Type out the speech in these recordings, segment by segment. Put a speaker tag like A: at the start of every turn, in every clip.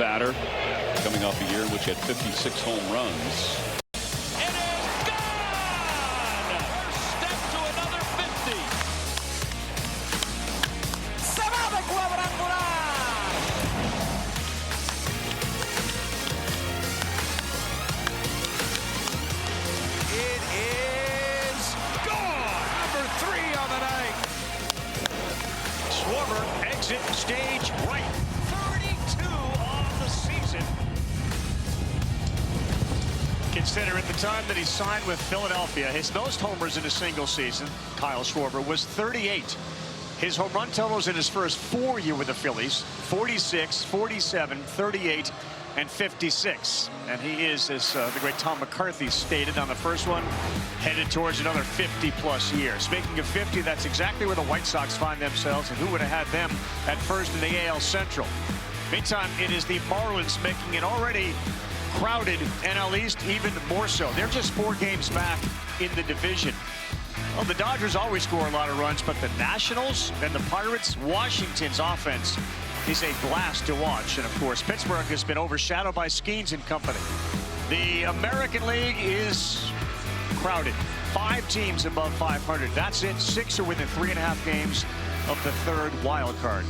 A: batter, coming off a year in which he had 56 home runs.
B: It is gone! First step to another 50. Se va de cuadrangular! It is gone! Number 3 on the night. Schwarber exit stage right. 32 on the season. Consider at the time that he signed with Philadelphia, his most homers in a single season, Kyle Schwarber, was 38. His home run totals in his first 4 years with the Phillies, 46, 47, 38, and 56. And he is, as the great Tom McCarthy stated on the first one, headed towards another 50-plus years. Speaking of 50, that's exactly where the White Sox find themselves, and who would have had them at first in the AL Central. Meantime, it is the Marlins making it already crowded NL East even more so. They're just 4 games back in the division. Well, the Dodgers always score a lot of runs, but the Nationals and the Pirates, Washington's offense is a blast to watch. And of course, Pittsburgh has been overshadowed by Skeens and company. The American League is crowded. 5 teams above 500. That's it. 6 are within 3.5 games of the third wild card.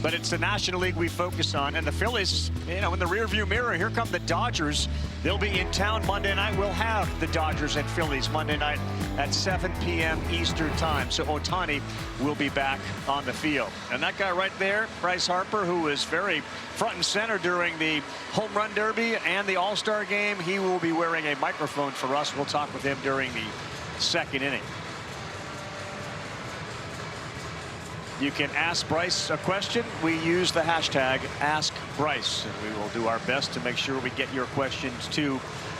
B: But it's the National League we focus on, and the Phillies, you know, in the rearview mirror. Here come the Dodgers. They'll be in town Monday night. We'll have the Dodgers and Phillies Monday night at 7 p.m. Eastern time. So Ohtani will be back on the field. And that guy right there, Bryce Harper, who was very front and center during the Home Run Derby and the All-Star game, he will be wearing a microphone for us. We'll talk with him during the second inning. You can ask Bryce a question. We use the hashtag AskBryce, and we will do our best to make sure we get your questions to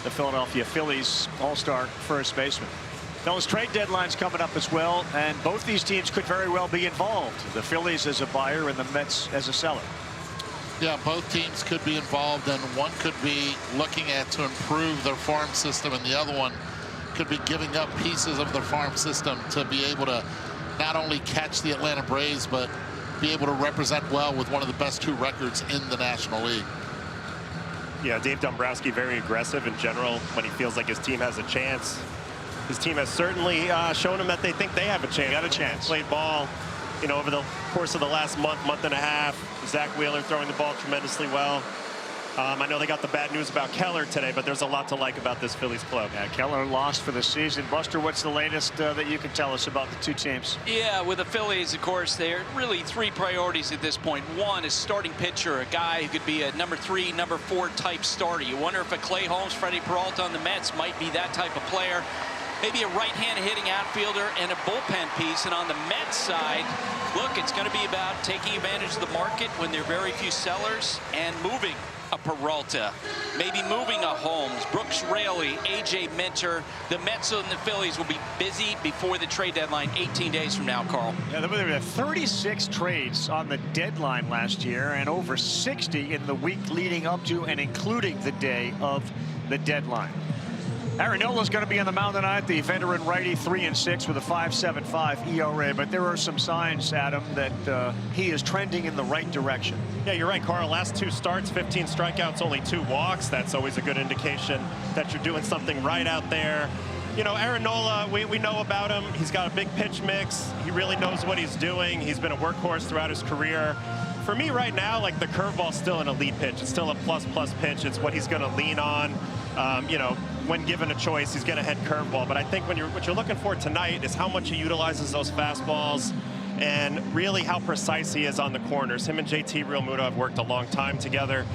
B: the Philadelphia Phillies All-Star first baseman. Those trade deadlines coming up as well, and both these teams could very well be involved. The Phillies as a buyer and the Mets as a seller.
C: Yeah, both teams could be involved, and one could be looking at to improve their farm system, and the other one could be giving up pieces of their farm system to be able to not only catch the Atlanta Braves, but be able to represent well with one of the best 2 records in the National League.
D: Yeah, Dave Dombrowski very aggressive in general when he feels like his team has a chance. His team has certainly shown him that they think they have a chance.
B: Got a chance.
D: Played ball, you know, over the course of the last month and a half. Zach Wheeler throwing the ball tremendously well. I know they got the bad news about Keller today, but there's a lot to like about this Phillies club.
B: Yeah, Keller lost for the season. Buster, what's the latest that you can tell us about the 2 teams?
E: Yeah, with the Phillies, of course, there are really 3 priorities at this point. One is starting pitcher, a guy who could be a number 3, number 4 type starter. You wonder if a Clay Holmes, Freddie Peralta on the Mets might be that type of player. Maybe a right-hand hitting outfielder and a bullpen piece. And on the Mets side, look, it's going to be about taking advantage of the market when there are very few sellers and moving a Peralta, maybe moving a Holmes, Brooks Raley, A.J. Minter. The Mets and the Phillies will be busy before the trade deadline 18 days from now, Carl.
B: Yeah, there were 36 trades on the deadline last year and over 60 in the week leading up to and including the day of the deadline. Aaron Nola's going to be on the mound tonight, the veteran righty, 3-6 with a 5.75 ERA. But there are some signs, Adam, that he is trending in the right direction.
D: Yeah, you're right, Carl. Last 2 starts, 15 strikeouts, only 2 walks. That's always a good indication that you're doing something right out there. You know, Aaron Nola, we know about him. He's got a big pitch mix. He really knows what he's doing. He's been a workhorse throughout his career. For me right now, like, the curveball's still an elite pitch. It's still a plus pitch. It's what he's going to lean on. You know, when given a choice, he's going to head curveball. But I think what you're looking for tonight is how much he utilizes those fastballs and really how precise he is on the corners. Him and JT Realmuto have worked a long time together.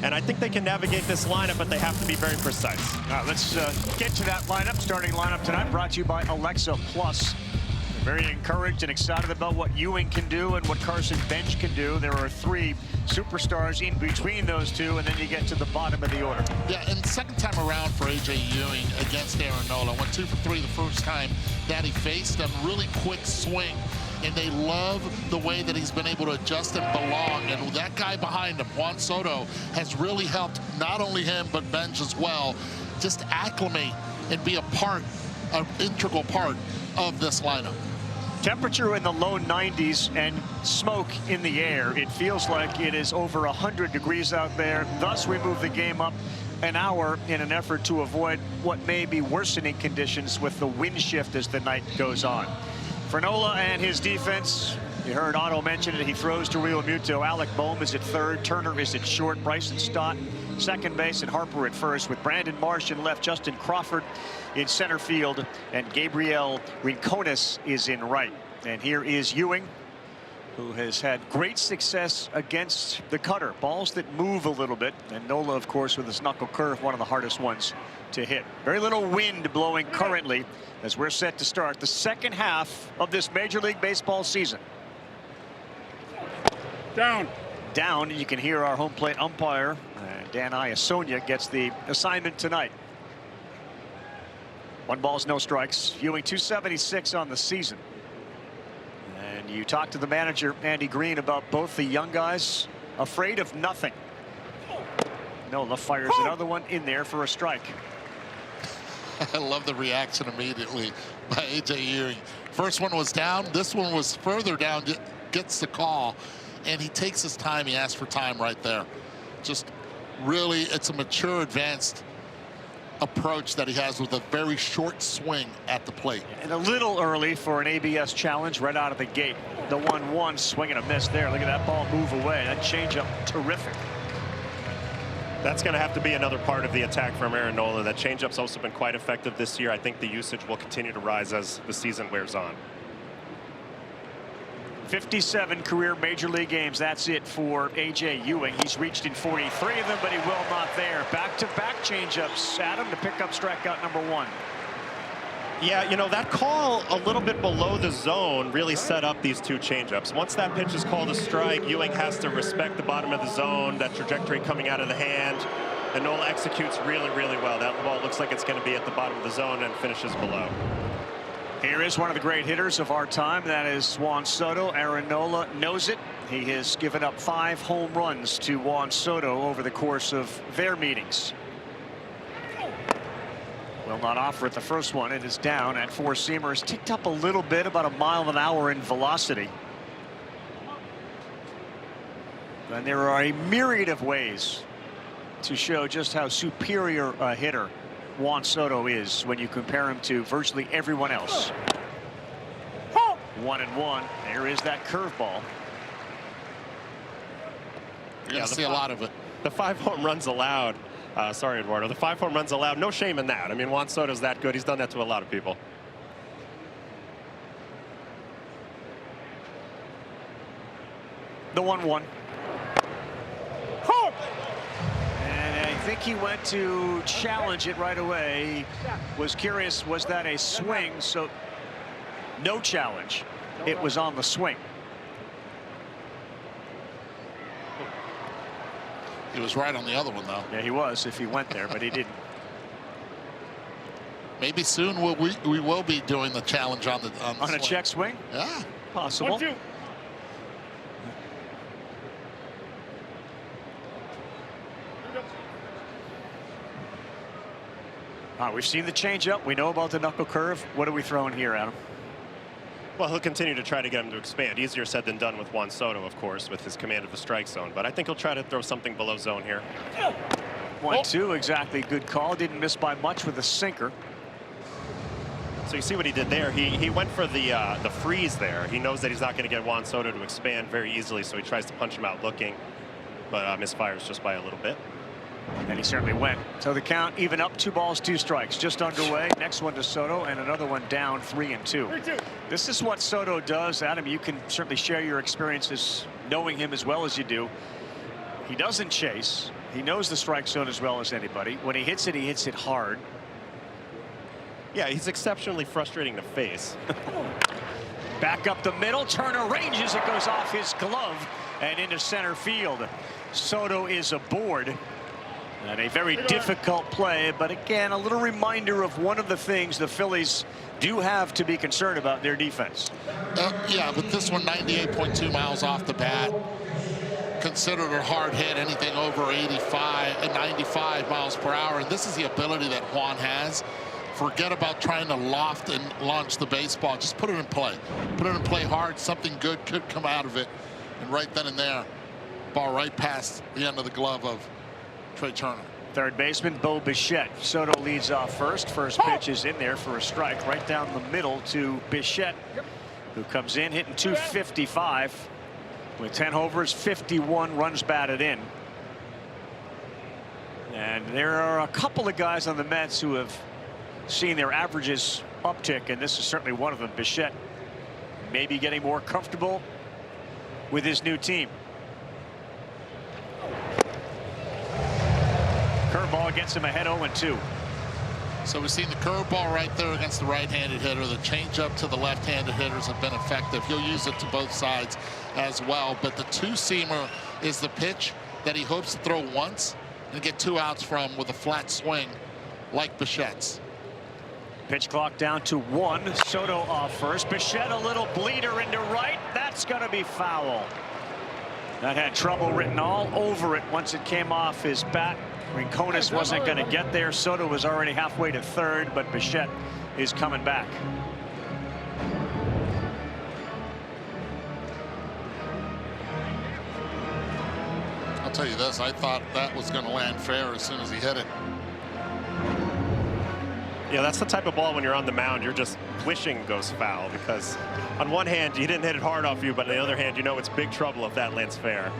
D: And I think they can navigate this lineup, but they have to be very precise.
B: All right, let's get to that lineup. Starting lineup tonight brought to you by Alexa Plus. Very encouraged and excited about what Ewing can do and what Carson Bench can do. There are 3 superstars in between those 2, and then you get to the bottom of the order.
C: Yeah, and second time around for A.J. Ewing against Aaron Nola. Went 2 for 3 the first time that he faced him. Really quick swing, and they love the way that he's been able to adjust and belong. And that guy behind him, Juan Soto, has really helped not only him but Bench as well, just acclimate and be an integral part of this lineup.
B: Temperature in the low 90s and smoke in the air. It feels like it is over 100 degrees out there. Thus, we move the game up an hour in an effort to avoid what may be worsening conditions with the wind shift as the night goes on. Franola and his defense, you heard Otto mention it. He throws to Real Muto. Alec Bohm is at third. Turner is at short. Bryson Stott second base, and Harper at first, with Brandon Marsh in left, Justin Crawford in center field, and Gabriel Rincones is in right. And here is Ewing, who has had great success against the cutter, balls that move a little bit. And Nola, of course, with his knuckle curve, one of the hardest ones to hit. Very little wind blowing currently as we're set to start the second half of this Major League Baseball season.
F: Down.
B: Down. You can hear our home plate umpire, Dan Iasonia, gets the assignment tonight. 1 ball, no strikes. Ewing 276 on the season. And you talk to the manager, Andy Green, about both the young guys afraid of nothing. Nola fires another one in there for a strike.
C: I love the reaction immediately by A.J. Ewing. First one was down. This one was further down, gets the call, and he takes his time. He asks for time right there. Just really, it's a mature, advanced approach that he has with a very short swing at the plate.
B: And a little early for an ABS challenge right out of the gate. The 1-1 swing and a miss there. Look at that ball move away. That changeup, terrific.
D: That's going to have to be another part of the attack from Aaron Nola. That changeup's also been quite effective this year. I think the usage will continue to rise as the season wears on.
B: 57 career Major League games. That's it for A.J. Ewing. He's reached in 43 of them, but he will not there. Back-to-back changeups. Adam to pick up strikeout number 1.
D: Yeah, you know, that call a little bit below the zone really set up these 2 changeups. Once that pitch is called a strike, Ewing has to respect the bottom of the zone, that trajectory coming out of the hand, and Nola executes really, really well. That ball looks like it's going to be at the bottom of the zone and finishes below.
B: Here is one of the great hitters of our time. That is Juan Soto. Aaron Nola knows it. He has given up 5 home runs to Juan Soto over the course of their meetings. Will not offer it the first one. It is down at 4-seamer. It's ticked up a little bit, about a mile an hour in velocity. And there are a myriad of ways to show just how superior a hitter Juan Soto is when you compare him to virtually everyone else. 1-1. There is that curveball.
C: You're going to see a lot of it.
D: The 5 home runs allowed. Sorry, Eduardo. The 5 home runs allowed. No shame in that. I mean, Juan Soto's that good. He's done that to a lot of people.
B: The 1-1. And I think he went to challenge it right away. Was curious, was that a swing? So no challenge. It was on the swing.
C: He was right on the other one, though.
B: Yeah, he was if he went there, but he didn't.
C: Maybe soon we will be doing the challenge on the
B: on a check swing.
C: Yeah,
B: possible.
F: 1-2.
B: We've seen the changeup. We know about the knuckle curve. What are we throwing here, Adam?
D: Well, he'll continue to try to get him to expand. Easier said than done with Juan Soto, of course, with his command of the strike zone. But I think he'll try to throw something below zone here.
B: 1-2, exactly. Good call. Didn't miss by much with a sinker.
D: So you see what he did there. He went for the freeze there. He knows that he's not going to get Juan Soto to expand very easily, so he tries to punch him out looking, but misfires just by a little bit.
B: And he certainly went. So the count even up, 2 balls, 2 strikes, just underway. Next one to Soto, and another one down, 3-2. This is what Soto does. Adam, you can certainly share your experiences knowing him as well as you do. He doesn't chase. He knows the strike zone as well as anybody. When he hits it hard.
D: Yeah, he's exceptionally frustrating to face.
B: Back up the middle. Turner ranges. It goes off his glove and into center field. Soto is aboard. And a very difficult play, but again, a little reminder of one of the things the Phillies do have to be concerned about, their defense.
C: Yeah, but this one 98.2 miles off the bat. Considered a hard hit, anything over 95 and 95 miles per hour. And this is the ability that Juan has. forget about trying to loft and launch the baseball. Just put it in play. Put it in play hard. Something good could come out of it. And right then and there, ball right past the end of the glove of Trey Turner.
B: Third baseman Bo Bichette. Soto leads off first. First pitch is in there for a strike right down the middle to Bichette, who comes in hitting .255 with 10 homers, 51 runs batted in. And there are a couple of guys on the Mets who have seen their averages uptick, and this is certainly one of them. Bichette maybe getting more comfortable with his new team. Curveball gets him ahead 0-2.
C: So we've seen the curveball right there against the right-handed hitter. The changeup to the left-handed hitters have been effective. He'll use it to both sides as well. But the two-seamer is the pitch that he hopes to throw once and get 2 outs from with a flat swing like Bichette's.
B: Pitch clock down to 1. Soto off first. Bichette a little bleeder into right. That's going to be foul. That had trouble written all over it once it came off his bat. Rincones wasn't going to get there. Soto was already halfway to third, but Bichette is coming back.
C: I'll tell you this, I thought that was going to land fair as soon as he hit it.
D: Yeah, that's the type of ball when you're on the mound, you're just wishing goes foul, because on one hand, he didn't hit it hard off you, but on the other hand, you know it's big trouble if that lands fair.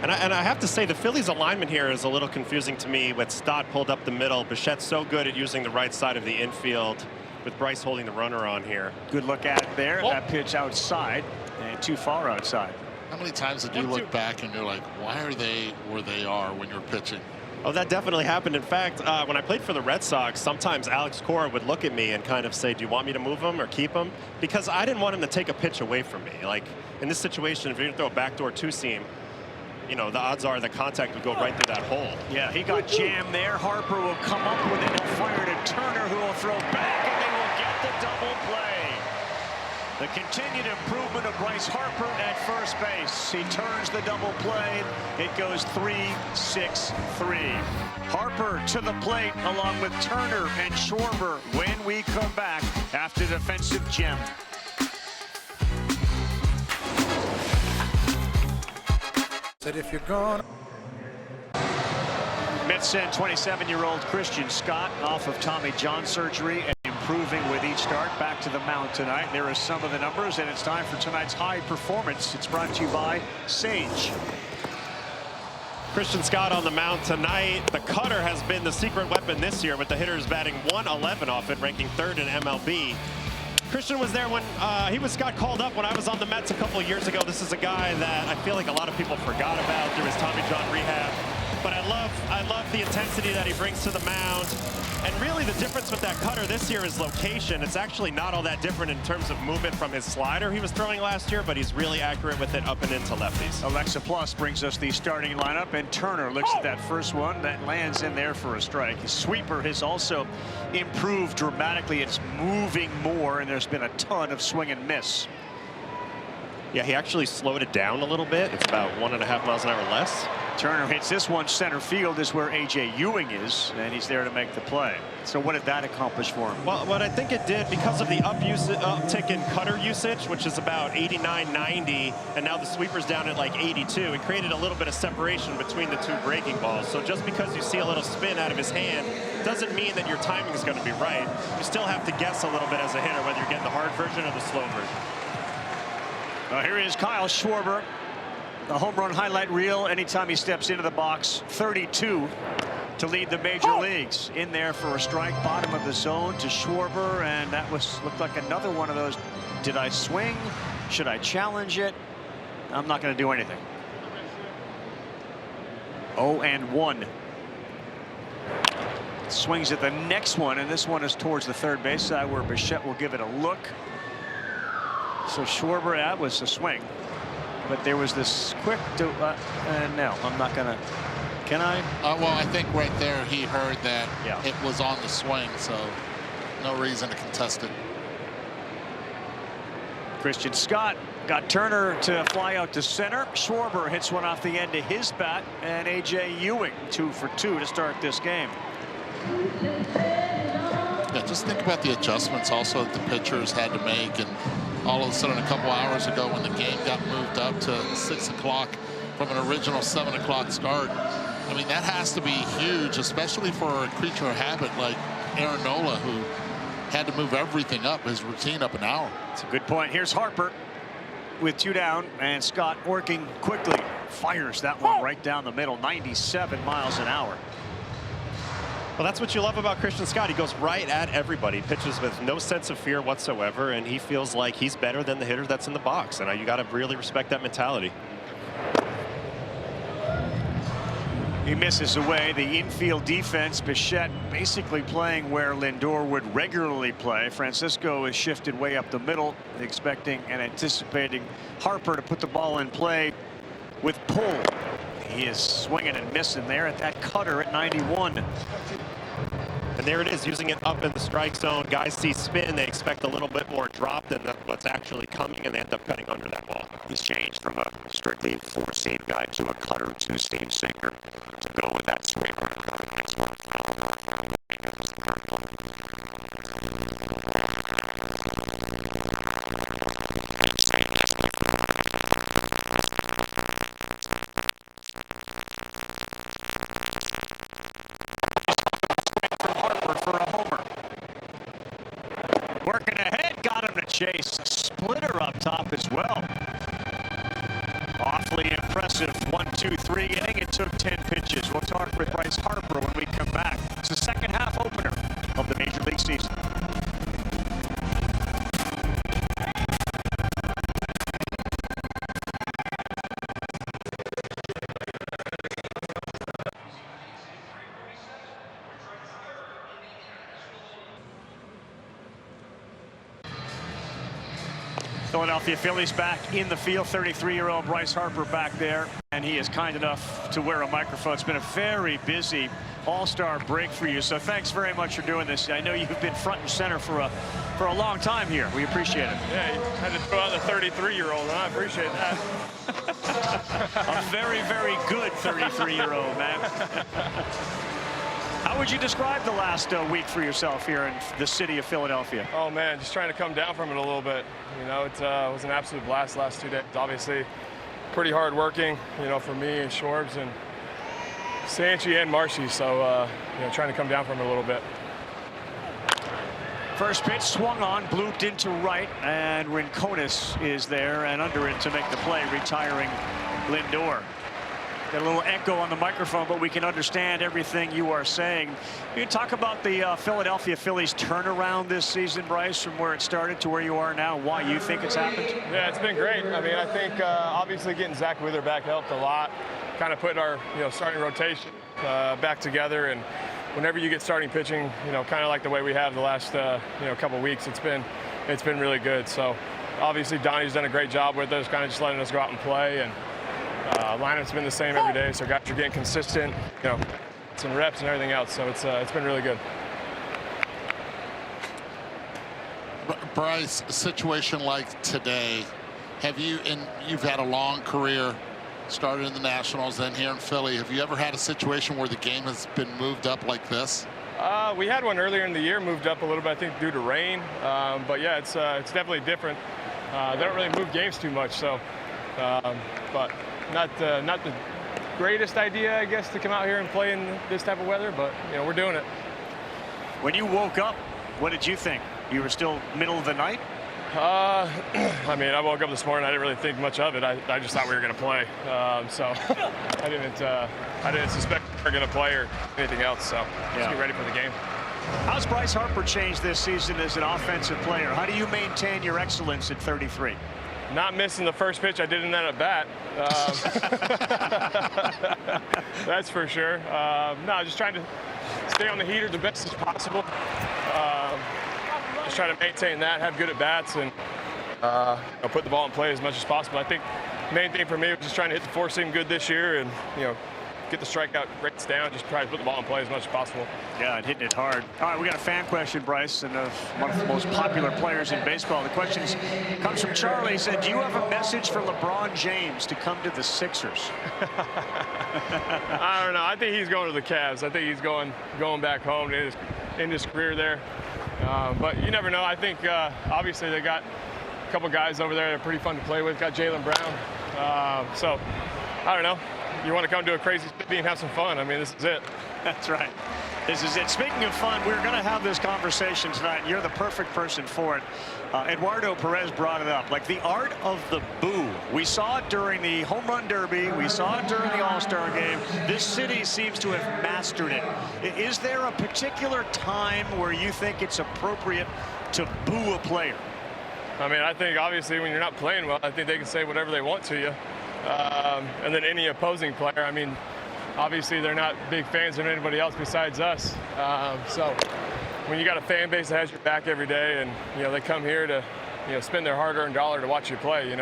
D: And I have to say, the Phillies alignment here is a little confusing to me with Stott pulled up the middle. Bichette's so good at using the right side of the infield with Bryce holding the runner on here.
B: Good look at it there. That pitch outside and too far outside.
C: How many times did you look back and you're like, why are they where they are when you're pitching?
D: Oh, that definitely happened. In fact, when I played for the Red Sox, sometimes Alex Cora would look at me and kind of say, do you want me to move him or keep him? Because I didn't want him to take a pitch away from me. Like, in this situation, if you're going to throw a backdoor two-seam, you know, the odds are the contact would go right through that hole.
B: Yeah, he got jammed there. Harper will come up with it. He'll fire to Turner, who will throw back, and they will get the double play. The continued improvement of Bryce Harper at first base. He turns the double play. It goes 3-6-3. Harper to the plate along with Turner and Schwarber when we come back after defensive gem.
F: Said if you're gone.
B: Mets send 27-year-old Christian Scott off of Tommy John surgery and improving with each start. Back to the mound tonight. There are some of the numbers, and it's time for tonight's high performance. It's brought to you by Sage.
D: Christian Scott on the mound tonight. The cutter has been the secret weapon this year, with the hitters batting .111 off it, ranking 3rd in MLB. Christian was there when got called up when I was on the Mets a couple of years ago. This is a guy that I feel like a lot of people forgot about through his Tommy John rehab. But I love the intensity that he brings to the mound. And really the difference with that cutter this year is location. It's actually not all that different in terms of movement from his slider he was throwing last year, but he's really accurate with it up and into lefties.
B: Alexa Plus brings us the starting lineup, and Turner looks at that first one that lands in there for a strike. His sweeper has also improved dramatically. It's moving more, and there's been a ton of swing and miss.
D: Yeah, he actually slowed it down a little bit. It's about 1.5 miles an hour less.
B: Turner hits this one. Center field is where A.J. Ewing is, and he's there to make the play. So what did that accomplish for him?
D: Well, what I think it did, because of the uptick in cutter usage, which is about 89, 90, and now the sweeper's down at like 82, it created a little bit of separation between the two breaking balls. So just because you see a little spin out of his hand doesn't mean that your timing is going to be right. You still have to guess a little bit as a hitter whether you're getting the hard version or the slow version.
B: Here is Kyle Schwarber. The home run highlight reel anytime he steps into the box. 32 to lead the major leagues. In there for a strike, bottom of the zone to Schwarber, and that looked like another one of those. Did I swing? Should I challenge it? I'm not going to do anything. 0-1. Swings at the next one, and this one is towards the third base side where Bichette will give it a look. So Schwarber, that was a swing. But there was this quick, no, I'm not going to. Can I?
C: Well, I think right there he heard that
B: Yeah.
C: it was on the swing, so no reason to contest it.
B: Christian Scott got Turner to fly out to center. Schwarber hits one off the end of his bat, and A.J. Ewing 2 for 2 to start this game.
C: Yeah, just think about the adjustments also that the pitchers had to make, and all of a sudden a couple hours ago when the game got moved up to 6 o'clock from an original 7 o'clock start. I mean, that has to be huge, especially for a creature of habit like Aaron Nola, who had to move everything up, his routine up an hour.
B: That's a good point. Here's Harper with 2 down, and Scott working quickly. Fires that one right down the middle, 97 miles an hour.
D: Well, that's what you love about Christian Scott. He goes right at everybody, pitches with no sense of fear whatsoever, and he feels like he's better than the hitter that's in the box. And you got to really respect that mentality.
B: He misses away. The infield defense, Bichette basically playing where Lindor would regularly play. Francisco is shifted way up the middle, expecting and anticipating Harper to put the ball in play with pull. He is swinging and missing there at that cutter at 91.
D: And there it is, using it up in the strike zone. Guys see spin, they expect a little bit more drop than what's actually coming, and they end up cutting under that ball.
B: He's changed from a strictly 4-seam guy to a cutter 2-seam sinker to go with that swing. Working ahead, got him to chase. A splitter up top as well. Awfully impressive 1-2-3 inning. It took 10 pitches. We'll talk with Bryce Harper when we come back. It's the second half opener of the Major League season. Philadelphia Phillies back in the field. 33-year-old Bryce Harper back there, and he is kind enough to wear a microphone. It's been a very busy all-star break for you, so thanks very much for doing this. I know you've been front and center for a long time here. We appreciate it.
G: Yeah, you had to throw out the 33-year-old, and I appreciate that.
B: A very, very good 33-year-old, man. How would you describe the last week for yourself here in the city of Philadelphia?
G: Oh, man, just trying to come down from it a little bit. You know, it was an absolute blast the last 2 days. Obviously, pretty hard working, you know, for me and Shorbs and Sanchi and Marshy. So, you know, trying to come down from it a little bit.
B: First pitch swung on, blooped into right, and Rinconis is there and under it to make the play, retiring Lindor. Got a little echo on the microphone, but we can understand everything you are saying. You talk about the Philadelphia Phillies turnaround this season, Bryce, from where it started to where you are now, why you think it's happened?
G: Yeah, it's been great. I mean, I think obviously getting Zach Wheeler back helped a lot. Kind of putting our, you know, starting rotation back together, and whenever you get starting pitching, you know, kind of like the way we have the last you know, couple weeks, it's been really good. So obviously Donnie's done a great job with us, kind of just letting us go out and play, and lineup's been the same every day, so guys are getting consistent, you know, some reps and everything else. So it's been really good.
C: Bryce, a situation like today, you've had a long career, started in the Nationals, then here in Philly. Have you ever had a situation where the game has been moved up like this?
G: We had one earlier in the year, moved up a little bit, I think, due to rain. But yeah, it's definitely different. They don't really move games too much, so. But not the greatest idea, I guess, to come out here and play in this type of weather. But you know, we're doing it.
B: When you woke up, what did you think? You were still middle of the night?
G: I mean, I woke up this morning. I didn't really think much of it. I just thought we were going to play. So I didn't suspect we were going to play or anything else. So let's get ready for the game.
B: How's Bryce Harper changed this season as an offensive player? How do you maintain your excellence at 33?
G: Not missing the first pitch I did in that at bat. That's for sure. No, just trying to stay on the heater the best as possible. Just try to maintain that, have good at bats, and put the ball in play as much as possible. I think the main thing for me was just trying to hit the four seam good this year, and get the strikeout rates down, just try to put the ball in play as much as possible.
B: Yeah, and hitting it hard. All right, we got a fan question, Bryce, and one of the most popular players in baseball. The question comes from Charlie. He said, do you have a message for LeBron James to come to the Sixers?
G: I don't know. I think he's going to the Cavs. I think he's going back home to end his career there. But you never know. I think obviously they got a couple guys over there that are pretty fun to play with. Got Jaylen Brown. So I don't know. You want to come to a crazy city and have some fun. I mean, this is it.
B: That's right. This is it. Speaking of fun, we're going to have this conversation tonight. You're the perfect person for it. Eduardo Perez brought it up. Like the art of the boo. We saw it during the Home Run Derby. We saw it during the All-Star game. This city seems to have mastered it. Is there a particular time where you think it's appropriate to boo a player?
G: I mean, I think obviously when you're not playing well, I think they can say whatever they want to you. And then any opposing player, I mean, obviously they're not big fans of anybody else besides us. So when you got a fan base that has your back every day, and they come here to spend their hard-earned dollar to watch you play,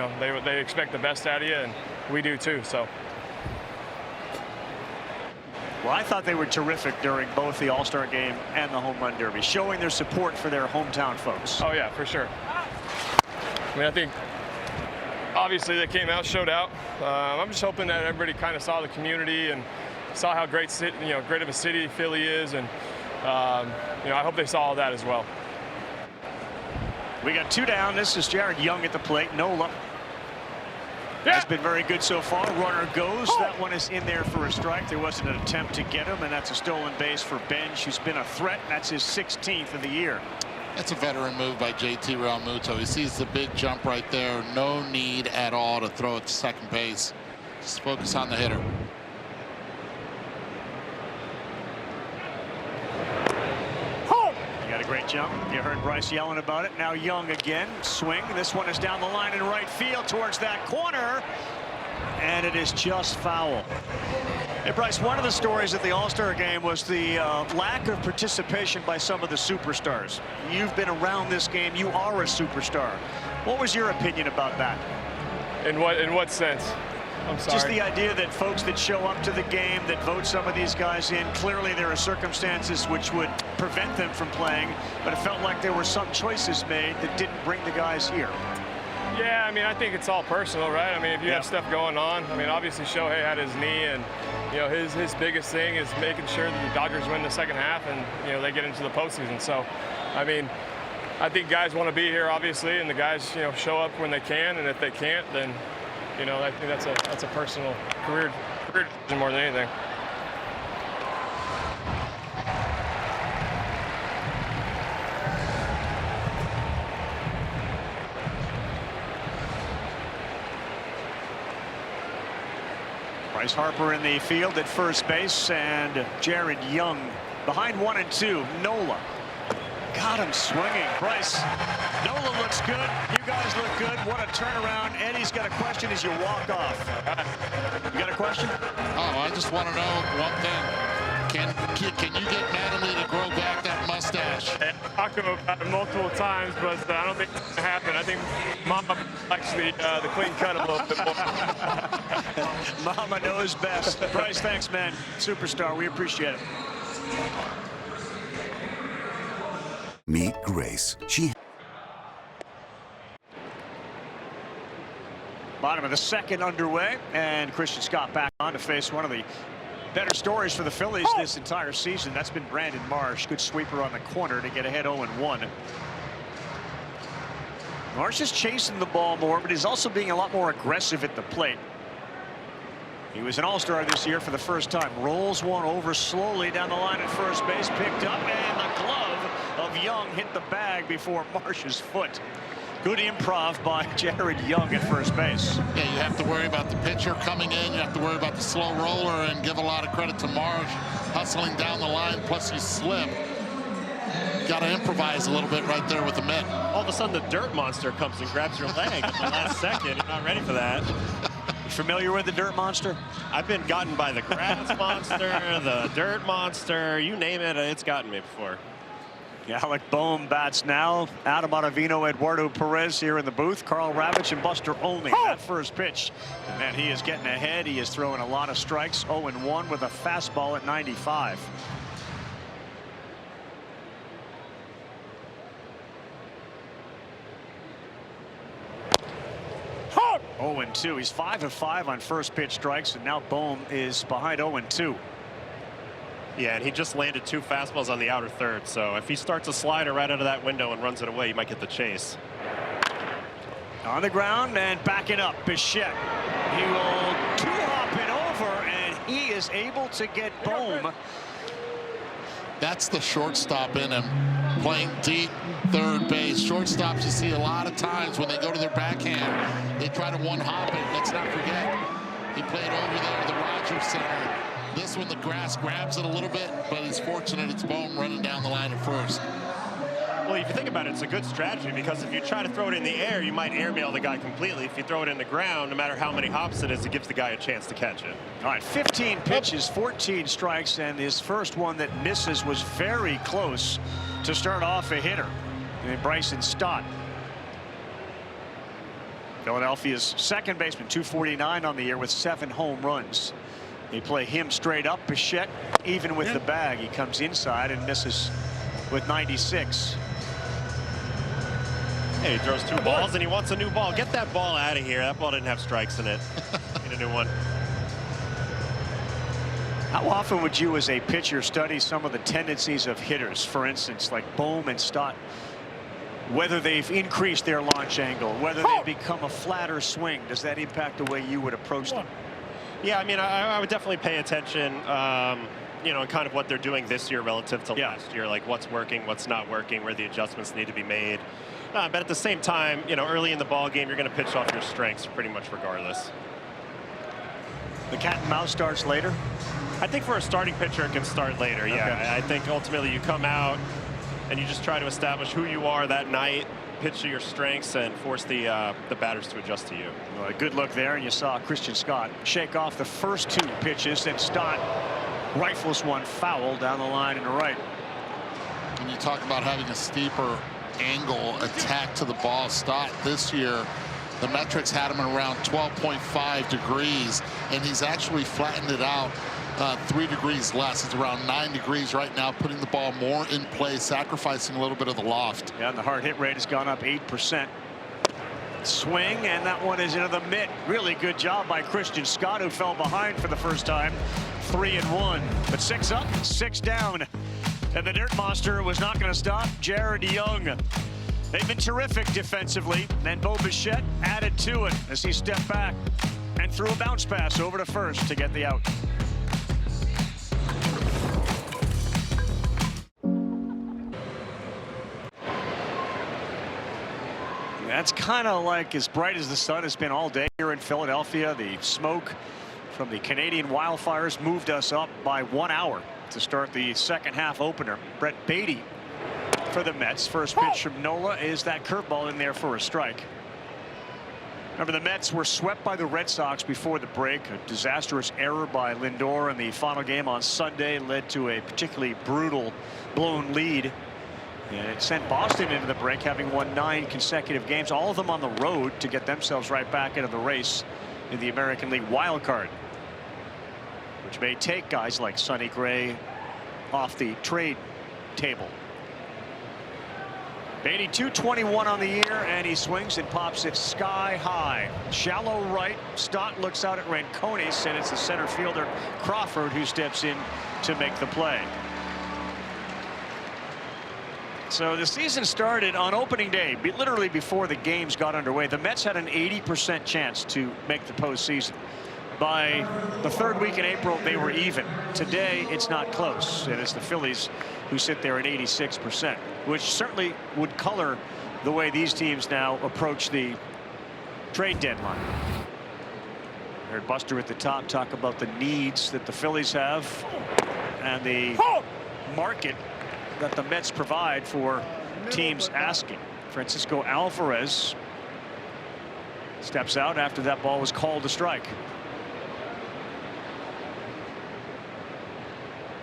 G: they expect the best out of you, and we do too. So.
B: Well, I thought they were terrific during both the All-Star game and the Home Run Derby, showing their support for their hometown folks.
G: Oh yeah, for sure. I mean, I think obviously they came out, showed out. I'm just hoping that everybody kind of saw the community and saw how great of a city Philly is, and I hope they saw all that as well.
B: We got 2 down. This is Jared Young at the plate. Nola has been very good so far. Runner goes. That one is in there for a strike. There wasn't an attempt to get him, and that's a stolen base for Benj, who's been a threat. That's his 16th of the year.
C: That's a veteran move by JT Realmuto. He sees the big jump right there. No need at all to throw it to second base. Just focus on the hitter.
B: He got a great jump. You heard Bryce yelling about it. Now Young again. Swing. This one is down the line in right field towards that corner. And it is just foul. Hey, Bryce, one of the stories at the All-Star game was the lack of participation by some of the superstars. You've been around this game. You are a superstar. What was your opinion about that?
G: In what sense? I'm sorry.
B: Just the idea that folks that show up to the game, that vote some of these guys in, clearly there are circumstances which would prevent them from playing, but it felt like there were some choices made that didn't bring the guys here.
G: Yeah, I mean, I think it's all personal, right? I mean, if you have stuff going on, I mean, obviously Shohei had his knee, and his biggest thing is making sure that the Dodgers win the second half and they get into the postseason. So, I mean, I think guys want to be here, obviously, and the guys show up when they can, and if they can't, then I think that's a personal career decision more than anything.
B: Bryce Harper in the field at first base, and Jared Young behind 1 and 2. Nola got him swinging. Bryce, Nola looks good. You guys look good. What a turnaround. Eddie's got a question as you walk off. You got a question?
C: Oh, I just want to know one thing. Can you get Natalie to grow back that mustache?
G: I talked to him about it multiple times, but I don't think it's going to happen. I think Mama likes the clean cut a little bit more.
B: Mama knows best. Bryce, thanks, man. Superstar. We appreciate it.
H: Meet Grace.
B: Bottom of the second underway, and Christian Scott back on to face one of the better stories for the Phillies this entire season. That's been Brandon Marsh. Good sweeper on the corner to get ahead 0-1. Marsh is chasing the ball more, but he's also being a lot more aggressive at the plate. He was an All-Star this year for the first time. Rolls one over slowly down the line at first base, picked up, and the glove of Young hit the bag before Marsh's foot. Good improv by Jared Young at first base.
C: Yeah, you have to worry about the pitcher coming in. You have to worry about the slow roller, and give a lot of credit to Marsh hustling down the line. Plus, you slip. Got to improvise a little bit right there with the mitt.
D: All of a sudden, the dirt monster comes and grabs your leg at the last second. You're not ready for that.
B: You familiar with the dirt monster?
D: I've been gotten by the grass monster, the dirt monster, you name it, it's gotten me before.
B: Alec Boehm bats now. Adam Ottavino, Eduardo Perez here in the booth. Carl Ravitch and Buster Olney. That first pitch. And then he is getting ahead. He is throwing a lot of strikes. 0-1 with a fastball at 95. Oh! 0-2. He's 5 of 5 on first pitch strikes, and now Boehm is behind 0-2.
D: Yeah, and he just landed 2 fastballs on the outer third, so if he starts a slider right out of that window and runs it away, you might get the chase.
B: On the ground and backing up, Bichette. He will two-hop it over, and he is able to get Boehm.
C: That's the shortstop in him, playing deep third base. Shortstops you see a lot of times when they go to their backhand, they try to one-hop it. Let's not forget, he played over there at the Rogers Center. This one, the grass grabs it a little bit, but he's fortunate it's Boehm running down the line at first.
D: Well, if you think about it, it's a good strategy, because if you try to throw it in the air, you might airmail the guy completely. If you throw it in the ground, no matter how many hops it is, it gives the guy a chance to catch it.
B: All right, 15 pitches, 14 strikes, and his first one that misses was very close to start off a hitter. And Bryson Stott. Philadelphia's second baseman, 249 on the year with 7 home runs. They play him straight up. Bichette, even with the bag, he comes inside and misses with 96.
D: Hey, he throws 2 balls and he wants a new ball. Get that ball out of here. That ball didn't have strikes in it. Need a new one.
B: How often would you as a pitcher study some of the tendencies of hitters? For instance, like Boehm and Stott, whether they've increased their launch angle, whether they've become a flatter swing. Does that impact the way you would approach them?
D: Yeah, I mean, I would definitely pay attention, you know, kind of what they're doing this year relative to last year, like what's working, what's not working, where the adjustments need to be made. But at the same time, you know, early in the ball game, you're going to pitch off your strengths pretty much regardless.
B: The cat and mouse starts later?
D: I think for a starting pitcher, it can start later, yeah.
B: Okay.
D: I think ultimately you come out and you just try to establish who you are that night, pitch to your strengths, and force the batters to adjust to you.
B: Well, a good look there, and you saw Christian Scott shake off the first 2 pitches, then Stott rifles one foul down the line and right.
C: When you talk about having a steeper angle attack to the ball, Stott this year, the metrics had him around 12.5 degrees, and he's actually flattened it out 3 degrees less. It's around 9 degrees right now, putting the ball more in play, sacrificing a little bit of the loft.
B: Yeah, and the hard hit rate has gone up 8%. Swing, and that one is into the mitt. Really good job by Christian Scott, who fell behind for the first time. 3-1, but 6 up, 6 down. And the Dirt Monster was not going to stop Jared Young. They've been terrific defensively. Then Bo Bichette added to it as he stepped back and threw a bounce pass over to first to get the out. That's kind of like as bright as the sun has been all day here in Philadelphia. The smoke from the Canadian wildfires moved us up by 1 hour to start the second half opener. Brett Beatty for the Mets. First pitch from Nola is that curveball in there for a strike. Remember, the Mets were swept by the Red Sox before the break. A disastrous error by Lindor in the final game on Sunday led to a particularly brutal blown lead. And it sent Boston into the break, having won 9 consecutive games, all of them on the road, to get themselves right back into the race in the American League wild card, which may take guys like Sonny Gray off the trade table. Beatty 221 on the year, and he swings and pops it sky high. Shallow right. Stott looks out at Ranconis, and it's the center fielder Crawford who steps in to make the play. So the season started on opening day, literally before the games got underway. The Mets had an 80% chance to make the postseason. By the 3rd week in April, they were even. Today, it's not close. And it's the Phillies who sit there at 86%, which certainly would color the way these teams now approach the trade deadline. I heard Buster at the top talk about the needs that the Phillies have and the market that the Mets provide for teams asking. Francisco Alvarez steps out after that ball was called a strike.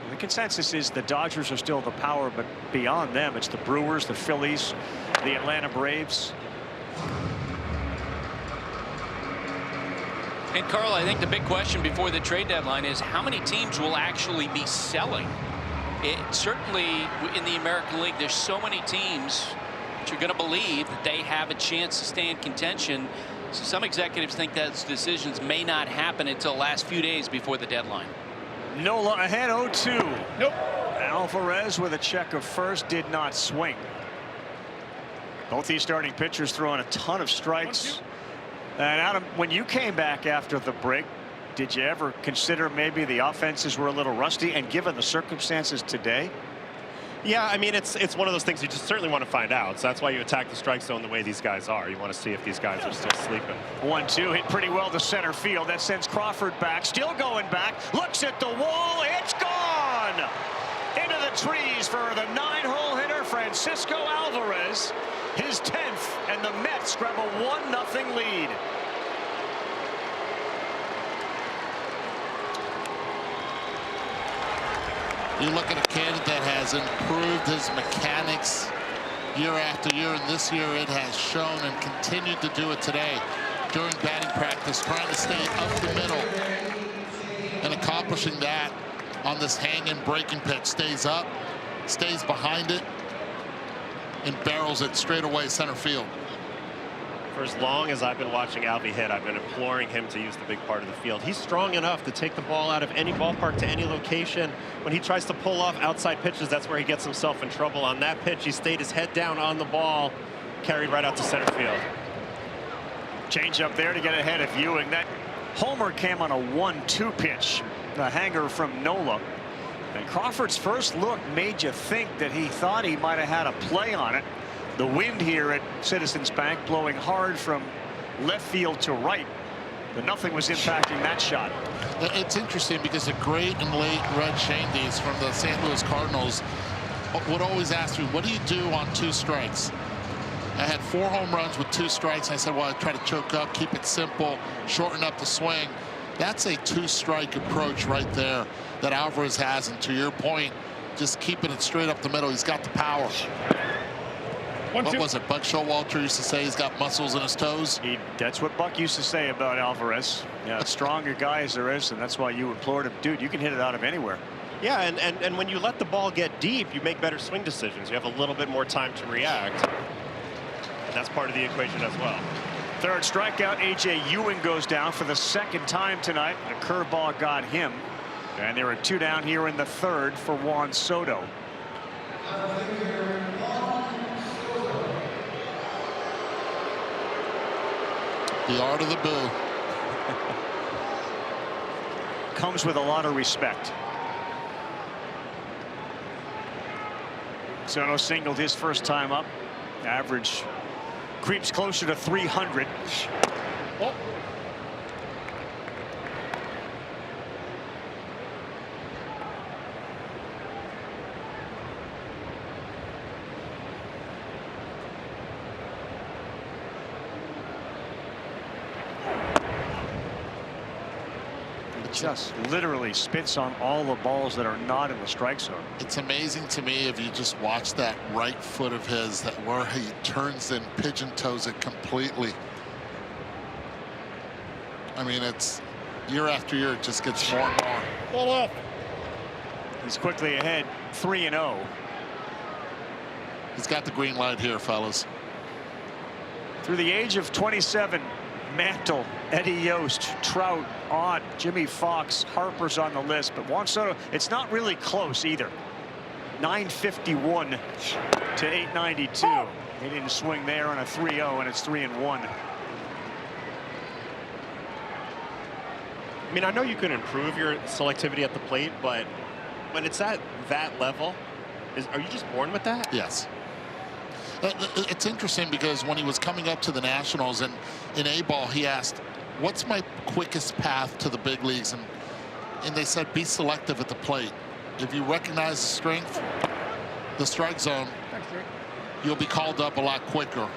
B: The consensus is the Dodgers are still the power, but beyond them, it's the Brewers, the Phillies, the Atlanta Braves.
E: And Carl, I think the big question before the trade deadline is how many teams will actually be selling. Certainly in the American League, there's so many teams that you're going to believe that they have a chance to stay in contention. So some executives think those decisions may not happen until the last few days before the deadline.
B: Nola ahead 0-2. Nope. Alvarez with a check of first, did not swing. Both these starting pitchers throwing a ton of strikes. And Adam, when you came back after the break, did you ever consider maybe the offenses were a little rusty, and given the circumstances today?
D: Yeah, I mean, it's one of those things you just certainly want to find out. So that's why you attack the strike zone the way these guys are. You want to see if these guys are still sleeping.
B: 1-2 hit pretty well to center field. That sends Crawford back. Still going back. Looks at the wall. It's gone. Into the trees for the 9-hole hitter Francisco Alvarez. His 10th, and the Mets grab a 1-0 lead.
C: You look at a kid that has improved his mechanics year after year, and this year it has shown and continued to do it today during batting practice, trying to stay up the middle and accomplishing that on this hang and breaking pitch. Stays up, stays behind it, and barrels it straight away center field.
D: For as long as I've been watching Alvy hit, I've been imploring him to use the big part of the field. He's strong enough to take the ball out of any ballpark to any location. When he tries to pull off outside pitches, that's where he gets himself in trouble. On that pitch, he stayed his head down on the ball, carried right out to center field.
B: Change up there to get ahead of Ewing. That homer came on a 1-2 pitch, the hanger from Nola. And Crawford's first look made you think that he thought he might have had a play on it. The wind here at Citizens Bank blowing hard from left field to right, but nothing was impacting that shot.
C: It's interesting because the great and late Red Shandies from the St. Louis Cardinals would always ask me, what do you do on 2 strikes? I had 4 home runs with 2 strikes, and I said, well, I try to choke up, keep it simple, shorten up the swing. That's a 2-strike approach right there that Alvarez has, and to your point, just keeping it straight up the middle. He's got the power. What was it, Buck Showalter used to say he's got muscles in his toes?
B: That's what Buck used to say about Alvarez. Yeah, stronger guy as there is, and that's why you implored him, dude, you can hit it out of anywhere.
D: Yeah, and when you let the ball get deep, you make better swing decisions. You have a little bit more time to react. And that's part of the equation as well.
B: Third strikeout, A.J. Ewing goes down for the 2nd time tonight. A curveball got him. And there are 2 down here in the 3rd for Juan Soto.
C: The art of the boo.
B: Comes with a lot of respect. Soto singled his first time up. Average creeps closer to 300. Oh. Just literally spits on all the balls that are not in the strike zone.
C: It's amazing to me if you just watch that right foot of his, that where he turns and pigeon toes it completely. I mean, it's year after year, it just gets more and more.
B: Pull up. He's quickly ahead, 3-0.
C: He's got the green light here, fellas.
B: Through the age of 27, Mantle, Eddie Yost, Trout, Ott, Jimmy Fox, Harper's on the list, but Juan Soto, it's not really close either. 951 to 892. He didn't swing there on a 3-0, and it's 3-1.
D: I mean, I know you can improve your selectivity at the plate, but when it's at that level, are you just born with that?
C: Yes. It's interesting because when he was coming up to the Nationals and in A-ball, he asked, what's my quickest path to the big leagues? And they said, be selective at the plate. If you recognize the strength, the strike zone, you'll be called up a lot quicker.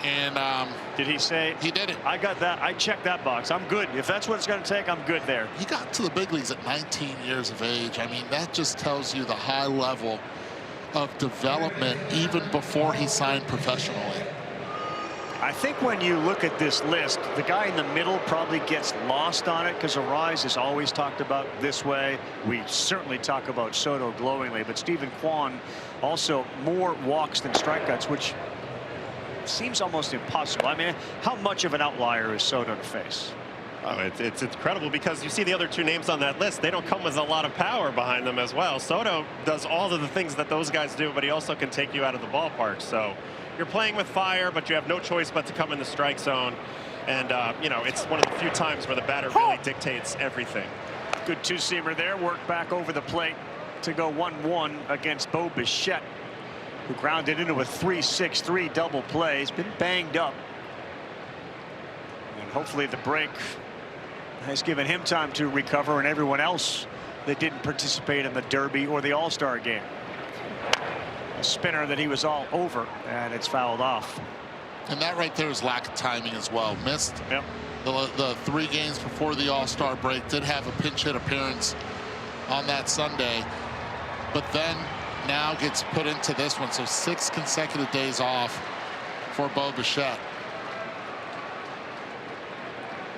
C: And
B: did he say?
C: He did it.
B: I got that. I checked that box. I'm good. If that's what it's going to take, I'm good there.
C: He got to the big leagues at 19 years of age. I mean, that just tells you the high level of development even before he signed professionally.
B: I think when you look at this list, the guy in the middle probably gets lost on it because Arise is always talked about this way. We certainly talk about Soto glowingly, but Stephen Kwan also more walks than strikeouts, which seems almost impossible. I mean, how much of an outlier is Soto to face?
D: Oh, it's incredible because you see the other two names on that list. They don't come with a lot of power behind them as well. Soto does all of the things that those guys do, but he also can take you out of the ballpark. So you're playing with fire, but you have no choice but to come in the strike zone. And, you know, it's one of the few times where the batter really dictates everything.
B: Good two-seamer there. Worked back over the plate to go 1-1 against Bo Bichette, who grounded into a 3-6-3 double play. He's been banged up. And hopefully the break has given him time to recover, and everyone else that didn't participate in the Derby or the All-Star game. A spinner that he was all over, and it's fouled off.
C: And that right there is lack of timing as well. Missed the 3 games before the All-Star break. Did have a pinch hit appearance on that Sunday, but then now gets put into this one. So 6 consecutive days off for Bo Bichette.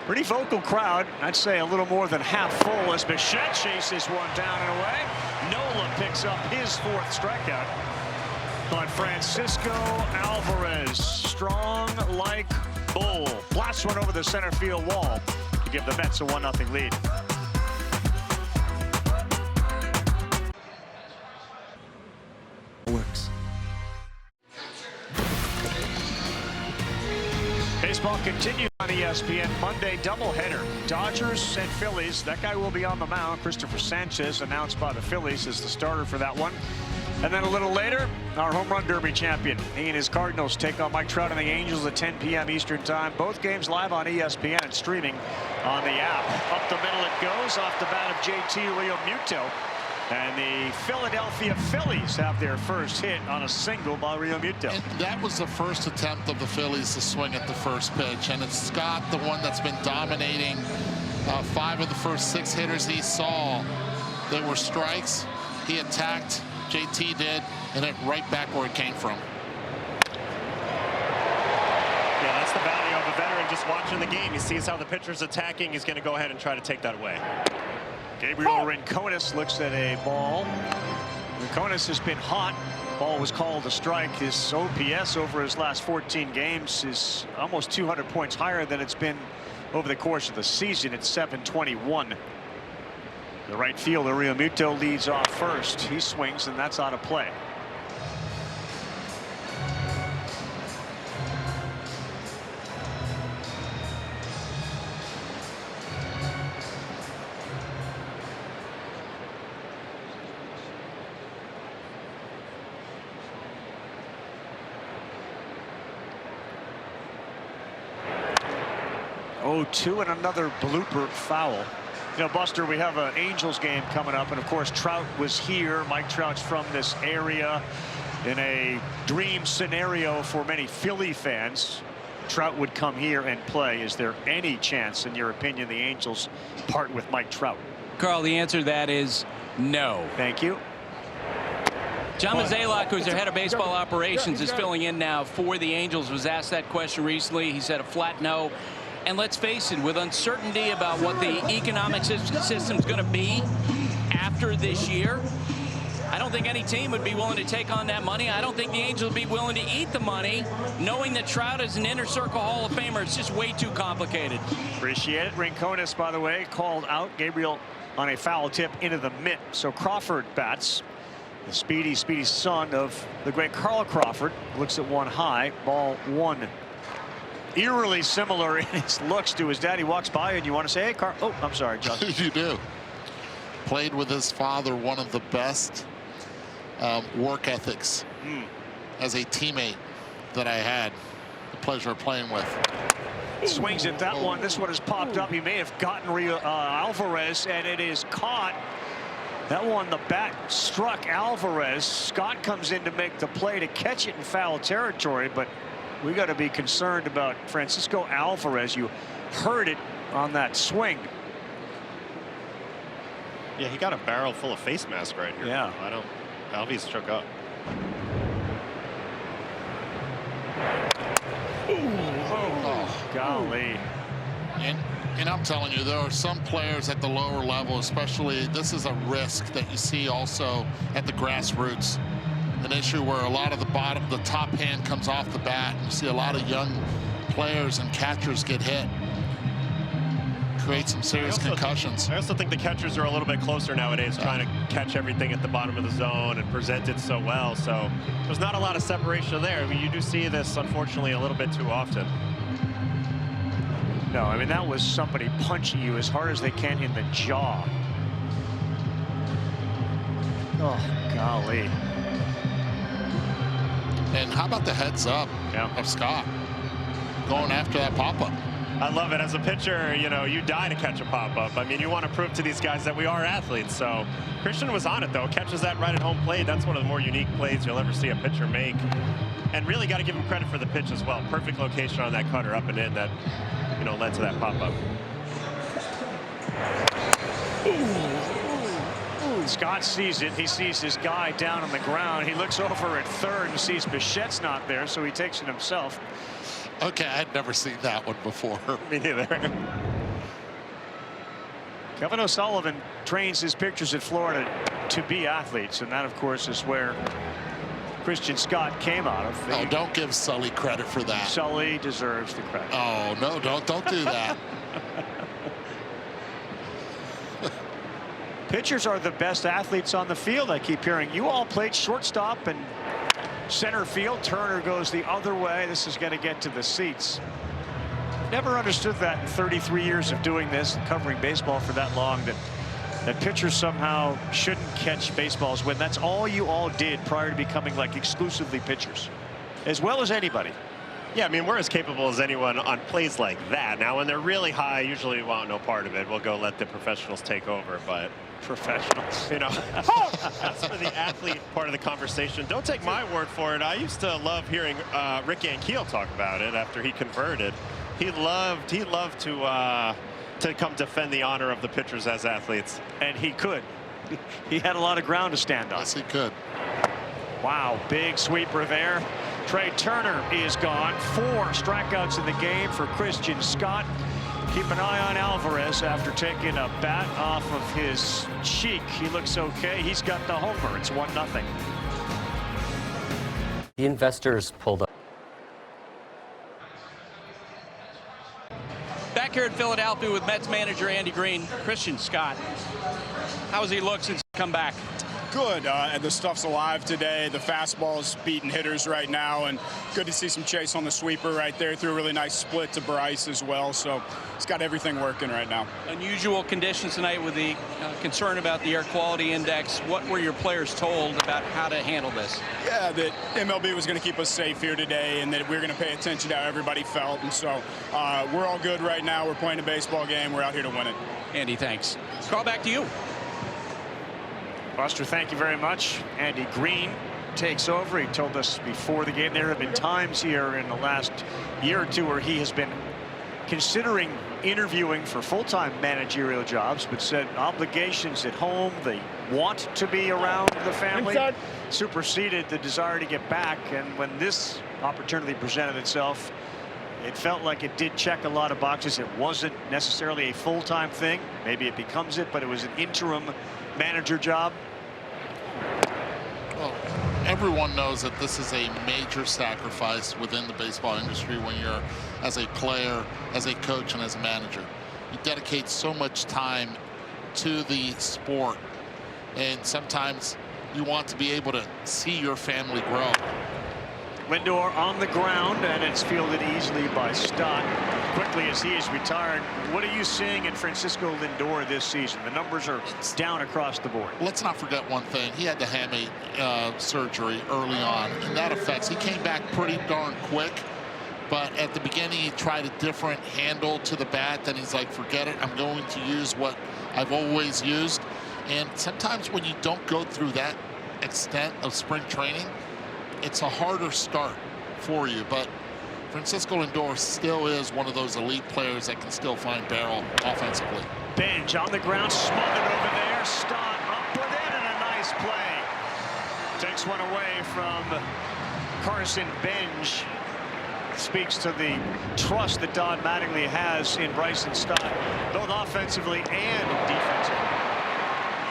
B: Pretty vocal crowd. I'd say a little more than half full as Bichette chases one down and away. Nola picks up his 4th strikeout. But Francisco Alvarez, strong like bull, blasts one over the center field wall to give the Mets a 1-0 lead.
F: Works.
B: Baseball continues on ESPN. Monday doubleheader. Dodgers and Phillies. That guy will be on the mound. Christopher Sanchez, announced by the Phillies, as the starter for that one. And then a little later, our home run derby champion. He and his Cardinals take on Mike Trout and the Angels at 10 p.m. Eastern time. Both games live on ESPN and streaming on the app. Up the middle it goes off the bat of JT Realmuto. And the Philadelphia Phillies have their first hit on a single by Realmuto.
C: And that was the first attempt of the Phillies to swing at the first pitch. And it's Scott, the one that's been dominating 5 of the first 6 hitters he saw. They were strikes. He attacked. JT did, and it right back where it came from.
D: Yeah, that's the value of a veteran just watching the game. He sees how the pitcher's attacking. He's going to go ahead and try to take that away.
B: Gabriel Rincones looks at a ball. Rincones has been hot. Ball was called a strike. His OPS over his last 14 games is almost 200 points higher than it's been over the course of the season. It's 721. The right fielder Realmuto leads off first. He swings, and that's out of play. Oh, 2 and another blooper foul. You know, Buster, we have an Angels game coming up, and of course Trout was here. Mike Trout's from this area. In a dream scenario for many Philly fans, Trout would come here and play. Is there any chance, in your opinion, the Angels part with Mike Trout?
E: Carl, the answer to that is no.
B: Thank you.
E: John Mozeliak, who's their head of baseball operations, is filling in now for the Angels. Was asked that question recently. He said a flat no. And let's face it, with uncertainty about what the economic system is going to be after this year, I don't think any team would be willing to take on that money. I don't think the Angels would be willing to eat the money, knowing that Trout is an inner circle Hall of Famer. It's just way too complicated.
B: Appreciate it. Rincones, by the way, called out. Gabriel on a foul tip into the mitt. So Crawford bats. The speedy son of the great Carl Crawford looks at one high. Ball 1. Eerily similar in his looks to his dad. He walks by and you want to say, hey, Carl. Oh, I'm sorry, John.
C: You do. Played with his father, one of the best work ethics as a teammate that I had the pleasure of playing with.
B: Swings at that one. This one has popped up. He may have gotten Alvarez, and it is caught. That one, the bat struck Alvarez. Scott comes in to make the play to catch it in foul territory, but we got to be concerned about Francisco Alvarez. You heard it on that swing.
D: Yeah, he got a barrel full of face mask right here.
B: Yeah.
D: Alves shook up.
B: Oh, golly.
C: And I'm telling you, there are some players at the lower level, especially, this is a risk that you see also at the grassroots. An issue where a lot of the top hand comes off the bat, and you see a lot of young players and catchers get hit. Create some serious concussions.
D: I also think the catchers are a little bit closer nowadays, trying to catch everything at the bottom of the zone and present it so well. So there's not a lot of separation there. I mean, you do see this, unfortunately, a little bit too often.
B: No, I mean, that was somebody punching you as hard as they can in the jaw. Oh, golly.
C: And how about the heads up of Scott going after that pop-up?
D: I love it. As a pitcher, you know, you die to catch a pop-up. I mean, you want to prove to these guys that we are athletes. So Christian was on it, though. Catches that right at home plate. That's one of the more unique plays you'll ever see a pitcher make. And really got to give him credit for the pitch as well. Perfect location on that cutter up and in that, you know, led to that pop-up.
B: Scott sees it. He sees his guy down on the ground. He looks over at third and sees Bichette's not there, so he takes it himself.
C: Okay, I'd never seen that one before.
D: Me neither.
B: Kevin O'Sullivan trains his pitchers at Florida to be athletes, and that, of course, is where Christian Scott came out of.
C: Oh, don't give Sully credit for that.
B: Sully deserves the credit.
C: Oh, no, don't do that.
B: Pitchers are the best athletes on the field. I keep hearing. You all played shortstop and center field. Turner goes the other way. This is going to get to the seats. Never understood that in 33 years of doing this and covering baseball for that long, that pitchers somehow shouldn't catch baseballs when that's all you all did prior to becoming like exclusively pitchers, as well as anybody.
D: Yeah, I mean, we're as capable as anyone on plays like that. Now, when they're really high, usually we want no part of it. We'll go let the professionals take over, but
B: professionals,
D: you know, that's for the athlete part of the conversation. Don't take my word for it. I used to love hearing Rick Ankiel talk about it after he converted. He loved to come defend the honor of the pitchers as athletes.
B: And he could. He had a lot of ground to stand on.
C: Yes, he could.
B: Wow, big sweeper there. Trey Turner is gone. 4 strikeouts in the game for Christian Scott. Keep an eye on Alvarez after taking a bat off of his cheek. He looks okay. He's got the homer. It's 1-0.
I: The investors pulled up.
E: Back here in Philadelphia with Mets manager Andy Green. Christian Scott, how has he looked since he come back?
J: Good. The stuff's alive today. The fastball's beating hitters right now, and good to see some chase on the sweeper right there. Threw a really nice split to Bryce as well, so he's got everything working right now.
E: Unusual conditions tonight with the concern about the air quality index. What were your players told about how to handle this?
J: Yeah, that MLB was going to keep us safe here today, and that we're going to pay attention to how everybody felt, and so we're all good right now. We're playing a baseball game. We're out here to win it.
E: Andy, thanks. Call back to you.
B: Buster, thank you very much. Andy Green takes over. He told us before the game there have been times here in the last year or two where he has been considering interviewing for full-time managerial jobs, but said obligations at home, they want to be around the family, superseded the desire to get back. And when this opportunity presented itself, it felt like it did check a lot of boxes. It wasn't necessarily a full-time thing. Maybe it becomes it, but it was an interim manager job.
C: Well, everyone knows that this is a major sacrifice within the baseball industry when you're as a player, as a coach, and as a manager. You dedicate so much time to the sport, and sometimes you want to be able to see your family grow.
B: Lindor on the ground, and it's fielded easily by Stott. Quickly as he is retired, what are you seeing in Francisco Lindor this season? The numbers are down across the board.
C: Let's not forget one thing. He had the hamate surgery early on, and that affects. He came back pretty darn quick, but at the beginning he tried a different handle to the bat. Then he's like, forget it. I'm going to use what I've always used. And sometimes when you don't go through that extent of spring training, it's a harder start for you. But Francisco Lindor still is one of those elite players that can still find barrel offensively.
B: Benj on the ground, smothered over there. Stott up with it, and a nice play. Takes one away from Carson Benj. Speaks to the trust that Don Mattingly has in Bryson Stott, both offensively and defensively.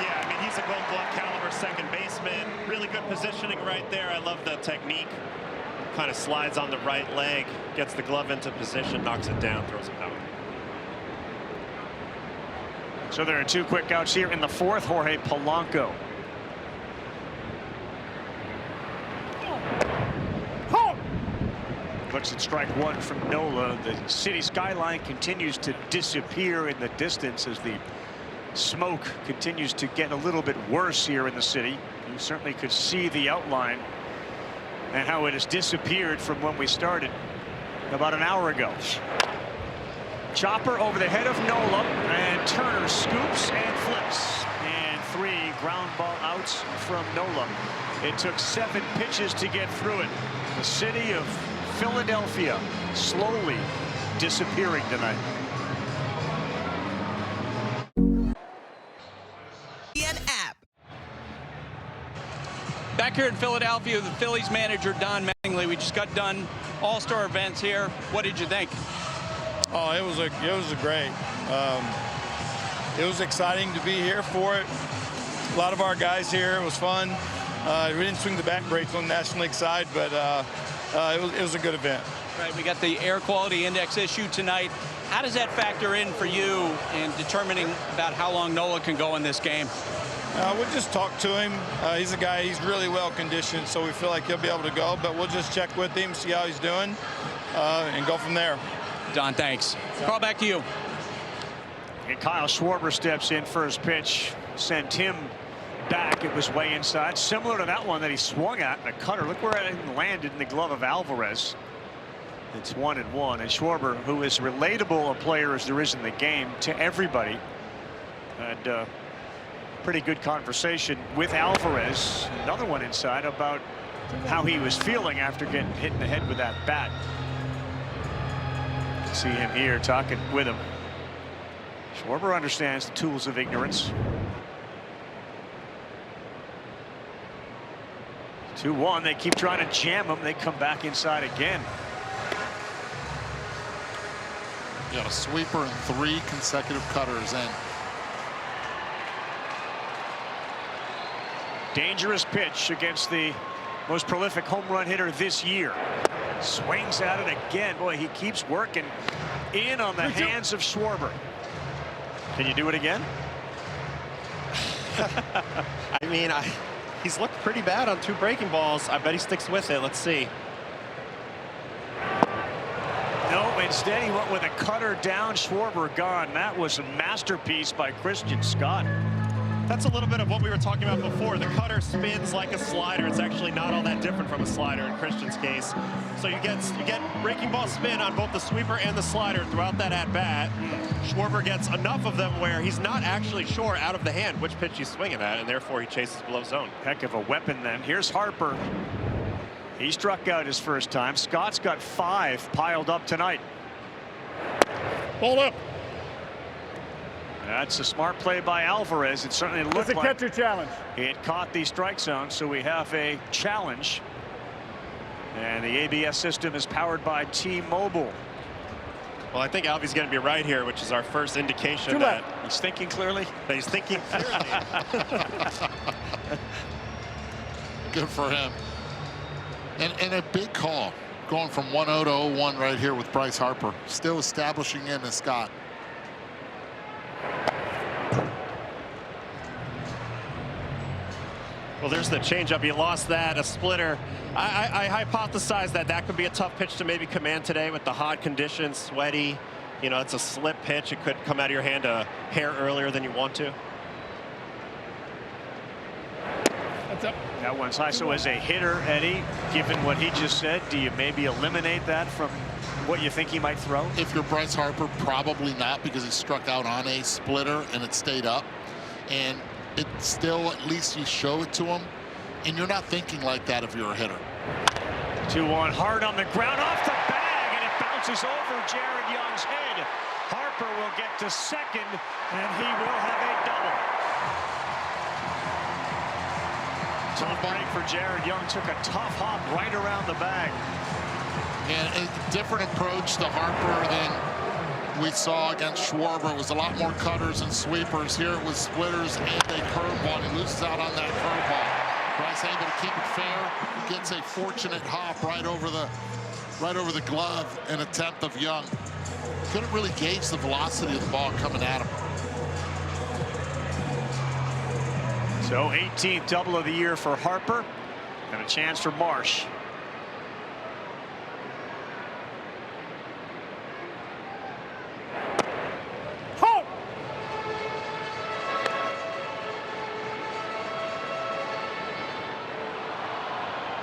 D: Yeah, I mean, he's a Gold Glove caliber second baseman. Really good positioning right there. I love the technique. Kind of slides on the right leg, gets the glove into position, knocks it down, throws it out.
B: So there are two quick outs here in the fourth. Jorge Polanco. Looks at strike one from Nola. The city skyline continues to disappear in the distance as the smoke continues to get a little bit worse here in the city. You certainly could see the outline and how it has disappeared from when we started about an hour ago. Chopper over the head of Nola, and Turner scoops and flips. And 3 ground ball outs from Nola. It took 7 pitches to get through it. The city of Philadelphia slowly disappearing tonight.
E: Back here in Philadelphia, the Phillies manager Don Mattingly. We just got done All-Star events here. What did you think?
K: Oh, it was great. It was exciting to be here for it. A lot of our guys here. It was fun. We didn't swing the bat great on the National League side, but it was a good event.
E: Right, we got the air quality index issue tonight. How does that factor in for you in determining about how long Nola can go in this game?
K: We'll just talk to him. He's a guy, he's really well conditioned, so we feel like he'll be able to go, but we'll just check with him, see how he's doing, and go from there.
E: Don, thanks. Call back to you.
B: And Kyle Schwarber steps in. First pitch sent him back. It was way inside, similar to that one that he swung at in a cutter. Look where it landed in the glove of Alvarez. It's 1-1, and Schwarber, who is relatable a player as there is in the game to everybody, had pretty good conversation with Alvarez, another one inside, about how he was feeling after getting hit in the head with that bat. See him here talking with him. Schwarber understands the tools of ignorance. 2-1. They keep trying to jam him. They come back inside again.
C: Got a sweeper and 3 consecutive cutters in.
B: Dangerous pitch against the most prolific home run hitter this year. Swings at it again. Boy, he keeps working in on the hands of Schwarber. Can you do it again?
D: I mean, he's looked pretty bad on 2 breaking balls. I bet he sticks with it. Let's see.
B: No, instead he went with a cutter down. Schwarber gone. That was a masterpiece by Christian Scott.
D: That's a little bit of what we were talking about before. The cutter spins like a slider. It's actually not all that different from a slider in Christian's case. So you get breaking ball spin on both the sweeper and the slider throughout that at bat. Schwarber gets enough of them where he's not actually sure out of the hand which pitch he's swinging at, and therefore he chases below zone.
B: Heck of a weapon then. Here's Harper. He struck out his first time. Scott's got 5 piled up tonight.
D: Hold up.
B: That's a smart play by Alvarez. It certainly looked like
L: catcher challenge.
B: It caught the strike zone, so we have a challenge. And the ABS system is powered by T-Mobile.
D: Well, I think Alvy's going to be right here, which is our first indication that
B: he's thinking clearly.
D: He's thinking clearly.
C: Good for him. And a big call, going from 1-0 to 0-1 right here with Bryce Harper, still establishing in as Scott.
D: Well, there's the changeup. He lost that, a splitter. I hypothesize that could be a tough pitch to maybe command today with the hot conditions, sweaty. You know, it's a slip pitch. It could come out of your hand a hair earlier than you want to.
L: That's up.
B: That one's high. So as a hitter, Eddie, given what he just said, do you maybe eliminate that from what you think he might throw?
C: If you're Bryce Harper, probably not, because he struck out on a splitter and it stayed up. And it still, at least you show it to him, and you're not thinking like that if you're a hitter.
B: 2-1, hard on the ground, off the bag, and bounces over Jared Young's head. Harper will get to second, and he will have a double. Tough break for Jared Young. Took a tough hop right around the bag.
C: And a different approach to Harper than we saw against Schwarber. It was a lot more cutters and sweepers. Here it was splitters and a curveball. He loses out on that curveball. Bryce able to keep it fair. Gets a fortunate hop right over the glove, an attempt of Young. Couldn't really gauge the velocity of the ball coming at him.
B: So 18th double of the year for Harper, and a chance for Marsh.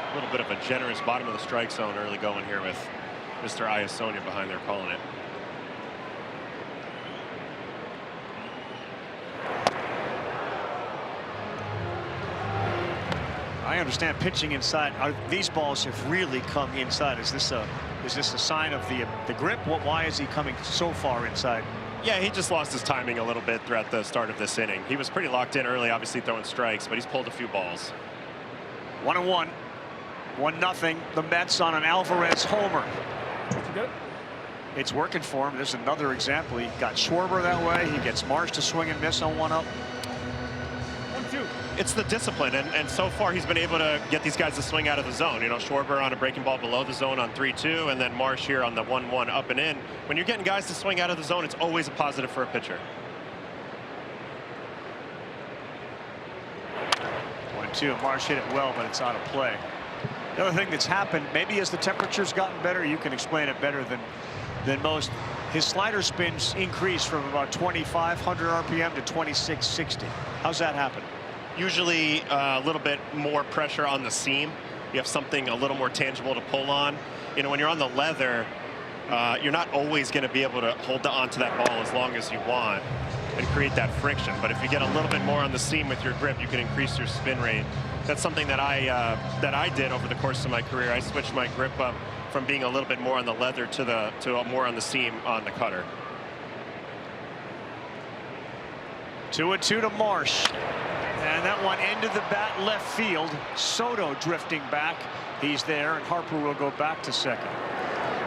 D: A little bit of a generous bottom of the strike zone early going here with Mr. Iasonia behind there calling it.
B: I understand pitching inside. These balls have really come inside. Is this a sign of the grip? Why is he coming so far inside?
D: Yeah, he just lost his timing a little bit throughout the start of this inning. He was pretty locked in early, obviously throwing strikes, but he's pulled a few balls.
B: 1-1. 1-0. The Mets on an Alvarez homer. It's working for him. There's another example. He got Schwarber that way. He gets Marsh to swing and miss on 1-up.
D: 1-2. It's the discipline, and so far he's been able to get these guys to swing out of the zone. You know, Schwarber on a breaking ball below the zone on 3-2, and then Marsh here on the 1-1 up and in. When you're getting guys to swing out of the zone, it's always a positive for a pitcher.
B: 1-2. Marsh hit it well, but it's out of play. The other thing that's happened, maybe as the temperature's gotten better, you can explain it better than most. His slider spins increased from about 2,500 RPM to 2,660. How's that happen?
D: Usually a little bit more pressure on the seam. You have something a little more tangible to pull on. You know, when you're on the leather, you're not always going to be able to hold on to that ball as long as you want and create that friction. But if you get a little bit more on the seam with your grip, you can increase your spin rate. That's something that I did over the course of my career. I switched my grip up from being a little bit more on the leather to more on the seam on the cutter.
B: 2-2 to Marsh. And that one into the bat left field. Soto drifting back. He's there, and Harper will go back to second.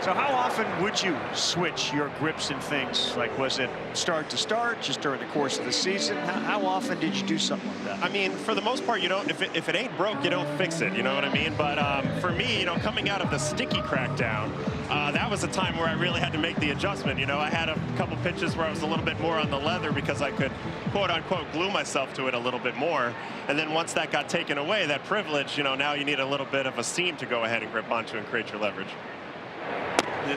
B: So how often would you switch your grips and things? Like, was it start to start, just during the course of the season? How often did you do something like that?
D: I mean, for the most part, you don't. If it ain't broke, you don't fix it. You know what I mean? But for me, you know, coming out of the sticky crackdown, that was a time where I really had to make the adjustment. You know, I had a couple pitches where I was a little bit more on the leather because I could, quote unquote, glue myself to it a little bit more. And then once that got taken away, that privilege, you know, now you need a little bit of a seam to go ahead and grip onto and create your leverage.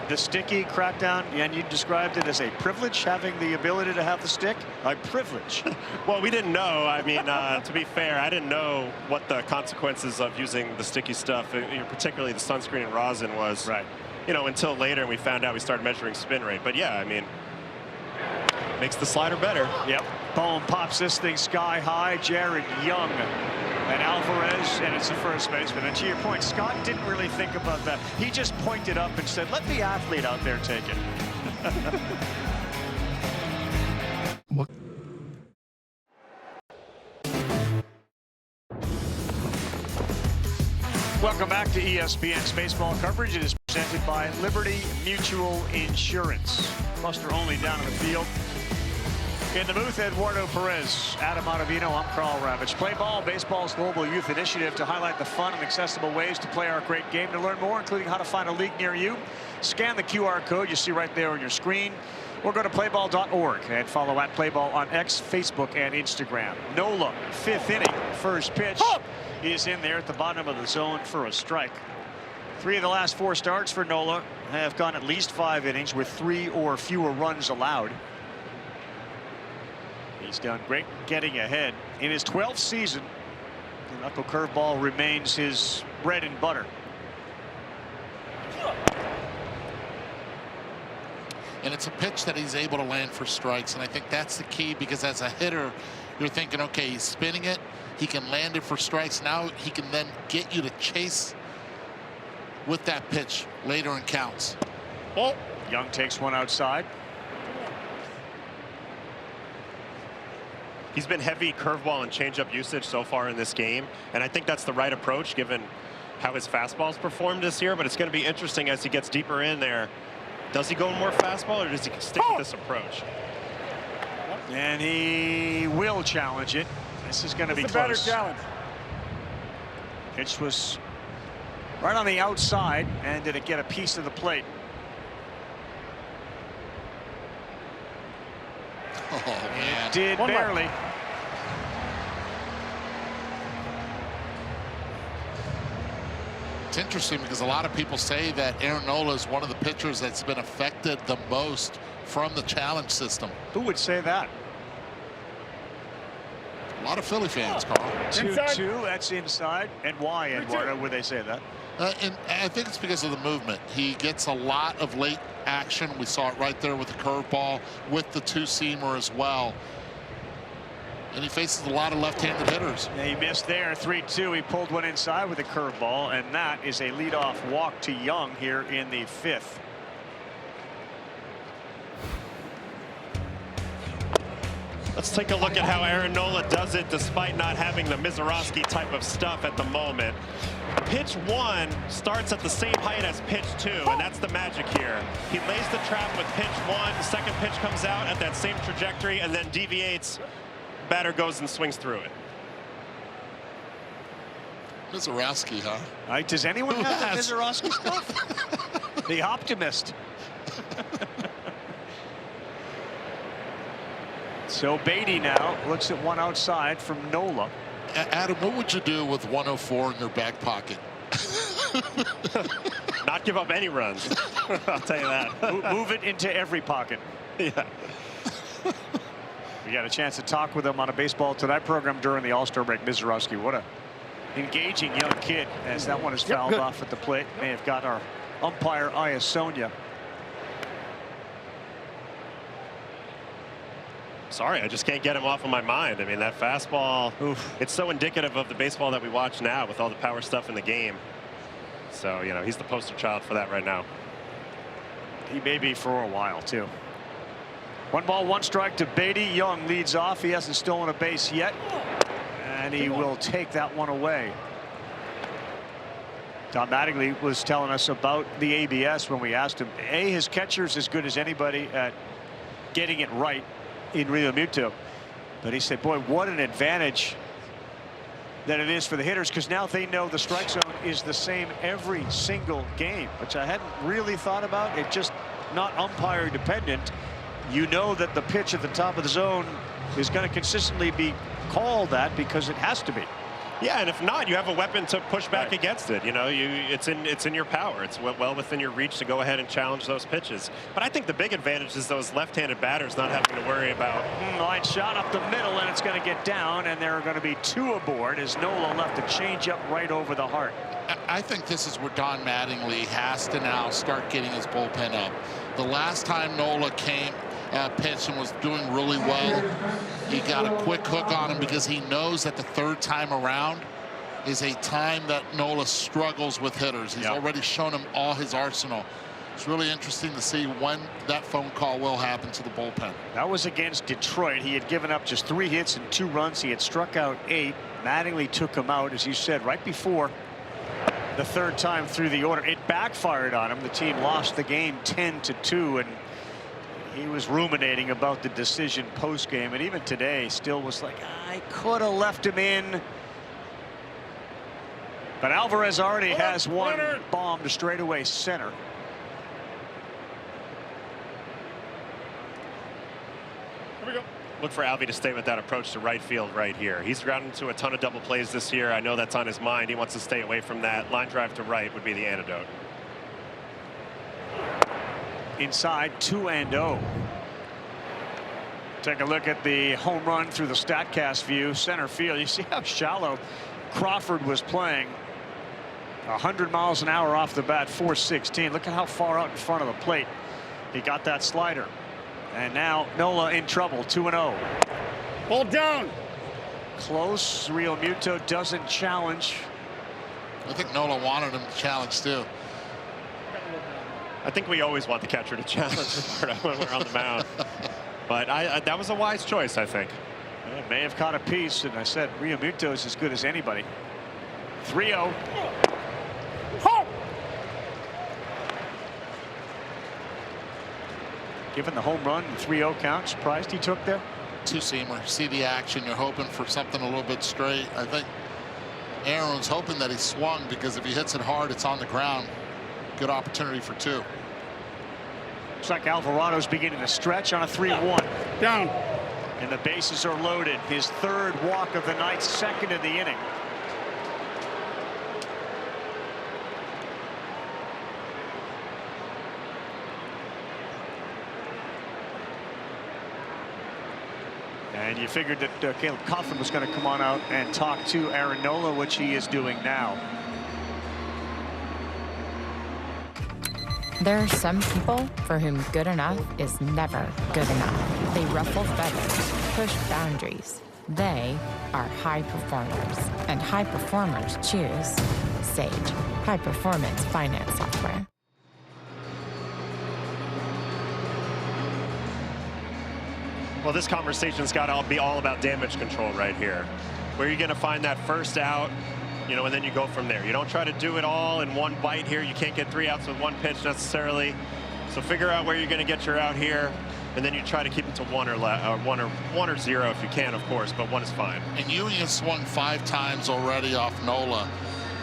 B: The sticky crackdown, and you described it as a privilege, having the ability to have the stick? A privilege.
D: Well, we didn't know. I mean, to be fair, I didn't know what the consequences of using the sticky stuff, particularly the sunscreen and rosin, was.
B: Right.
D: You know, until later, and we found out we started measuring spin rate. But yeah, I mean, makes the slider better.
B: Yep. Bohm pops this thing sky high. Jared Young and Alvarez, and it's the first baseman. And to your point, Scott didn't really think about that. He just pointed up and said, let the athlete out there take it. Welcome back to ESPN's baseball coverage. It is presented by Liberty Mutual Insurance. Buster Olney down in the field. In the booth, Eduardo Perez, Adam Ottavino, I'm Carl Ravitch. Play Ball, baseball's global youth initiative to highlight the fun and accessible ways to play our great game. To learn more, including how to find a league near you, scan the QR code you see right there on your screen, or go to playball.org and follow at Playball on X, Facebook, and Instagram. Nola, fifth inning, first pitch is in there at the bottom of the zone for a strike. 3 of the last 4 starts for Nola have gone at least 5 innings with 3 or fewer runs allowed. He's done great getting ahead. In his 12th season, the knuckle curveball remains his bread and butter.
C: And it's a pitch that he's able to land for strikes, and I think that's the key, because as a hitter, you're thinking, okay, he's spinning it, he can land it for strikes. Now he can then get you to chase with that pitch later in counts.
D: Well,
B: Young takes one outside.
D: He's been heavy curveball and changeup usage so far in this game, and I think that's the right approach given how his fastball's performed this year. But it's going to be interesting as he gets deeper in there. Does he go more fastball, or does he stick with this approach?
B: And he will challenge it. This is going to be close.
J: Better challenge.
B: Pitch was right on the outside, and did it get a piece of the plate?
C: Oh, man.
B: It did barely.
C: It's interesting because a lot of people say that Aaron Nola is one of the pitchers that's been affected the most from the challenge system.
B: Who would say that?
C: A lot of Philly fans, Carl.
B: 2-2, that's inside. And why, Eduardo, would they say that?
C: And I think it's because of the movement. He gets a lot of late action. We saw it right there with the curveball, with the two-seamer as well. And he faces a lot of left-handed hitters.
B: Yeah, he missed there, 3-2. He pulled one inside with a curveball, and that is a leadoff walk to Young here in the 5th.
D: Let's take a look at how Aaron Nola does it despite not having the Mizorowski type of stuff at the moment. Pitch 1 starts at the same height as pitch 2, and that's the magic here. He lays the trap with pitch 1. The second pitch comes out at that same trajectory and then deviates. Batter goes and swings through it.
C: Mizorowski, huh?
B: All right, does anyone have the Mizorowski stuff? The optimist. So Beatty now looks at one outside from Nola.
C: Adam, what would you do with 104 in your back pocket?
D: Not give up any runs. I'll tell you that.
B: Move it into every pocket.
D: Yeah.
B: We got a chance to talk with him on a Baseball Tonight program during the All-Star break. Mizorowski, what a engaging young kid, as that one is fouled off at the plate. May have got our umpire Iasonia.
D: Sorry, I just can't get him off of my mind. I mean, that fastball, it's so indicative of the baseball that we watch now with all the power stuff in the game. So, you know, he's the poster child for that right now.
B: He may be for a while, too. 1 ball, 1 strike to Beatty. Young leads off. He hasn't stolen a base yet, and he will take that one away. Tom Mattingly was telling us about the ABS when we asked him. His catcher's as good as anybody at getting it right in Rio Muto, but he said, boy, what an advantage that it is for the hitters, because now they know the strike zone is the same every single game, which I hadn't really thought about. It's just not umpire dependent. You know that the pitch at the top of the zone is going to consistently be called that because it has to be.
D: Yeah, and if not, you have a weapon to push back against it. You know, it's in your power. It's well within your reach to go ahead and challenge those pitches. But I think the big advantage is those left-handed batters not having to worry about.
B: Line shot up the middle, and it's going to get down, and there are going to be 2 aboard as Nola left a changeup right over the heart.
C: I think this is where Don Mattingly has to now start getting his bullpen up. The last time Nola came pitch and was doing really well, he got a quick hook on him because he knows that the 3rd time around is a time that Nola struggles with hitters. He's already shown him all his arsenal. It's really interesting to see when that phone call will happen to the bullpen.
B: That was against Detroit. He had given up just 3 hits and 2 runs. He had struck out 8. Mattingly took him out, as you said, right before the 3rd time through the order. It backfired on him. The team lost the game 10-2, and he was ruminating about the decision post-game, and even today still was like, I could have left him in. But Alvarez already has one bomb to straightaway center.
D: Here we go. Look for Alvy to stay with that approach to right field right here. He's grounded into a ton of double plays this year. I know that's on his mind. He wants to stay away from that. Line drive to right would be the antidote.
B: Inside, 2-0. Take a look at the home run through the StatCast view. Center field. You see how shallow Crawford was playing. 100 miles an hour off the bat, 416. Look at how far out in front of the plate he got that slider. And now Nola in trouble. 2-0.
J: Hold down.
B: Close. Real Muto doesn't challenge.
C: I think Nola wanted him to challenge too.
D: I think we always want the catcher to challenge Roberto when we're on the mound. But that was a wise choice, I think.
B: It may have caught a piece, and I said Realmuto is as good as anybody. 3-0. Given the home run, the 3-0 count, surprised he took there?
C: Two-seamer. See the action. You're hoping for something a little bit straight. I think Aaron was hoping that he swung, because if he hits it hard, it's on the ground. Good opportunity for 2.
B: Looks like Alvarado's beginning to stretch on a 3-1.
L: Down.
B: And the bases are loaded. His 3rd walk of the night, 2nd in the inning. And you figured that Caleb Coughlin was going to come on out and talk to Aaron Nola, which he is doing now.
M: There are some people for whom good enough is never good enough. They ruffle feathers, push boundaries. They are high performers, and high performers choose Sage, high-performance finance software.
D: Well, this conversation's got to be all about damage control right here. Where are you going to find that first out? You know, and then you go from there. You don't try to do it all in one bite here. You can't get 3 outs with 1 pitch necessarily. So figure out where you're going to get your out here, and then you try to keep it to 1 or 0 if you can, of course, but 1 is fine.
C: And Ewing has swung 5 times already off Nola.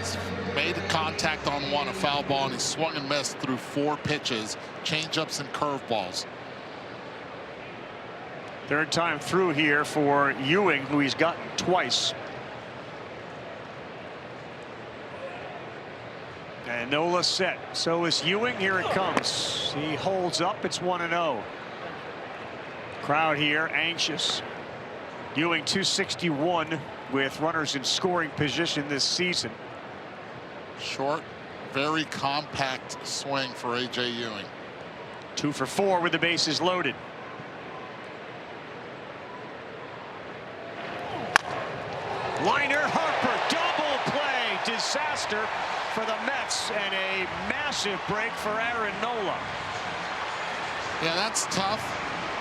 C: He's made contact on 1, a foul ball, and he swung and missed through 4 pitches, changeups and curveballs.
B: 3rd time through here for Ewing, who he's gotten twice. And Nola set. So is Ewing. Here it comes. He holds up. It's 1-0. Crowd here anxious. Ewing 261 with runners in scoring position this season.
C: Short, very compact swing for A.J. Ewing.
B: 2 for 4 with the bases loaded. Liner, Harper, double play, disaster for the Mets, and a massive break for Aaron Nola.
C: Yeah, that's tough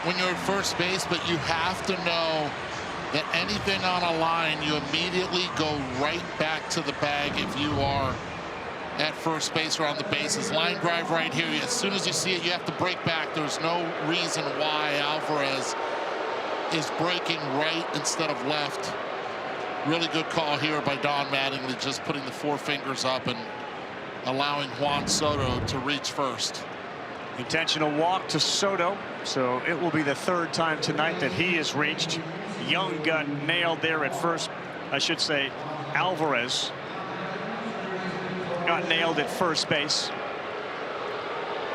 C: when you're at first base, but you have to know that anything on a line, you immediately go right back to the bag if you are at first base or on the bases. Line drive right here. As soon as you see it, you have to break back. There's no reason why Alvarez is breaking right instead of left. Really good call here by Don Mattingly, just putting the 4 fingers up and allowing Juan Soto to reach first.
B: Intentional walk to Soto, so it will be the 3rd time tonight that he has reached. Young got nailed there at first. I should say Alvarez got nailed at first base.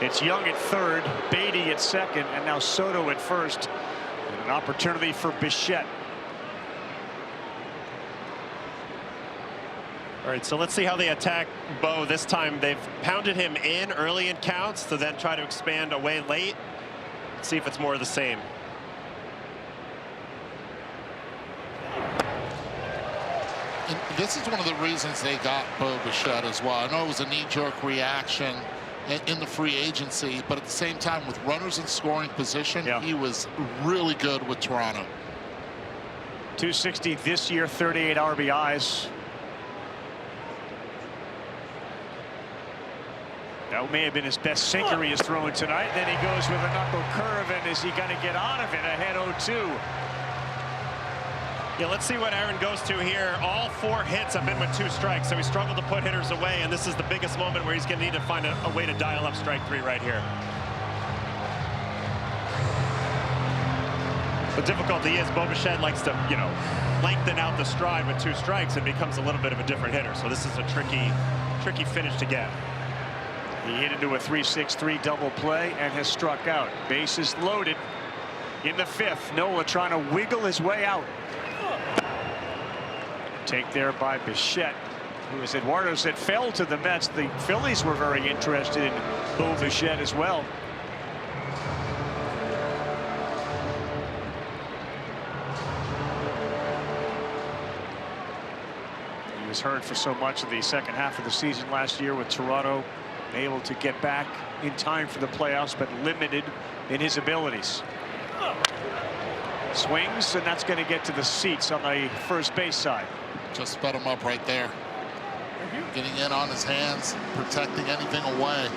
B: It's Young at 3rd, Beatty at 2nd, and now Soto at 1st. And an opportunity for Bichette.
D: All right, so let's see how they attack Bo this time. They've pounded him in early in counts to then try to expand away late. Let's see if it's more of the same.
C: And this is one of the reasons they got Bo Bichette as well. I know it was a knee-jerk reaction in the free agency, but at the same time, with runners in scoring position, he was really good with Toronto.
B: 260 this year, 38 RBIs. That may have been his best sinker he has thrown tonight. Then he goes with a knuckle curve, and is he going to get out of it? Ahead 0-2.
D: Yeah, let's see what Aaron goes to here. All 4 hits have been with 2 strikes, so he struggled to put hitters away, and this is the biggest moment where he's going to need to find a way to dial up strike 3 right here. The difficulty is Bo Bichette likes to, you know, lengthen out the stride with 2 strikes and becomes a little bit of a different hitter. So this is a tricky finish to get.
B: He hit into a 3-6-3 double play and has struck out. Bases loaded in the 5th. Nola trying to wiggle his way out. Take there by Bichette, who, as Eduardo said, fell to the Mets. The Phillies were very interested in Bo Bichette as well. He was hurt for so much of the second half of the season last year with Toronto. able to get back in time for the playoffs, but limited in his abilities. Swings, and that's going to get to the seats on the first base side.
C: Just sped him up right there. Getting in on his hands, protecting anything away.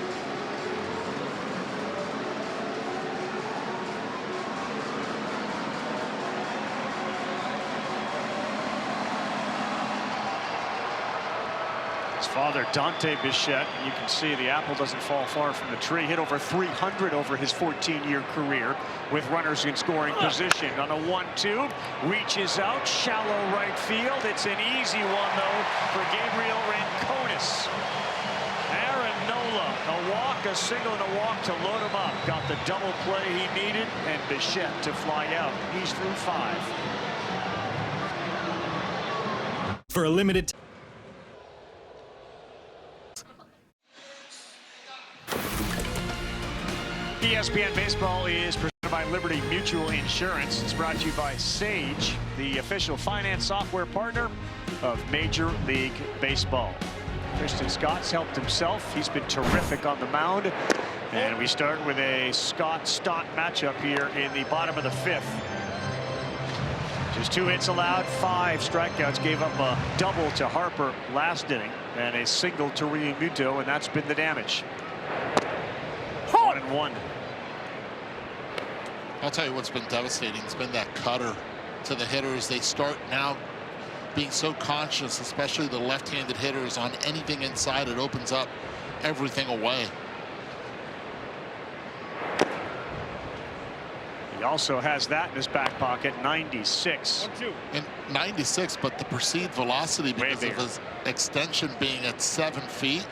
B: His father, Dante Bichette, and you can see the apple doesn't fall far from the tree. Hit over 300 over his 14-year career with runners in scoring position. On a 1-2, reaches out, shallow right field. It's an easy one, though, for Gabriel Rincones. Aaron Nola, a walk, a single, and a walk to load him up. Got the double play he needed, and Bichette to fly out. He's through 5.
N: For a limited time.
B: ESPN Baseball is presented by Liberty Mutual Insurance. It's brought to you by Sage, the official finance software partner of Major League Baseball. Christian Scott's helped himself. He's been terrific on the mound. And we start with a Scott-Stott matchup here in the bottom of the 5th. Just 2 hits allowed, 5 strikeouts. Gave up a double to Harper last inning and a single to Realmuto, and that's been the damage. 1-1.
C: I'll tell you what's been devastating. It's been that cutter to the hitters. They start now being so conscious, especially the left-handed hitters, on anything inside. It opens up everything away.
B: He also has that in his back pocket, 96.
C: And 96, but the perceived velocity because of his extension being at 7 feet,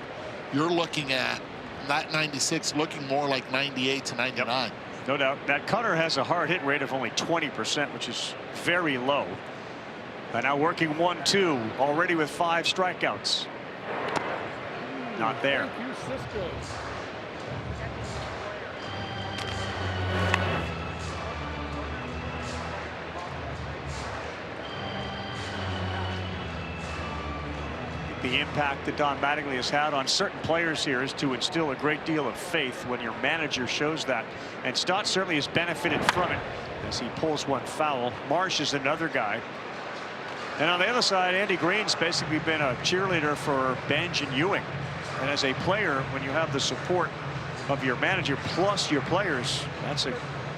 C: you're looking at that 96 looking more like 98 to 99.
B: Yep. No doubt. That cutter has a hard hit rate of only 20%, which is very low. And now working 1-2, already with 5 strikeouts. Not there. The impact that Don Mattingly has had on certain players here is to instill a great deal of faith when your manager shows that. And Stott certainly has benefited from it as he pulls one foul. Marsh is another guy. And on the other side, Andy Green's basically been a cheerleader for Benj and Ewing. And as a player, when you have the support of your manager plus your players, that's a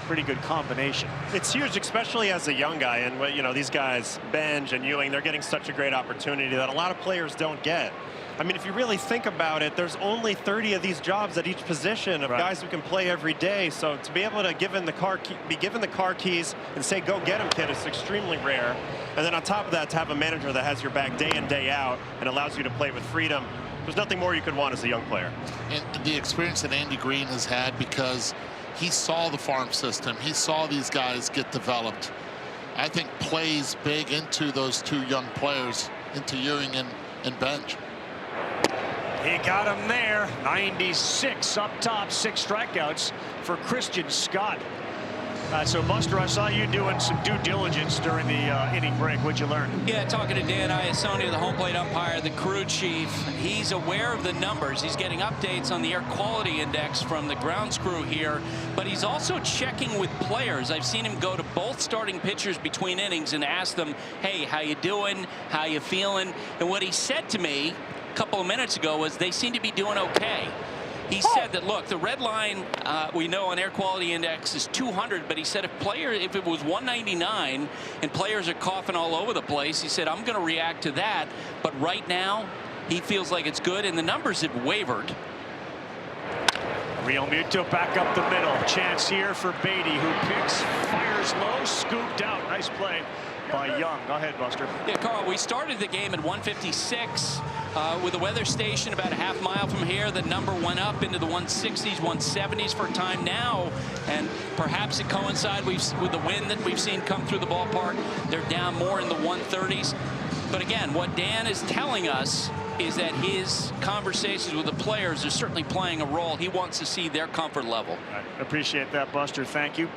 B: pretty good combination.
D: It's huge, especially as a young guy. And, you know, these guys, Benj and Ewing, they're getting such a great opportunity that a lot of players don't get. I mean, if you really think about it, there's only 30 of these jobs at each position of guys who can play every day. So to be able to be given the car keys and say, go get him, kid, is extremely rare. And then on top of that, to have a manager that has your back day in, day out and allows you to play with freedom, there's nothing more you could want as a young player.
C: And the experience that Andy Green has had, because he saw the farm system, he saw these guys get developed, I think plays big into those 2 young players, into Ewing and Benj.
B: He got him there. 96 up top, 6 strikeouts for Christian Scott. So Buster, I saw you doing some due diligence during the inning break. What'd you learn?
E: Yeah, talking to Dan Iasoni, the home plate umpire, the crew chief. He's aware of the numbers. He's getting updates on the air quality index from the grounds crew here, but he's also checking with players. I've seen him go to both starting pitchers between innings and ask them, hey, how you doing? How you feeling? And what he said to me a couple of minutes ago was they seem to be doing okay. He said that, look, the red line we know on air quality index is 200, but he said if it was 199 and players are coughing all over the place, he said, I'm going to react to that. But right now, he feels like it's good, and the numbers have wavered.
B: Realmuto back up the middle. Chance here for Beatty, who picks, fires low, scooped out. Nice play by Young. Go ahead, Buster.
E: Yeah, Carl, we started the game at 156 with the weather station about a half mile from here. The number went up into the 160s, 170s for a time now, and perhaps it coincides with the wind that we've seen come through the ballpark. They're down more in the 130s. But again, what Dan is telling us is that his conversations with the players are certainly playing a role. He wants to see their comfort level.
B: I appreciate that, Buster. Thank you.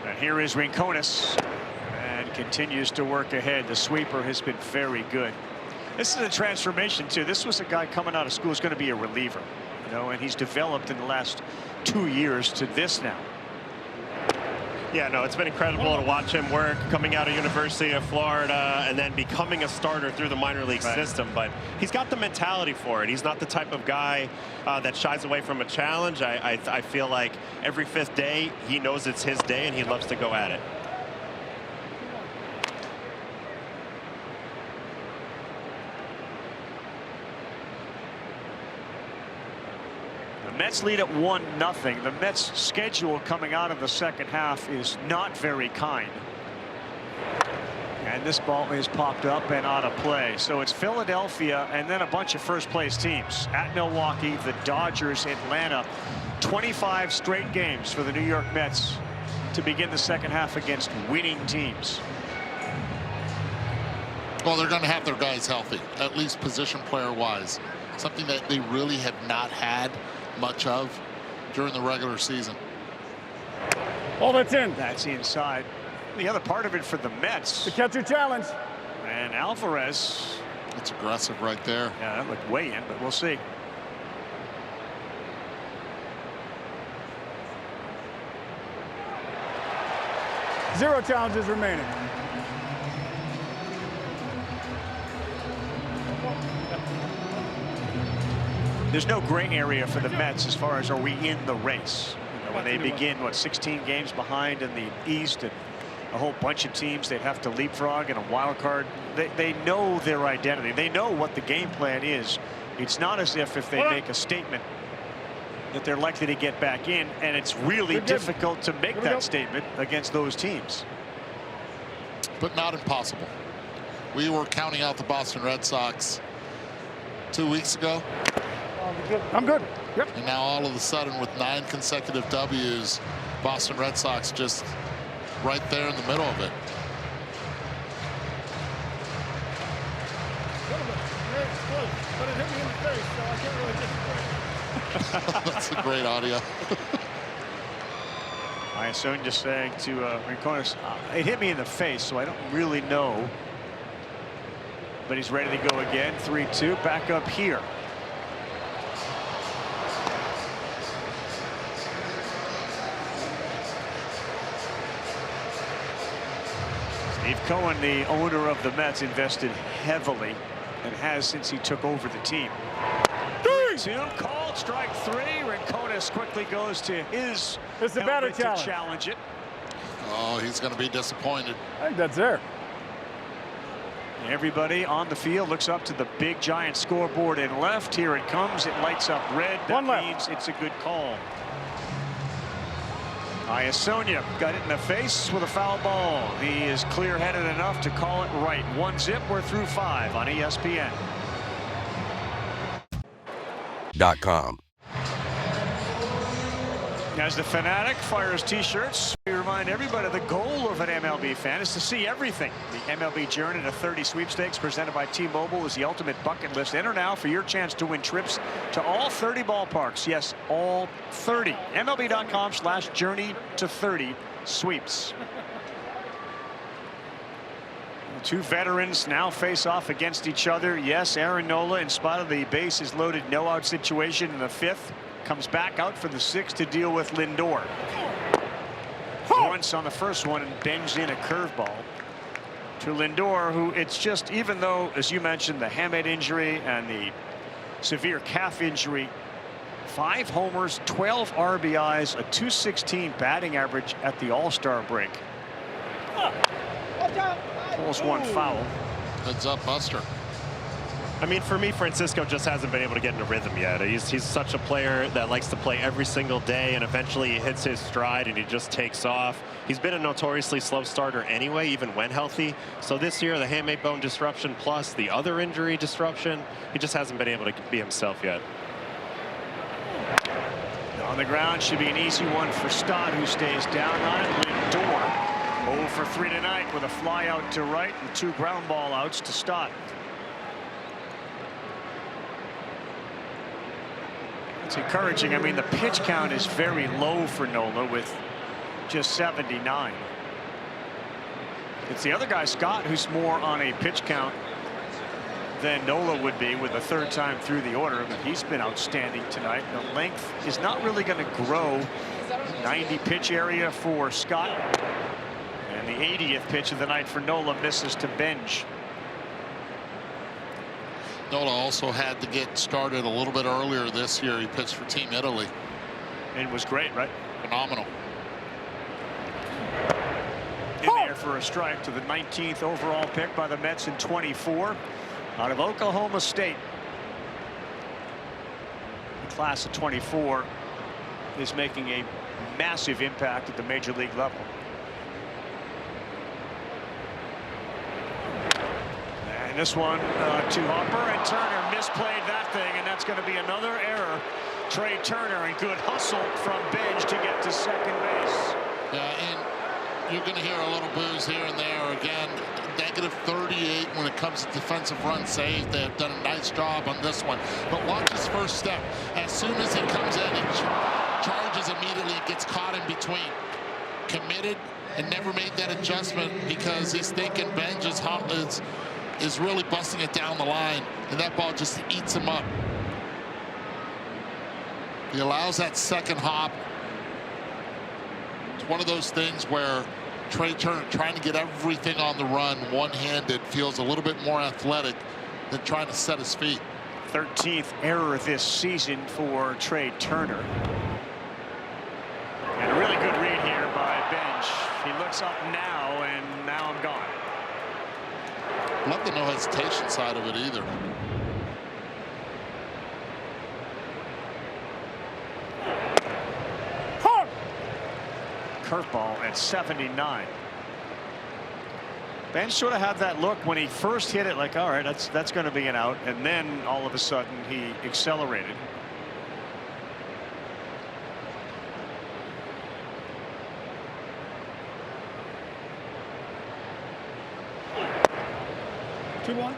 B: And here is Rincones, and continues to work ahead. The sweeper has been very good. This is a transformation too. This was a guy coming out of school who's going to be a reliever. You know, and he's developed in the last 2 years to this now.
D: Yeah, no, it's been incredible to watch him work coming out of University of Florida and then becoming a starter through the minor league system. But he's got the mentality for it. He's not the type of guy that shies away from a challenge. I feel like every 5th day he knows it's his day and he loves to go at it.
B: The Mets lead at 1-0. The Mets schedule coming out of the second half is not very kind. And this ball is popped up and out of play. So it's Philadelphia and then a bunch of first place teams. At Milwaukee, the Dodgers, Atlanta. 25 straight games for the New York Mets to begin the second half against winning teams.
C: Well, they're going to have their guys healthy, at least position player wise. Something that they really have not had much of during the regular season.
L: Oh, that's in.
B: That's inside. The other part of it for the Mets.
L: The catcher challenge.
B: And Alvarez.
C: That's aggressive right there.
B: Yeah, that looked way in, but we'll see.
L: Zero challenges remaining.
B: There's no gray area for the Mets as far as are we in the race. You know, when they begin, what, 16 games behind in the East and a whole bunch of teams they'd have to leapfrog in a wild card. They know their identity. They know what the game plan is. It's not as if they make a statement that they're likely to get back in, and it's really difficult to make that statement against those teams.
C: But not impossible. We were counting out the Boston Red Sox 2 weeks ago.
L: I'm good. Yep.
C: And now all of a sudden with 9 consecutive W's, Boston Red Sox just right there in the middle of it.
L: But it hit me in the face, so I can't really disagree.
C: That's a great audio.
B: I assume just saying to Rincones, it hit me in the face, so I don't really know. But he's ready to go again. 3-2 back up here. Steve Cohen, the owner of the Mets, invested heavily and has since he took over the team. 3-2 called, strike 3. Rincones quickly goes to his helmet to challenge it.
C: Oh, he's going to be disappointed.
L: I think that's there.
B: Everybody on the field looks up to the big giant scoreboard in left. Here it comes. It lights up red. That means it's a good call. Iasonia got it in the face with a foul ball. He is clear-headed enough to call it right. 1-0. We're through 5 on ESPN.
H: .com.
B: As the Fanatic fires T-shirts, we remind everybody the goal of an MLB fan is to see everything. The MLB Journey to 30 sweepstakes presented by T-Mobile is the ultimate bucket list. Enter now for your chance to win trips to all 30 ballparks. Yes, all 30. MLB.com/journey to 30 sweeps. Two veterans now face off against each other. Yes, Aaron Nola, in spite of the bases loaded no-out situation in the 5th, comes back out for the 6th to deal with Lindor. Once on the first one and bangs in a curveball to Lindor, who it's just, even though, as you mentioned, the hamate injury and the severe calf injury, 5 homers, 12 RBIs, a .216 batting average at the All-Star break. Pulls one foul.
C: Heads up, Buster.
D: I mean, for me, Francisco just hasn't been able to get in a rhythm yet. He's such a player that likes to play every single day, and eventually he hits his stride and he just takes off. He's been a notoriously slow starter anyway, even when healthy. So this year, the hamate bone disruption plus the other injury disruption, he just hasn't been able to be himself yet.
B: On the ground should be an easy one for Stott, who stays down on it. Lindor 0 for 3 tonight with a fly out to right and 2 ground ball outs to Stott. It's encouraging. I mean, the pitch count is very low for Nola with just 79. It's the other guy, Scott, who's more on a pitch count than Nola would be with a third time through the order, but he's been outstanding tonight. The length is not really going to grow. 90 pitch area for Scott, and the 80th pitch of the night for Nola misses to Benj.
C: Nola also had to get started a little bit earlier this year. He pitched for Team Italy.
B: It was great, right?
C: Phenomenal.
B: In there for a strike to the 19th overall pick by the Mets in 24 out of Oklahoma State. The class of 24 is making a massive impact at the major league level. And this one to Harper, and Turner misplayed that thing, and that's going to be another error. Trey Turner, and good hustle from Benj to get to second base.
C: Yeah, and you're going to hear a little booze here and there. Again, negative 38 when it comes to defensive run saved. They have done a nice job on this one. But watch his first step. As soon as he comes in, he charges immediately, gets caught in between. Committed and never made that adjustment because he's thinking Benj is really busting it down the line, and that ball just eats him up. He allows that second hop. It's one of those things where Trey Turner trying to get everything on the run one-handed feels a little bit more athletic than trying to set his feet.
B: 13th error this season for Trey Turner. And a really good read here by Benj. He looks up now, and now I'm gone.
C: Love the no hesitation side of it either.
B: Curveball at 79. Benj sort of had that look when he first hit it, like, all right, that's going to be an out, and then all of a sudden he accelerated.
L: Two one.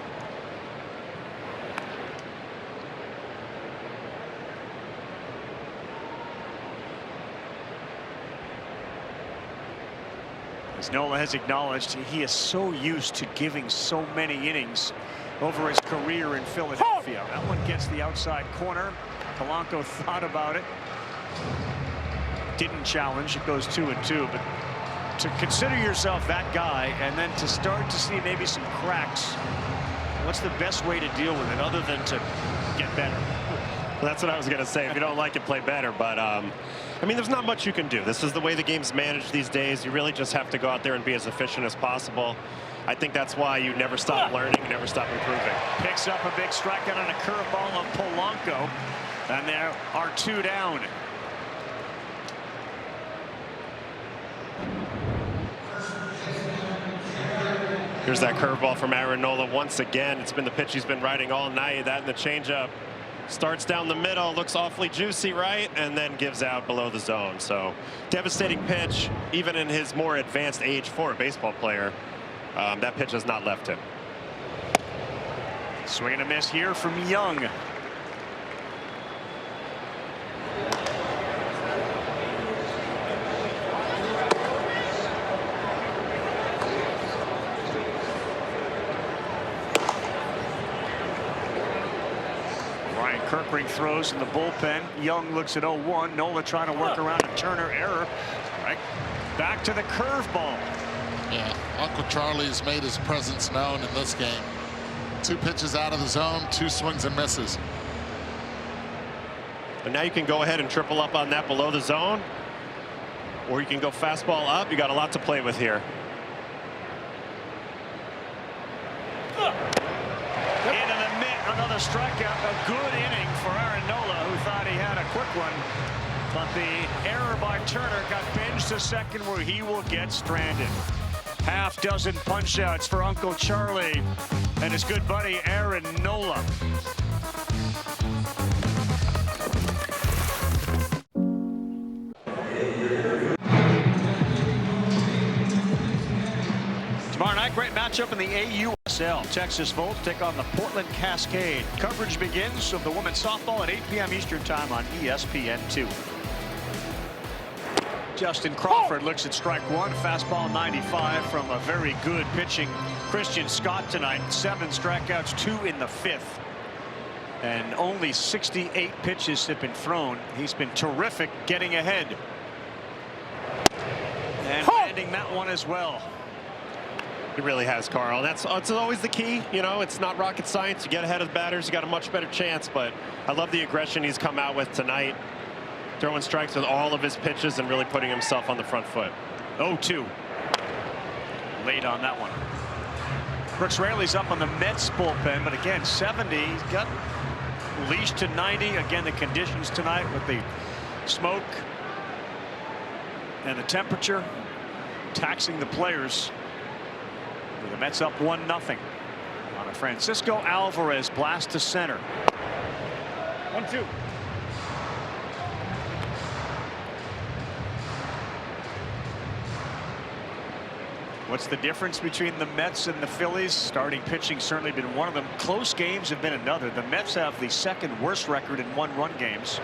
B: As Nola has acknowledged, he is so used to giving so many innings over his career in Philadelphia. That one gets the outside corner. Polanco thought about it. Didn't challenge. It goes 2-2. But to consider yourself that guy and then to start to see maybe some cracks, what's the best way to deal with it other than to get better?
D: Well, that's what I was going to say. If you don't like it, play better. But I mean, there's not much you can do. This is the way the game's managed these days. You really just have to go out there and be as efficient as possible. I think that's why you never stop learning, you never stop improving.
B: Picks up a big strikeout on a curveball of Polanco, and there are two down.
D: Here's that curveball from Aaron Nola once again. It's been the pitch he's been riding all night. That and the changeup. Starts down the middle, looks awfully juicy, right? And then gives out below the zone. So devastating pitch, even in his more advanced age for a baseball player. That pitch has not left him.
B: Swing and a miss here from Young. Kirkring throws in the bullpen. Young looks at 0-1. Nola trying to work around a Turner error. Right back to the curveball.
C: Yeah, Uncle Charlie's made his presence known in this game. 2 pitches out of the zone, 2 swings and misses.
D: But now you can go ahead and triple up on that below the zone, or you can go fastball up. You got a lot to play with here.
B: Into the mitt, another strikeout. A good inning for Aaron Nola, who thought he had a quick one. But the error by Turner got Benj to second, where he will get stranded. Half dozen punch outs for Uncle Charlie and his good buddy Aaron Nola. Tomorrow night, great matchup in the AUSL. Texas Volt take on the Portland Cascade. Coverage begins of the women's softball at 8 p.m. Eastern time on ESPN2. Justin Crawford looks at strike one. Fastball 95 from a very good pitching Christian Scott tonight, 7 strikeouts, 2 in the 5th. And only 68 pitches have been thrown. He's been terrific getting ahead. And landing that one as well.
D: He really has, Carl. It's always the key. You know, it's not rocket science. You get ahead of the batters, you got a much better chance. But I love the aggression he's come out with tonight. Throwing strikes with all of his pitches and really putting himself on the front foot.
B: 0-2. Late on that one. Brooks Raley's up on the Mets bullpen, but again, 70. He's got leashed to 90. Again, the conditions tonight with the smoke and the temperature taxing the players. The Mets up 1-0 on a Francisco Alvarez blast to center.
L: 1-2.
B: What's the difference between the Mets and the Phillies? Starting pitching certainly been one of them. Close games have been another. The Mets have the 2nd worst record in 1-run games.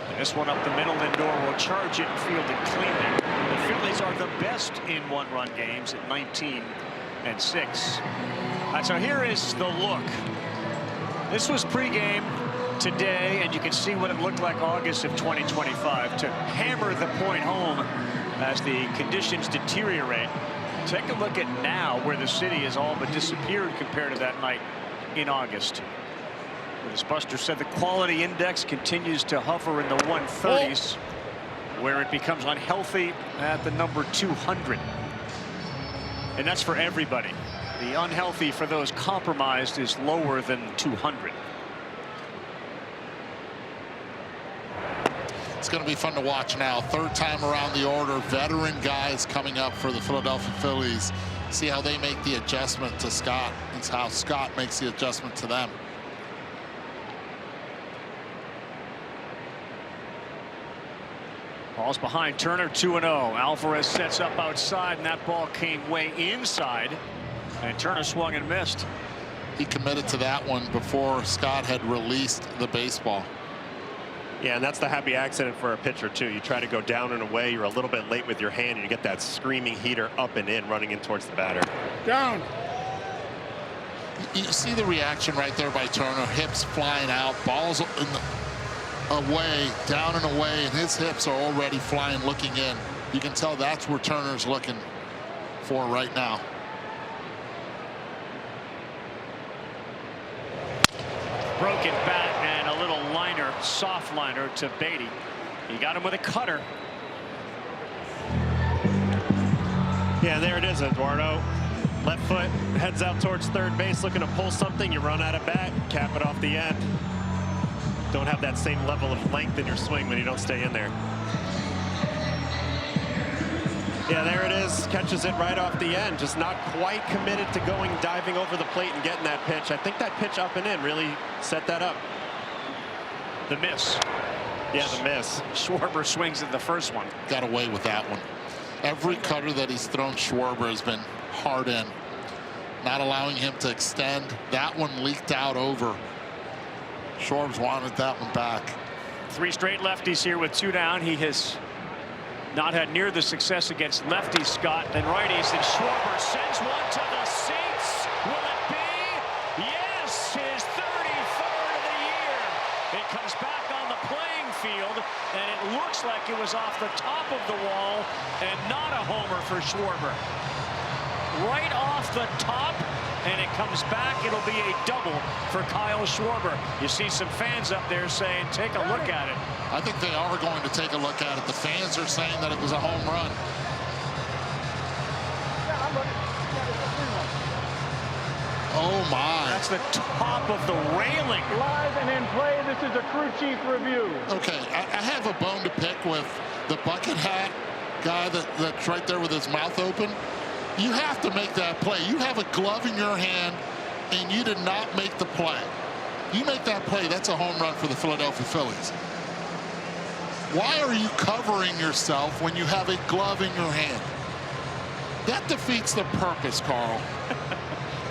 B: And this one up the middle. Lindor will charge it and field it cleanly. The Phillies are the best in 1-run games at 19-6. So here is the look. This was pregame today, and you can see what it looked like August of 2025 to hammer the point home as the conditions deteriorate. Take a look at now where the city has all but disappeared compared to that night in August. As Buster said, the quality index continues to hover in the 130s, where it becomes unhealthy at the number 200. And that's for everybody. The unhealthy for those compromised is lower than 200.
C: It's going to be fun to watch now. 3rd time around the order. Veteran guys coming up for the Philadelphia Phillies. See how they make the adjustment to Scott. It's how Scott makes the adjustment to them.
B: Ball's behind Turner, 2-0. Alvarez sets up outside, and that ball came way inside. And Turner swung and missed.
C: He committed to that one before Scott had released the baseball.
D: Yeah, and that's the happy accident for a pitcher, too. You try to go down and away. You're a little bit late with your hand, and you get that screaming heater up and in, running in towards the batter.
L: Down.
C: You see the reaction right there by Turner. Hips flying out, balls in the, away, down and away, and his hips are already flying, looking in. You can tell that's where Turner's looking for right now.
B: Broken bat and a little liner, soft liner to Beatty. He got him with a cutter.
D: Yeah, there it is, Eduardo. Left foot, heads out towards 3rd base, looking to pull something. You run out of bat, cap it off the end. Don't have that same level of length in your swing when you don't stay in there. Yeah, there it is. Catches it right off the end. Just not quite committed to going, diving over the plate and getting that pitch. I think that pitch up and in really set that up.
B: The miss.
D: Yeah, the miss.
B: Schwarber swings at the first one.
C: Got away with that one. Every cutter that he's thrown Schwarber has been hard in. Not allowing him to extend. That one leaked out over. Schwarber's wanted that one back.
B: 3 straight lefties here with 2 down. He has not had near the success against lefties, Scott, and righties, and Schwarber sends one to the seats. Will it be? Yes, his 33rd of the year. It comes back on the playing field, and it looks like it was off the top of the wall and not a homer for Schwarber. Right off the top, and it comes back. It'll be a double for Kyle Schwarber. You see some fans up there saying, take a look at it.
C: I think they are going to take a look at it. The fans are saying that it was a home run. Oh my.
B: That's the top of the railing.
L: Live and in play, this is a crew chief review.
C: Okay, I have a bone to pick with the bucket hat guy that's right there with his mouth open. You have to make that play. You have a glove in your hand, and you did not make the play. You make that play, that's a home run for the Philadelphia Phillies. Why are you covering yourself when you have a glove in your hand? That defeats the purpose, Carl.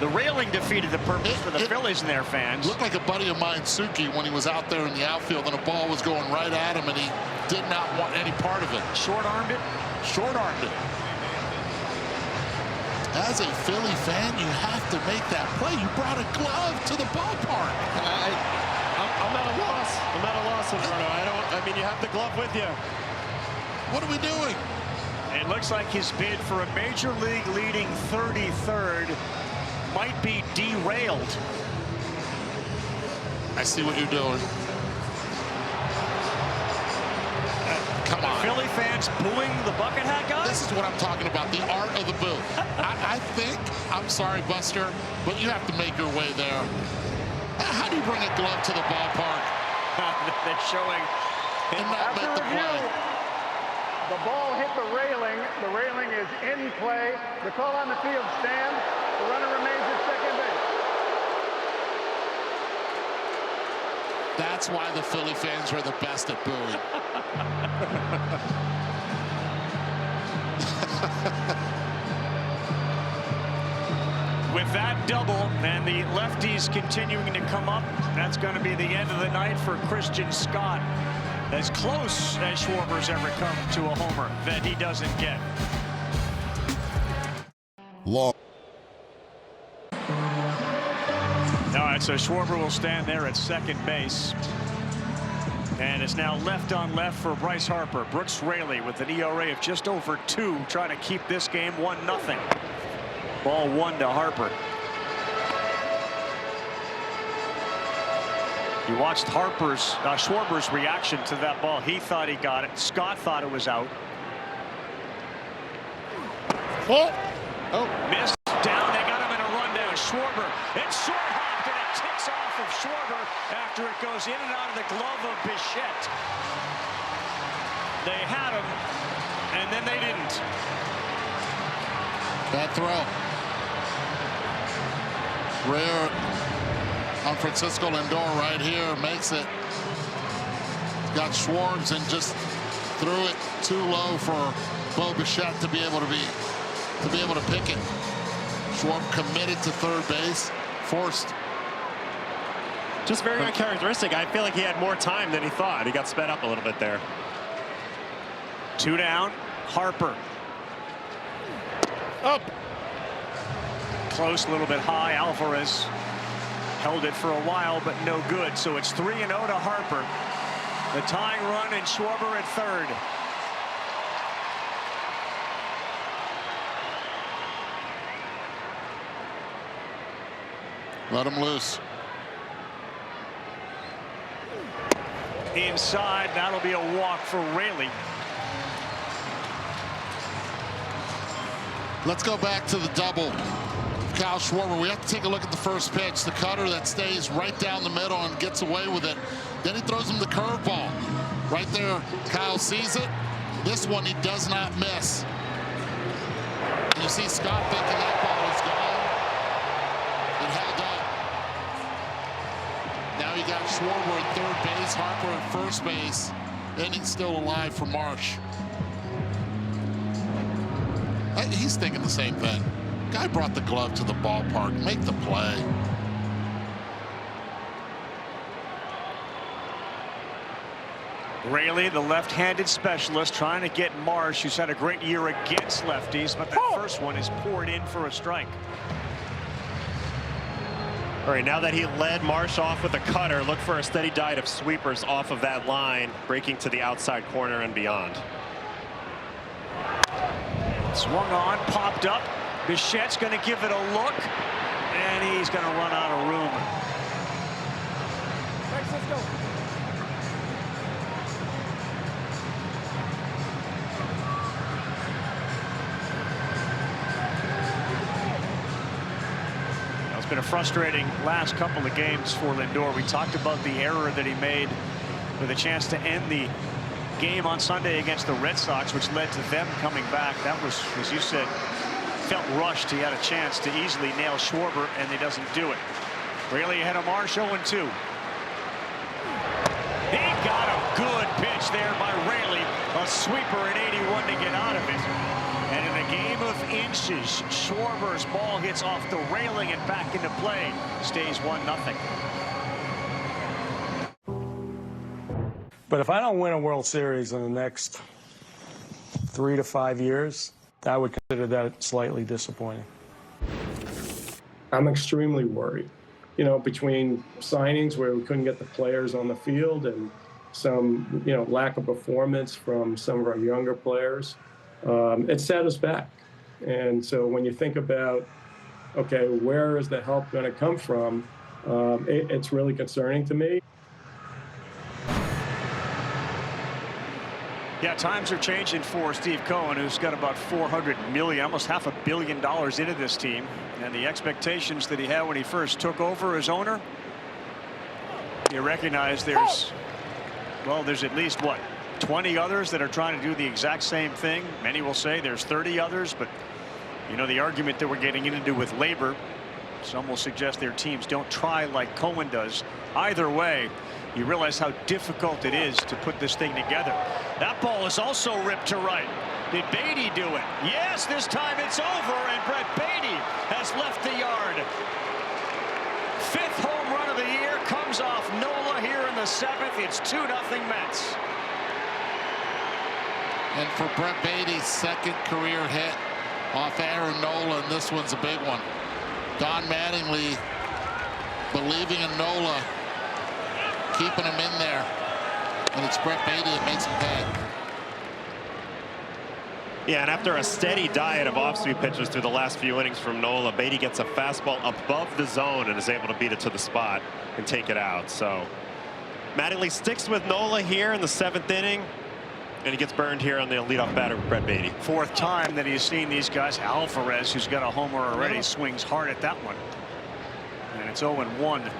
B: The railing defeated the purpose for the Phillies and their fans.
C: Looked like a buddy of mine, Suki, when he was out there in the outfield and a ball was going right at him, and he did not want any part of it.
B: Short-armed it?
C: Short-armed it. as a Philly fan, you have to make that play. You brought a glove to the ballpark.
D: I'm at a loss. I'm at a loss, Eduardo. I mean, you have the glove with you.
C: What are we doing?
B: It looks like his bid for a major league leading 33rd might be derailed.
C: I see what you're doing. Come on.
B: Philly fans booing the bucket hat guy?
C: This is what I'm talking about, the art of the boo. I think, I'm sorry, Buster, but you have to make your way there. How do you bring a glove to the ballpark?
B: They're showing.
C: And not make the play.
L: The ball hit the railing. The railing is in play. The call on the field stands. The runner remains at second base.
C: That's why the Philly fans are the best at booing.
B: With that double and the lefties continuing to come up, that's going to be the end of the night for Christian Scott. As close as Schwarber's ever come to a homer that he doesn't get.
C: Long.
B: All right, so Schwarber will stand there at second base. And it's now left on left for Bryce Harper. Brooks Raley with an ERA of just over 2, trying to keep this game 1-0. Ball 1 to Harper. You watched Schwarber's reaction to that ball. He thought he got it. Scott thought it was out.
C: Oh,
B: missed. Down. They got him in a rundown. Schwarber. It's short hopped and it ticks off of Schwarber after it goes in and out of the glove of Bichette. They had him, and then they didn't.
C: Bad throw. Rare on Francisco Lindor right here, makes it. Got Schwartz and just threw it too low for Bo Bichette to be able to pick it. Schwartz committed to third base, forced.
D: Just very uncharacteristic. I feel like he had more time than he thought. He got sped up a little bit there.
B: 2 down. Harper.
D: Up.
B: Close, a little bit high. Alvarez held it for a while, but no good. So it's 3-0 to Harper. The tying run and Schwarber at third.
C: Let him loose.
B: Inside, that'll be a walk for Raley.
C: Let's go back to the double. Kyle Schwarber, we have to take a look at the first pitch. The cutter that stays right down the middle and gets away with it. Then he throws him the curveball. Right there, Kyle sees it. This one he does not miss. And you see Scott thinking that ball is gone. It held up. Now you got Schwarber at third base, Harper at first base. Inning still alive for Marsh. He's thinking the same thing. Guy brought the glove to the ballpark. Make the play.
B: Raley, the left-handed specialist, trying to get Marsh, who's had a great year against lefties, but that first one is poured in for a strike.
D: All right, now that he led Marsh off with a cutter, look for a steady diet of sweepers off of that line, breaking to the outside corner and beyond.
B: Swung on, popped up. Bichette's going to give it a look, and he's going to run out of room.
L: Let's go.
B: It's been a frustrating last couple of games for Lindor. We talked about the error that he made with a chance to end the game on Sunday against the Red Sox, which led to them coming back. That was, as you said, felt rushed. He had a chance to easily nail Schwarber, and he doesn't do it. Raley ahead of Marsh, 0-2. He got a good pitch there by Raley. A sweeper at 81 to get out of it. And in a game of inches, Schwarber's ball hits off the railing and back into play. Stays 1-0.
O: But if I don't win a World Series in the next 3 to 5 years, I would consider that slightly disappointing. I'm extremely worried. You know, between signings where we couldn't get the players on the field and some, you know, lack of performance from some of our younger players, it set us back. And so when you think about, okay, where is the help going to come from? It's really concerning to me.
B: Yeah, times are changing for Steve Cohen, who's got about $400 million, almost $500 million into this team. And the expectations that he had when he first took over as owner, you recognize there's at least, what, 20 others that are trying to do the exact same thing. Many will say there's 30 others, but you know, the argument that we're getting into with labor, some will suggest their teams don't try like Cohen does. Either way, you realize how difficult it is to put this thing together. That ball is also ripped to right. Did Beatty do it? Yes, this time it's over, and Brett Beatty has left the yard. 5th home run of the year comes off Nola here in the 7th. It's 2-0 Mets.
C: And for Brett Beatty's 2nd career hit off Aaron Nola, and this one's a big one. Don Mattingly believing in Nola, keeping him in there, and it's Brett Beatty that makes him pay.
D: Yeah, and after a steady diet of off-speed pitches through the last few innings from Nola, Beatty gets a fastball above the zone and is able to beat it to the spot and take it out. So Mattingly sticks with Nola here in the 7th inning, and he gets burned here on the leadoff batter with Brett Beatty.
B: 4th time that he's seen these guys. Alvarez, who's got a homer already, swings hard at that one. And it's 0-1.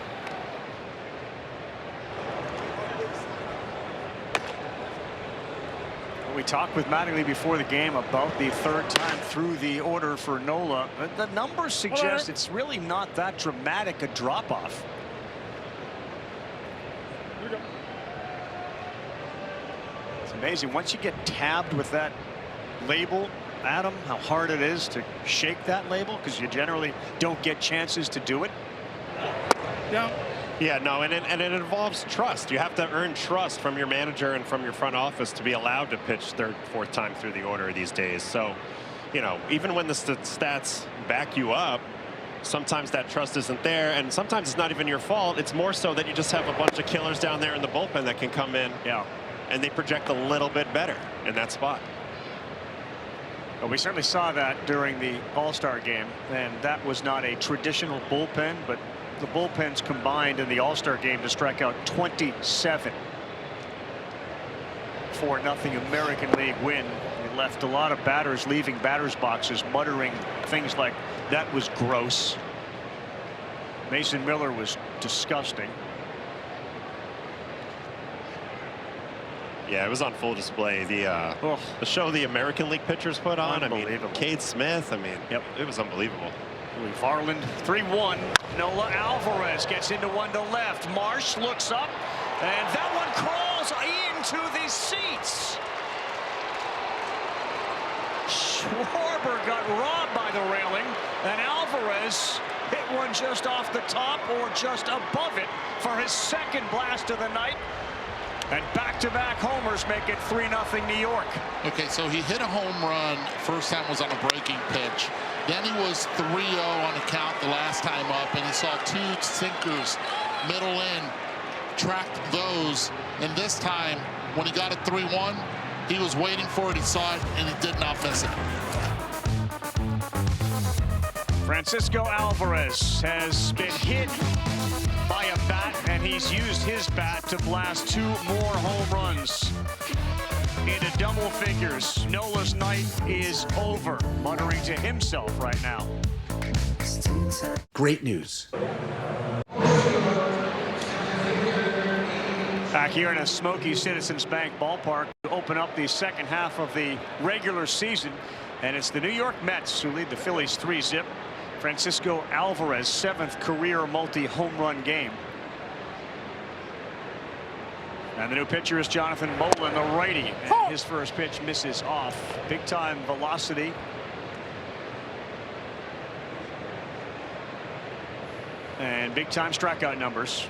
B: We talked with Mattingly before the game about the 3rd time through the order for Nola. The numbers suggest it's really not that dramatic a drop-off. It's amazing once you get tabbed with that label, Adam, how hard it is to shake that label, because you generally don't get chances to do it.
D: Yeah, no, and it involves trust. You have to earn trust from your manager and from your front office to be allowed to pitch 3rd, 4th time through the order these days. So, you know, even when the stats back you up, sometimes that trust isn't there, and sometimes it's not even your fault. It's more so that you just have a bunch of killers down there in the bullpen that can come in, and they project a little bit better in that spot.
B: Well, we certainly saw that during the All-Star game, and that was not a traditional bullpen, but the bullpens combined in the All-Star game to strike out 27. 4-0 American League win. It left a lot of batters leaving batters boxes muttering things like, that was gross. Mason Miller was disgusting.
D: Yeah, it was on full display. The show the American League pitchers put on. I mean, Cade Smith. I mean, it was unbelievable.
B: Farland 3-1. Nola. Alvarez gets into one to left. Marsh looks up, and that one crawls into the seats. Schwarber got robbed by the railing, and Alvarez hit one just off the top or just above it for his 2nd blast of the night. And back-to-back homers make it 3-0 New York.
C: Okay, so he hit a home run. First time was on a breaking pitch. Then he was 3-0 on the count the last time up, and he saw 2 sinkers middle in, tracked those, and this time when he got it 3-1, he was waiting for it, he saw it, and he did not miss it.
B: Francisco Alvarez has been hit by a bat, and he's used his bat to blast 2 more home runs into double figures. Nola's night is over, muttering to himself right now.
P: Great news.
B: Back here in a smoky Citizens Bank ballpark to open up the 2nd half of the regular season, and it's the New York Mets who lead the Phillies 3-0. Francisco Alvarez, 7th career multi-home run game. And the new pitcher is Jonathan Molan, the righty. And his first pitch misses off. Big time velocity. And big time strikeout numbers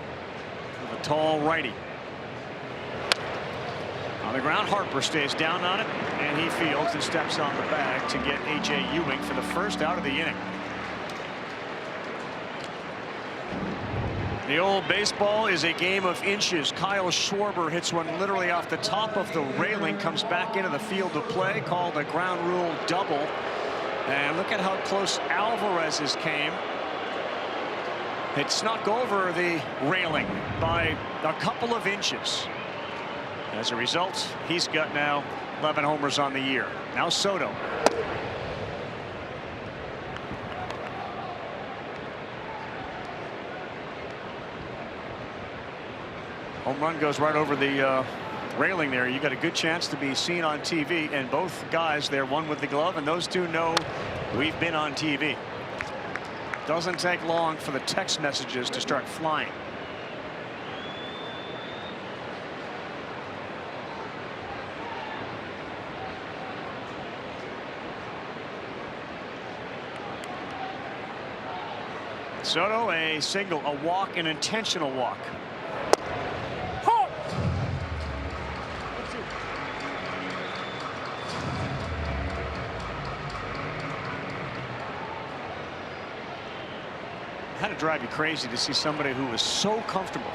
B: of a tall righty. On the ground, Harper stays down on it, and he fields and steps on the bag to get A.J. Ewing for the first out of the inning. The old baseball is a game of inches. Kyle Schwarber hits one literally off the top of the railing, comes back into the field of play, called a ground rule double. And look at how close Alvarez's came. It snuck over the railing by a couple of inches. As a result, he's got now 11 homers on the year. Now Soto. Home run goes right over the railing there. You got a good chance to be seen on TV, and both guys there, one with the glove, and those two know we've been on TV. Doesn't take long for the text messages to start flying. Soto, a single, a walk, an intentional walk. Had to drive you crazy to see somebody who was so comfortable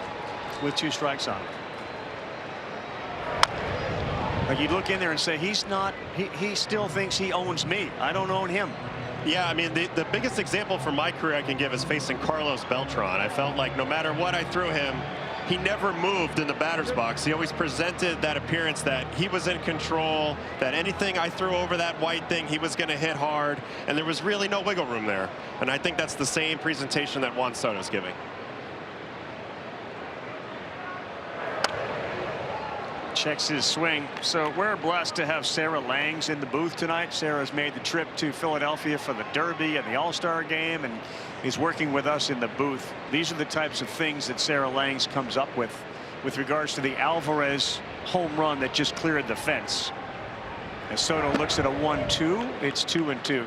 B: with 2 strikes on him. Like, you'd look in there and say, he's not, he still thinks he owns me. I don't own him.
D: Yeah, I mean, the biggest example from my career I can give is facing Carlos Beltran. I felt like no matter what I threw him, he never moved in the batter's box. He always presented that appearance that he was in control, that anything I threw over that white thing, he was going to hit hard, and there was really no wiggle room there. And I think that's the same presentation that Juan Soto's giving.
B: Checks his swing. So we're blessed to have Sarah Langs in the booth tonight. Sarah's made the trip to Philadelphia for the Derby and the All-Star game, and is working with us in the booth. These are the types of things that Sarah Langs comes up with regards to the Alvarez home run that just cleared the fence. As Soto looks at a 1-2, it's 2-2.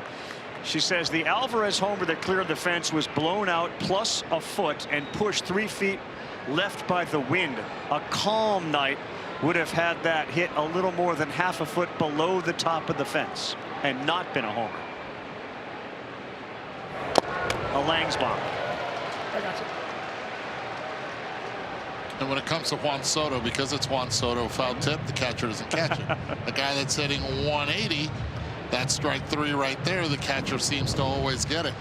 B: She says the Alvarez homer that cleared the fence was blown out plus a foot and pushed 3 feet left by the wind. A calm night would have had that hit a little more than half a foot below the top of the fence and not been a homer. A Langs bomb. I got you.
C: And when it comes to Juan Soto, because it's Juan Soto, foul tip, the catcher doesn't catch it. The guy that's hitting 180, that's strike 3 right there. The catcher seems to always get it.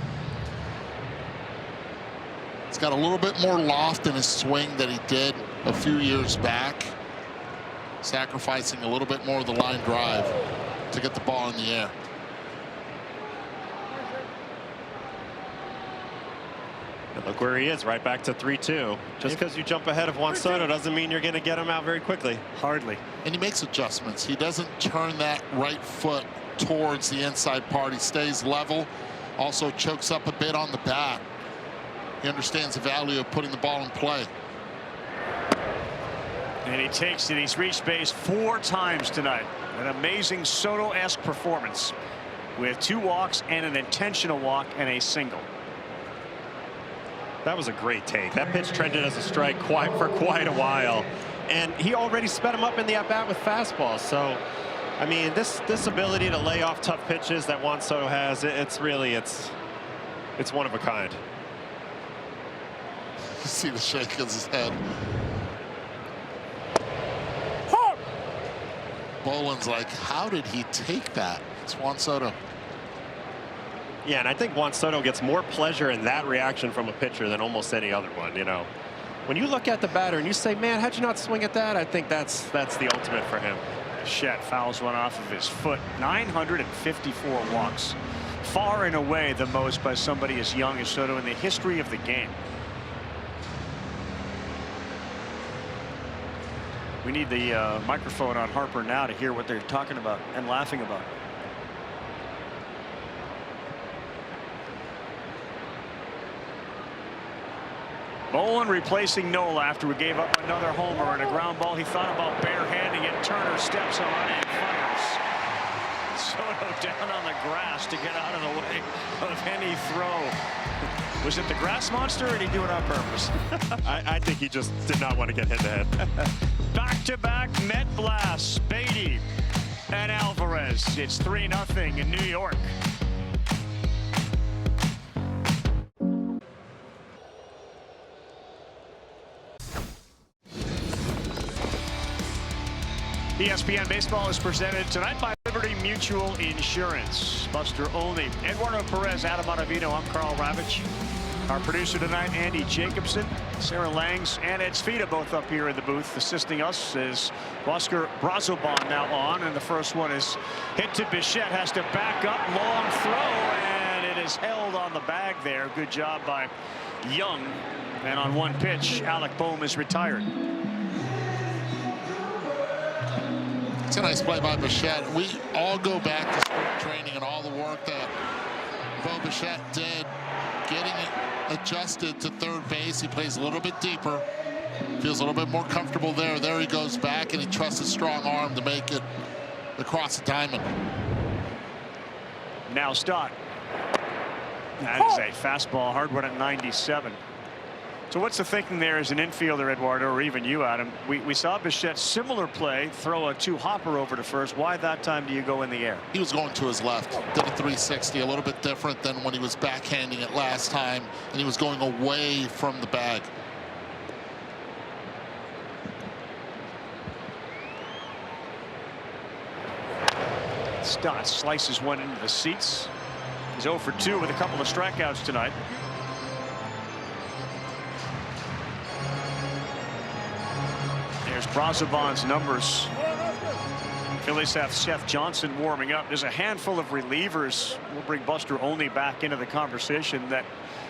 C: He's got a little bit more loft in his swing than he did a few years back, sacrificing a little bit more of the line drive to get the ball in the air.
D: And look where he is, right back to 3-2. Just because you jump ahead of Juan Soto doesn't mean you're going to get him out very quickly.
B: Hardly.
C: And he makes adjustments. He doesn't turn that right foot towards the inside part. He stays level, also chokes up a bit on the bat. He understands the value of putting the ball in play.
B: And he takes it. He's reached base 4 times tonight. An amazing Soto-esque performance with 2 walks and an intentional walk and a single.
D: That was a great take. That pitch trended as a strike for quite a while. And he already sped him up in the at-bat with fastballs. So, I mean, this ability to lay off tough pitches that Juan Soto has, it's one of a kind.
C: You see the shake of his head. Boland's like, how did he take that? It's Juan Soto.
D: Yeah, and I think Juan Soto gets more pleasure in that reaction from a pitcher than almost any other one. You know, when you look at the batter and you say, man, how'd you not swing at that? I think that's the ultimate for him.
B: Shet fouls one off of his foot. 954 walks. Far and away the most by somebody as young as Soto in the history of the game. We need the microphone on Harper now to hear what they're talking about and laughing about. Boland replacing Nola after we gave up another homer and a ground ball. He thought about barehanding it. Turner steps on and fires. Soto down on the grass to get out of the way of any throw. Was it the grass monster, or did he do it on purpose?
D: I think he just did not want to get hit in the head.
B: Back-to-back Met blasts. Beatty and Alvarez. It's 3-0 in New York. ESPN Baseball is presented tonight by Liberty Mutual Insurance. Buster Olney, Eduardo Perez, Adam Ottavino. I'm Carl Ravitch. Our producer tonight, Andy Jacobson, Sarah Langs, and Ed Svita both up here in the booth. Assisting us is Oscar Brazoban now on, and the first one is hit to Bichette. Has to back up, long throw, and it is held on the bag there. Good job by Young. And on one pitch, Alec Boehm is retired.
C: It's a nice play by Bichette. We all go back to spring training and all the work that Bo Bichette did, getting it adjusted to third base. He plays a little bit deeper, feels a little bit more comfortable there. There he goes back, and he trusts his strong arm to make it across the diamond.
B: Now Stott. That is a fastball, hard one at 97. So what's the thinking there as an infielder, Eduardo, or even you, Adam? We saw Bichette, similar play, throw a two-hopper over to first. Why that time do you go in the air?
C: He was going to his left, did a 360, a little bit different than when he was backhanding it last time, and he was going away from the bag.
B: Stott slices one into the seats. He's 0 for 2 with a couple of strikeouts tonight. There's Brazoban's numbers. Phillies have Seth Johnson warming up. There's a handful of relievers. We'll bring Buster Olney back into the conversation that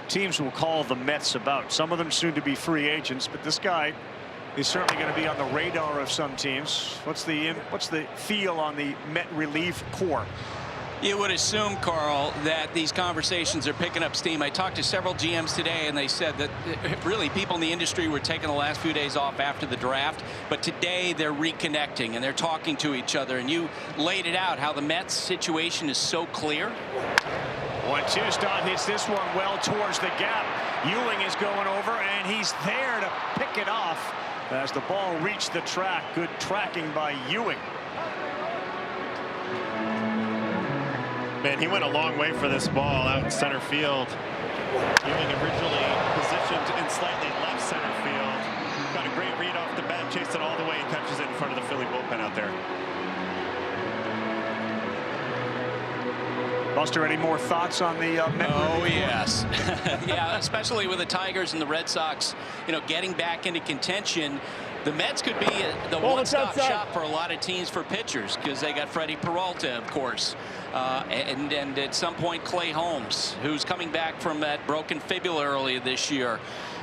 B: teams will call the Mets about. Some of them soon to be free agents, but this guy is certainly going to be on the radar of some teams. What's the feel on the Met relief core?
E: You would assume, Carl, that these conversations are picking up steam. I talked to several GMs today, and they said that really people in the industry were taking the last few days off after the draft, but today they're reconnecting and they're talking to each other. And you laid it out how the Mets situation is so clear.
B: 1-2. Stott hits this one well towards the gap. Ewing is going over, and he's there to pick it off as the ball reached the track. Good tracking by Ewing.
D: Man, he went a long way for this ball out in center field. Ewing originally positioned in slightly left center field. Got a great read off the bat, chased it all the way and catches it in front of the Philly bullpen out there.
B: Buster, any more thoughts on the Met?
E: Oh, yes. Yeah, especially with the Tigers and the Red Sox, you know, getting back into contention. The Mets could be the one-stop shop for a lot of teams for pitchers because they got Freddie Peralta, of course, and at some point Clay Holmes, who's coming back from that broken fibula earlier this year.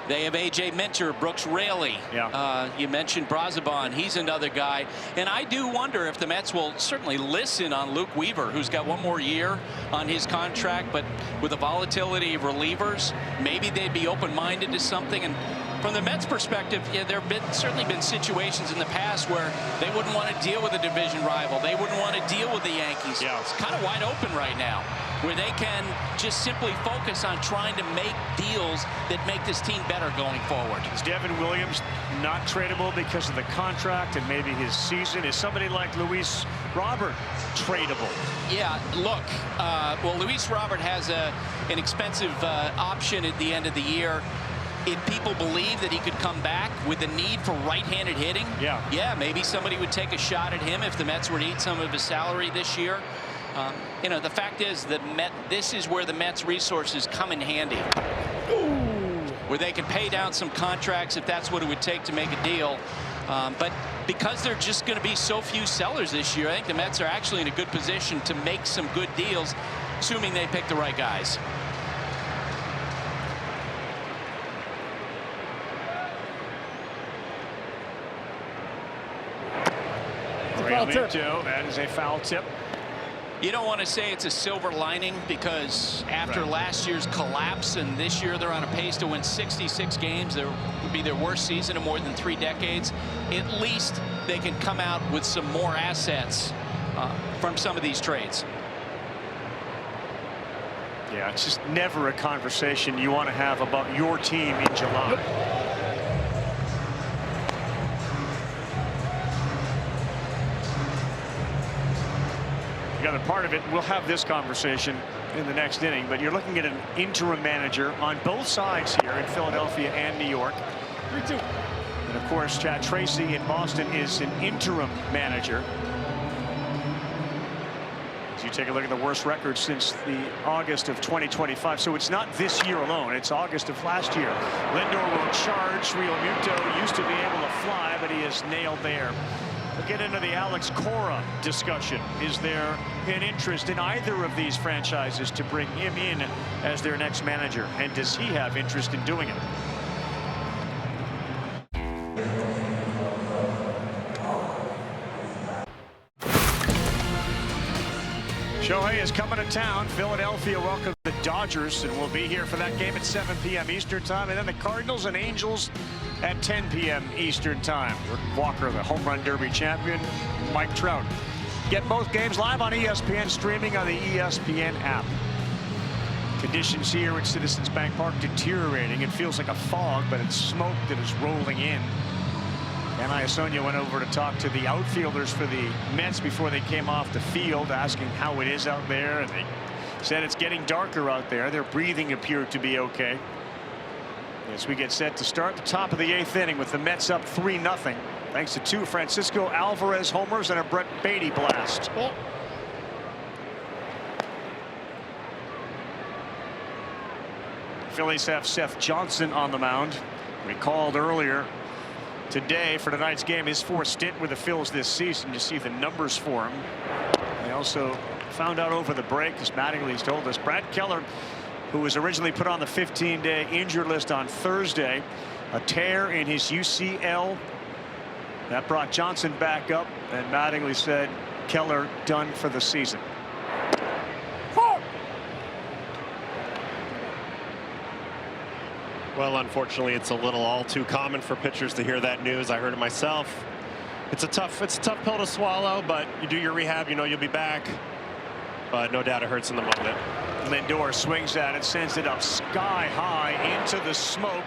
E: They have A.J. Minter, Brooks Raley.
B: Yeah.
E: You mentioned Brazoban. He's another guy. And I do wonder if the Mets will certainly listen on Luke Weaver, who's got one more year on his contract. But with the volatility of relievers, maybe they'd be open-minded to something. And from the Mets' perspective, yeah, there have certainly been situations in the past where they wouldn't want to deal with a division rival. They wouldn't want to deal with the Yankees.
B: Yeah.
E: It's kind of wide open right now, where they can just simply focus on trying to make deals that make this team better going forward.
B: Is Devin Williams not tradable because of the contract and maybe his season? Is somebody like Luis Robert tradable?
E: Yeah, look, well, Luis Robert has an expensive option at the end of the year. If people believe that he could come back with the need for right-handed hitting, yeah, maybe somebody would take a shot at him if the Mets were to eat some of his salary this year. You know, the fact is that this is where the Mets' resources come in handy. Where they can pay down some contracts if that's what it would take to make a deal. But because they're just going to be so few sellers this year, I think the Mets are actually in a good position to make some good deals, assuming they pick the right guys.
B: That is a foul tip.
E: You don't want to say it's a silver lining because after last year's collapse and this year they're on a pace to win 66 games, there would be their worst season in more than 3 decades. At least they can come out with some more assets from some of these trades.
B: Yeah, it's just never a conversation you want to have about your team in July. The other part of it, we'll have this conversation in the next inning, but you're looking at an interim manager on both sides here in Philadelphia and New York. 3-2. And of course, Chad Tracy in Boston is an interim manager. As you take a look at the worst record since the August of 2025. So it's not this year alone. It's August of last year. Lindor will charge. Real Muto used to be able to fly, but he is nailed there. We'll get into the Alex Cora discussion. Is there an interest in either of these franchises to bring him in as their next manager? And does he have interest in doing it? Shohei is coming to town. Philadelphia welcomes the Dodgers, and we'll be here for that game at 7 p.m. Eastern time. And then the Cardinals and Angels at 10 p.m. Eastern time. Walker, the home run derby champion, Mike Trout. Get both games live on ESPN, streaming on the ESPN app. Conditions here at Citizens Bank Park deteriorating. It feels like a fog, but it's smoke that is rolling in. And Iasonia went over to talk to the outfielders for the Mets before they came off the field, asking how it is out there. And they said it's getting darker out there. Their breathing appeared to be okay. As we get set to start the top of the 8th inning with the Mets up 3-0. Thanks to 2 Francisco Alvarez homers and a Brett Beatty blast. Phillies have Seth Johnson on the mound. We called earlier today for tonight's game his 4th stint with the Phils this season. You see the numbers for him. They also found out over the break, as Mattingly's told us, Brad Keller, who was originally put on the 15-day injured list on Thursday, a tear in his UCL. That brought Johnson back up, and Mattingly said Keller done for the season.
D: Well, unfortunately, it's a little all too common for pitchers to hear that news. I heard it myself. It's a tough pill to swallow, but you do your rehab, you know you'll be back. But no doubt it hurts in the moment.
B: Lindor swings at it, sends it up sky high into the smoke.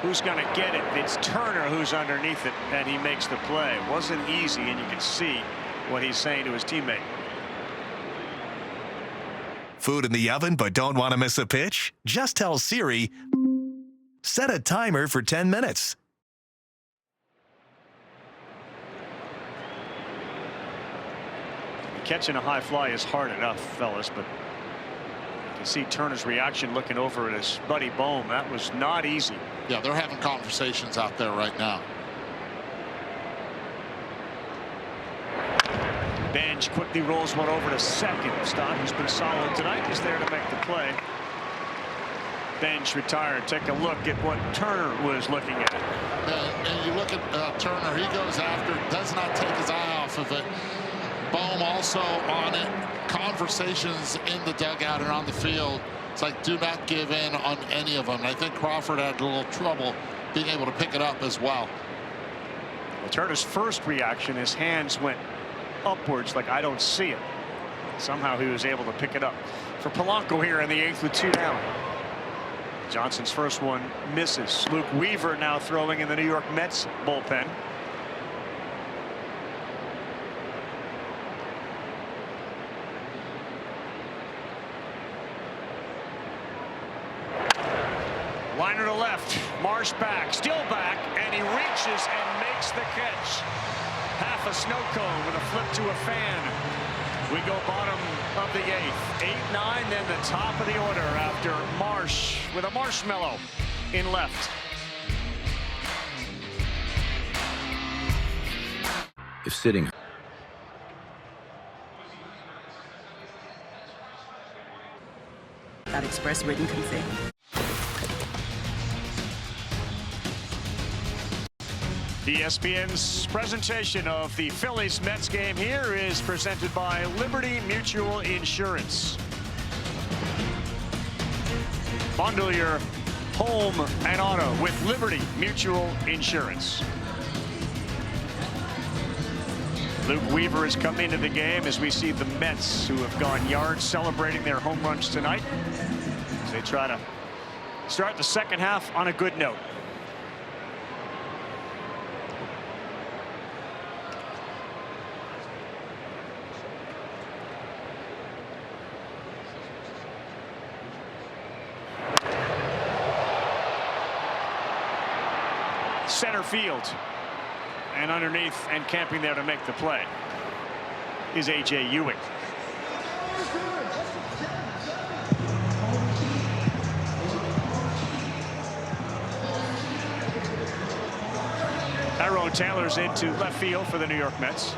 B: Who's going to get it? It's Turner who's underneath it, and he makes the play. It wasn't easy, and you can see what he's saying to his teammate.
P: Food in the oven but don't want to miss a pitch? Just tell Siri, set a timer for 10 minutes.
B: Catching a high fly is hard enough, fellas, but you can see Turner's reaction looking over at his buddy Bohm. That was not easy.
C: Yeah, they're having conversations out there right now.
B: Bench quickly rolls one over to second. Stott, who's been solid tonight, is there to make the play. Bench retired. Take a look at what Turner was looking at.
C: And you look at Turner, he goes after, does not take his eye off of it. Bohm also on it. Conversations in the dugout and on the field. It's like, do not give in on any of them. And I think Crawford had a little trouble being able to pick it up as well.
B: Turner's first reaction, his hands went upwards like I don't see it. Somehow he was able to pick it up. For Polanco here in the 8th with 2 down. Johnson's first one misses. Luke Weaver now throwing in the New York Mets bullpen. Liner to left. Marsh back. Still back. And he reaches and makes the catch. Half a snow cone with a flip to a fan. We go bottom of the 8th. 8-9, then the top of the order after Marsh with a marshmallow in left.
Q: If sitting.
R: That express written consent.
B: ESPN's presentation of the Phillies Mets game here is presented by Liberty Mutual Insurance. Bundle your home and auto with Liberty Mutual Insurance. Luke Weaver has come into the game as we see the Mets, who have gone yards, celebrating their home runs tonight as they try to start the second half on a good note. center field. And underneath and camping there to make the play is A.J. Ewing. Tyrone Taylor's into left field for the New York Mets.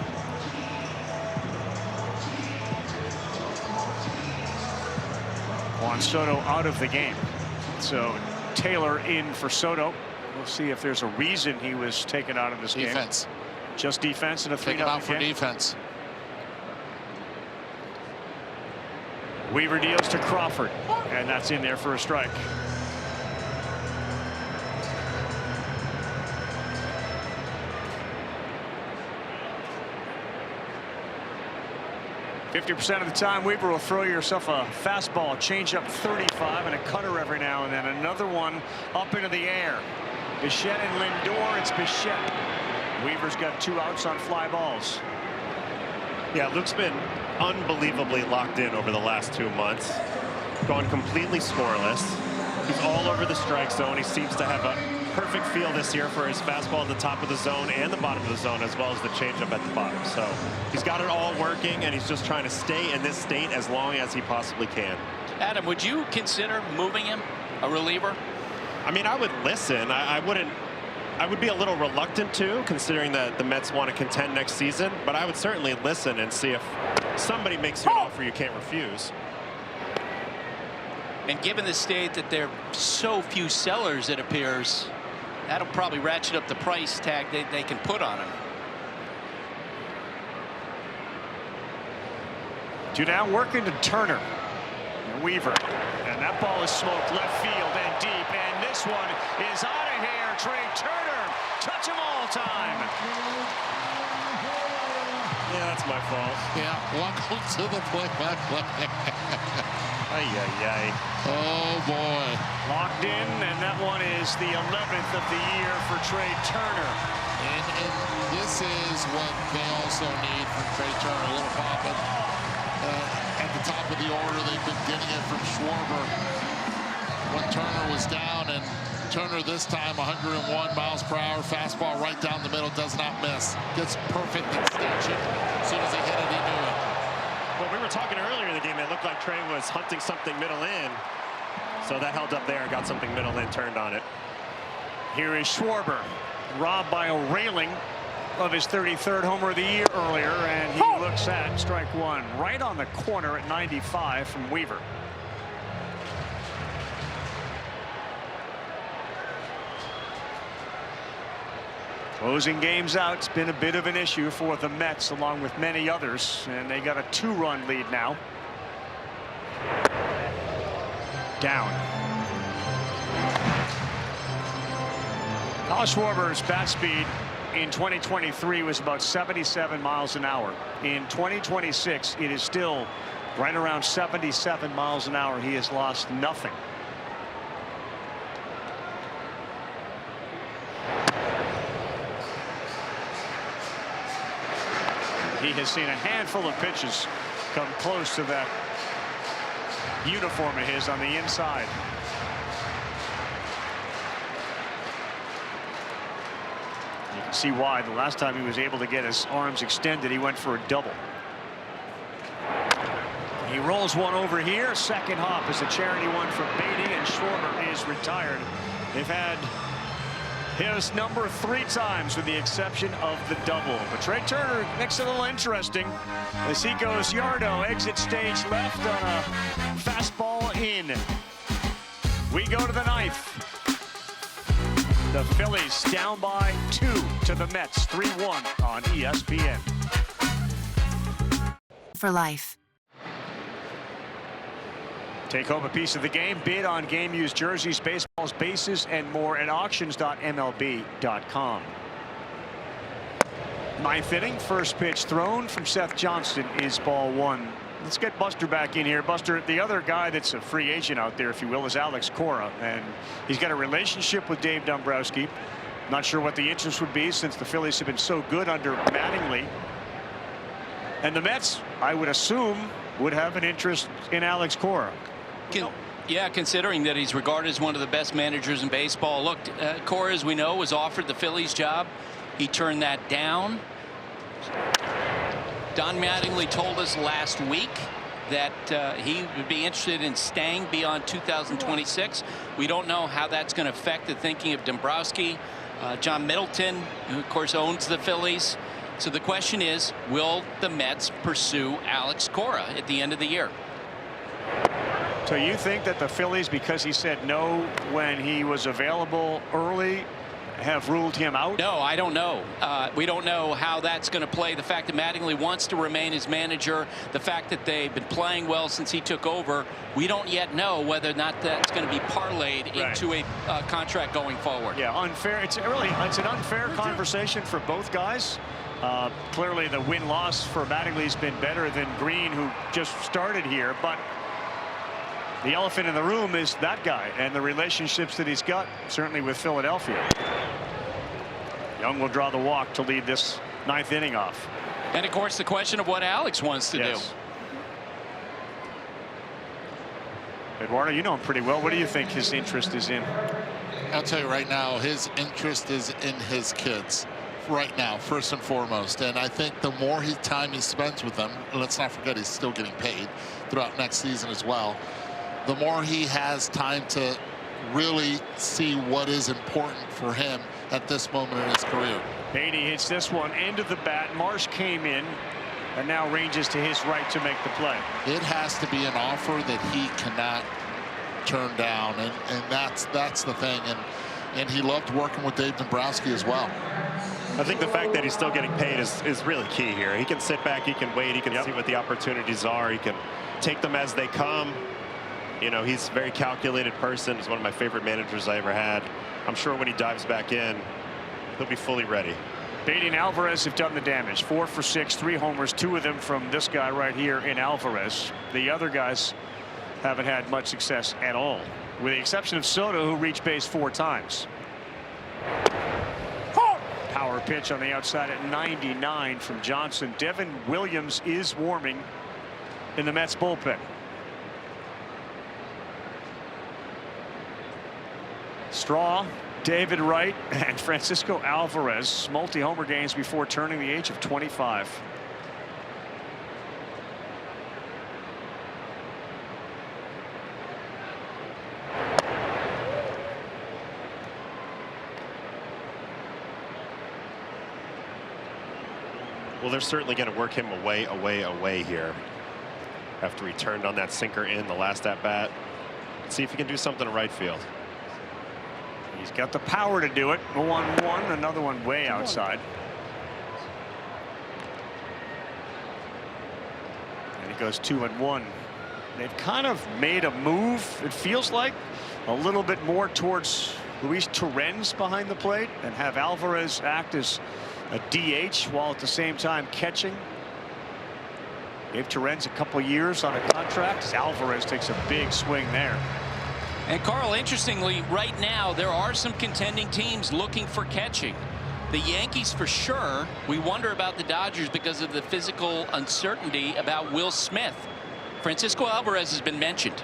B: Juan Soto out of the game. So Taylor in for Soto. We'll see if there's a reason he was taken out of this game.
C: Defense.
B: Just defense in a 3-0 game.
C: Taken out for defense.
B: Weaver deals to Crawford, and that's in there for a strike. 50% of the time, Weaver will throw yourself a fastball, changeup 35, and a cutter every now and then. Another one up into the air. Bichette and Lindor. It's Bichette. Weaver's got 2 outs on fly balls.
D: Yeah, Luke's been unbelievably locked in over the last 2 months. Gone completely scoreless. He's all over the strike zone. He seems to have a perfect feel this year for his fastball at the top of the zone and the bottom of the zone, as well as the changeup at the bottom. So he's got it all working, and he's just trying to stay in this state as long as he possibly can.
E: Adam, would you consider moving him, a reliever?
D: I mean, I would listen. I would be a little reluctant to, considering that the Mets want to contend next season, but I would certainly listen and see if somebody makes you an offer you can't refuse.
E: And given the state that there are so few sellers, it appears, that'll probably ratchet up the price tag they can put on him.
B: 2 down, working to Turner. And Weaver. And that ball is smoked left field and deep. And this one is out of here. Trey Turner. Touch him all time.
D: Yeah, that's my fault.
C: Yeah, welcome to the play-by-play.
D: Ay, ay, ay.
C: Oh, boy.
B: Locked in, and that one is the 11th of the year for Trey Turner.
C: And this is what they also need from Trey Turner. A little popping at the top of the order. They've been getting it from Schwarber when Turner was down, and Turner this time 101 miles per hour, fastball right down the middle, does not miss. Gets perfect extension. As soon as he hit it, he knew it.
D: Well, we were talking earlier in the game, it looked like Trey was hunting something middle in. So that held up there and got something middle in, turned on it.
B: Here is Schwarber, robbed by a railing of his 33rd homer of the year earlier, and he looks at strike 1 right on the corner at 95 from Weaver. Closing games out, it's been a bit of an issue for the Mets along with many others, and they got a 2-run lead now. Down. Kyle Schwarber's bat speed in 2023 was about 77 miles an hour. In 2026, it is still right around 77 miles an hour. He has lost nothing. He has seen a handful of pitches come close to that uniform of his on the inside. You can see why. The last time he was able to get his arms extended, he went for a double. He rolls one over here. Second hop is a charity one for Beatty, and Schwarber is retired. They've had his number 3 times with the exception of the double. But Trey Turner makes it a little interesting as he goes Yardo, exit stage left on a fastball in. We go to the 9th. The Phillies down by 2 to the Mets, 3-1 on ESPN.
Q: For life.
B: Take home a piece of the game. Bid on game used jerseys, baseballs, bases, and more at auctions.mlb.com. 9th inning, first pitch thrown from Seth Johnston is ball 1. Let's get Buster back in here. Buster, the other guy that's a free agent out there, if you will, is Alex Cora, and he's got a relationship with Dave Dombrowski. Not sure what the interest would be since the Phillies have been so good under Mattingly. And the Mets, I would assume, would have an interest in Alex Cora.
E: Yeah, considering that he's regarded as one of the best managers in baseball. Look, Cora, as we know, was offered the Phillies job. He turned that down. Don Mattingly told us last week that he would be interested in staying beyond 2026. We don't know how that's going to affect the thinking of Dombrowski. John Middleton, who of course owns the Phillies. So the question is, will the Mets pursue Alex Cora at the end of the year?
B: So you think that the Phillies, because he said no when he was available early, have ruled him out?
E: No, I don't know. We don't know how that's going to play. The fact that Mattingly wants to remain as manager, the fact that they've been playing well since he took over, we don't yet know whether or not that's going to be parlayed into a contract going forward.
B: Yeah, unfair. It's an unfair conversation for both guys. Clearly, the win-loss for Mattingly has been better than Green, who just started here, but the elephant in the room is that guy and the relationships that he's got, certainly with Philadelphia. Young will draw the walk to lead this 9th inning off.
E: And of course, the question of what Alex wants to do.
B: Eduardo, you know him pretty well. What do you think his interest is in?
C: I'll tell you right now, his interest is in his kids. Right now, first and foremost, and I think the more time he spends with them, let's not forget he's still getting paid throughout next season as well, the more he has time to really see what is important for him at this moment in his career.
B: Beatty hits this one into the bat. Marsh came in and now ranges to his right to make the play.
C: It has to be an offer that he cannot turn down, and that's the thing, and he loved working with Dave Dombrowski as well.
D: I think the fact that he's still getting paid is really key here. He can sit back, he can wait, he can see what the opportunities are, he can take them as they come. You know, he's a very calculated person. He's one of my favorite managers I ever had. I'm sure when he dives back in, he'll be fully ready.
B: Beatty and Alvarez have done the damage. 4 for 6, 3 homers, 2 of them from this guy right here in Alvarez. The other guys haven't had much success at all, with the exception of Soto, who reached base 4 times. Power pitch on the outside at 99 from Johnson. Devin Williams is warming in the Mets bullpen. Straw, David Wright, and Francisco Alvarez, multi-homer games before turning the age of 25.
D: Well, they're certainly going to work him away here after he turned on that sinker in the last at bat. See if he can do something in right field.
B: He's got the power to do it. 1-1, another one way outside. And he goes 2-1. They've kind of made a move, it feels like, a little bit more towards Luis Torrens behind the plate and have Alvarez act as a DH while at the same time catching. Gave Torrens a couple years on a contract. Alvarez takes a big swing there.
E: And Carl, interestingly, right now there are some contending teams looking for catching. The Yankees for sure. We wonder about the Dodgers because of the physical uncertainty about Will Smith. Francisco Alvarez has been mentioned.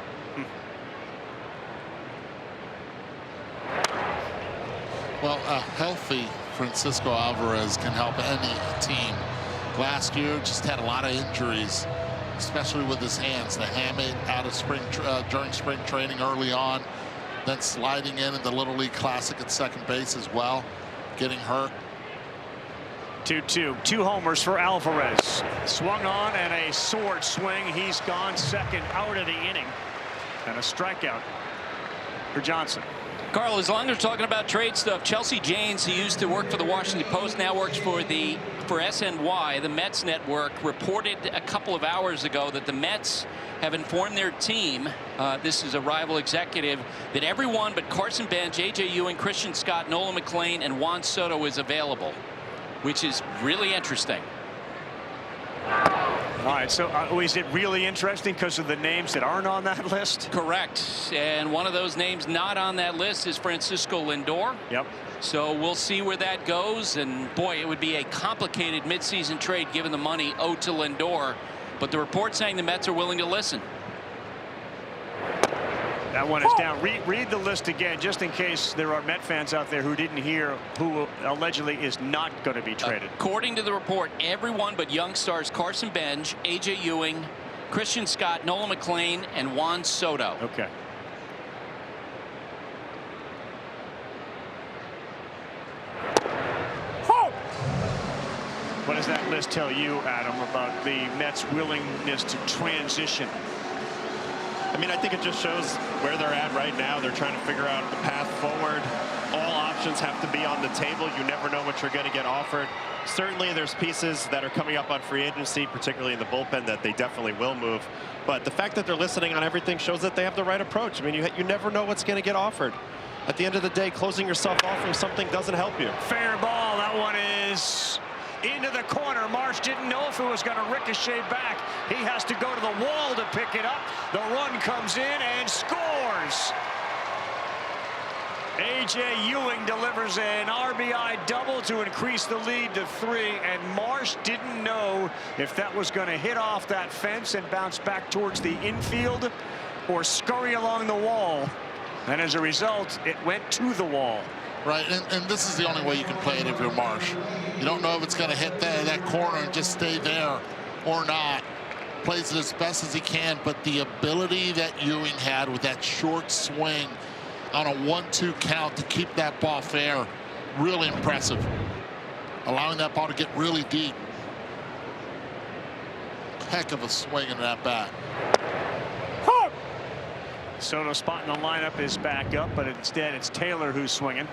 C: Well, a healthy Francisco Alvarez can help any team. Last year just had a lot of injuries, especially with his hands. The hamate out of during spring training early on, then sliding in the Little League Classic at second base as well, getting hurt.
B: 2-2, 2 homers for Alvarez. Swung on and a sword swing. He's gone second out of the inning. And a strikeout for Johnson.
E: Carl, as long as we're talking about trade stuff, Chelsea Janes, who used to work for the Washington Post, now works for SNY, the Mets network, reported a couple of hours ago that the Mets have informed their team, this is a rival executive, that everyone but Carson Bench, A.J. Ewing, Christian Scott, Nolan McLean, and Juan Soto is available, which is really interesting.
B: All right, so is it really interesting because of the names that aren't on that list?
E: Correct. And one of those names not on that list is Francisco Lindor.
B: Yep.
E: So we'll see where that goes. And boy, it would be a complicated midseason trade given the money owed to Lindor. But the report saying the Mets are willing to listen.
B: That one is down. Read the list again, just in case there are Met fans out there who didn't hear who allegedly is not going to be traded.
E: According to the report, everyone but young stars Carson Benj, A.J. Ewing, Christian Scott, Nolan McLean, and Juan Soto.
B: Okay. What does that list tell you, Adam, about the Mets' willingness to transition?
D: I mean, I think it just shows where they're at right now. They're trying to figure out the path forward. All options have to be on the table. You never know what you're going to get offered. Certainly, there's pieces that are coming up on free agency, particularly in the bullpen, that they definitely will move. But the fact that they're listening on everything shows that they have the right approach. I mean, you never know what's going to get offered. At the end of the day, closing yourself off from something doesn't help you.
B: Fair ball. That one is into the corner. Marsh didn't know if it was going to ricochet back. He has to go to the wall to pick it up. The run comes in and scores. A.J. Ewing delivers an RBI double to increase the lead to 3, and Marsh didn't know if that was going to hit off that fence and bounce back towards the infield or scurry along the wall. And as a result, it went to the wall.
C: Right, and this is the only way you can play it if you're Marsh. You don't know if it's going to hit that corner and just stay there or not. Plays it as best as he can, but the ability that Ewing had with that short swing on a 1-2 count to keep that ball fair, really impressive. Allowing that ball to get really deep. Heck of a swing in that bat.
B: Soto's spot in the lineup is back up, but instead it's Taylor who's swinging.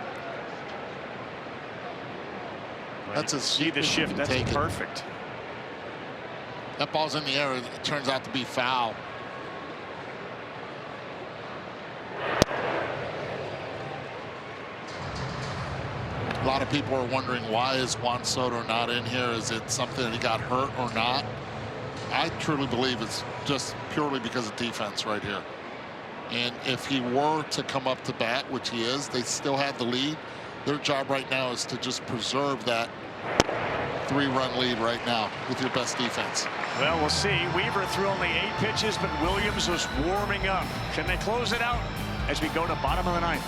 C: That's a
B: see the shift. That's perfect.
C: That ball's in the air. It turns out to be foul. A lot of people are wondering, why is Juan Soto not in here? Is it something that he got hurt or not? I truly believe it's just purely because of defense right here. And if he were to come up to bat, which he is, they still have the lead. Their job right now is to just preserve that 3-run lead right now with your best defense.
B: Well, we'll see. Weaver threw only 8 pitches, but Williams was warming up. Can they close it out as we go to bottom of the 9th?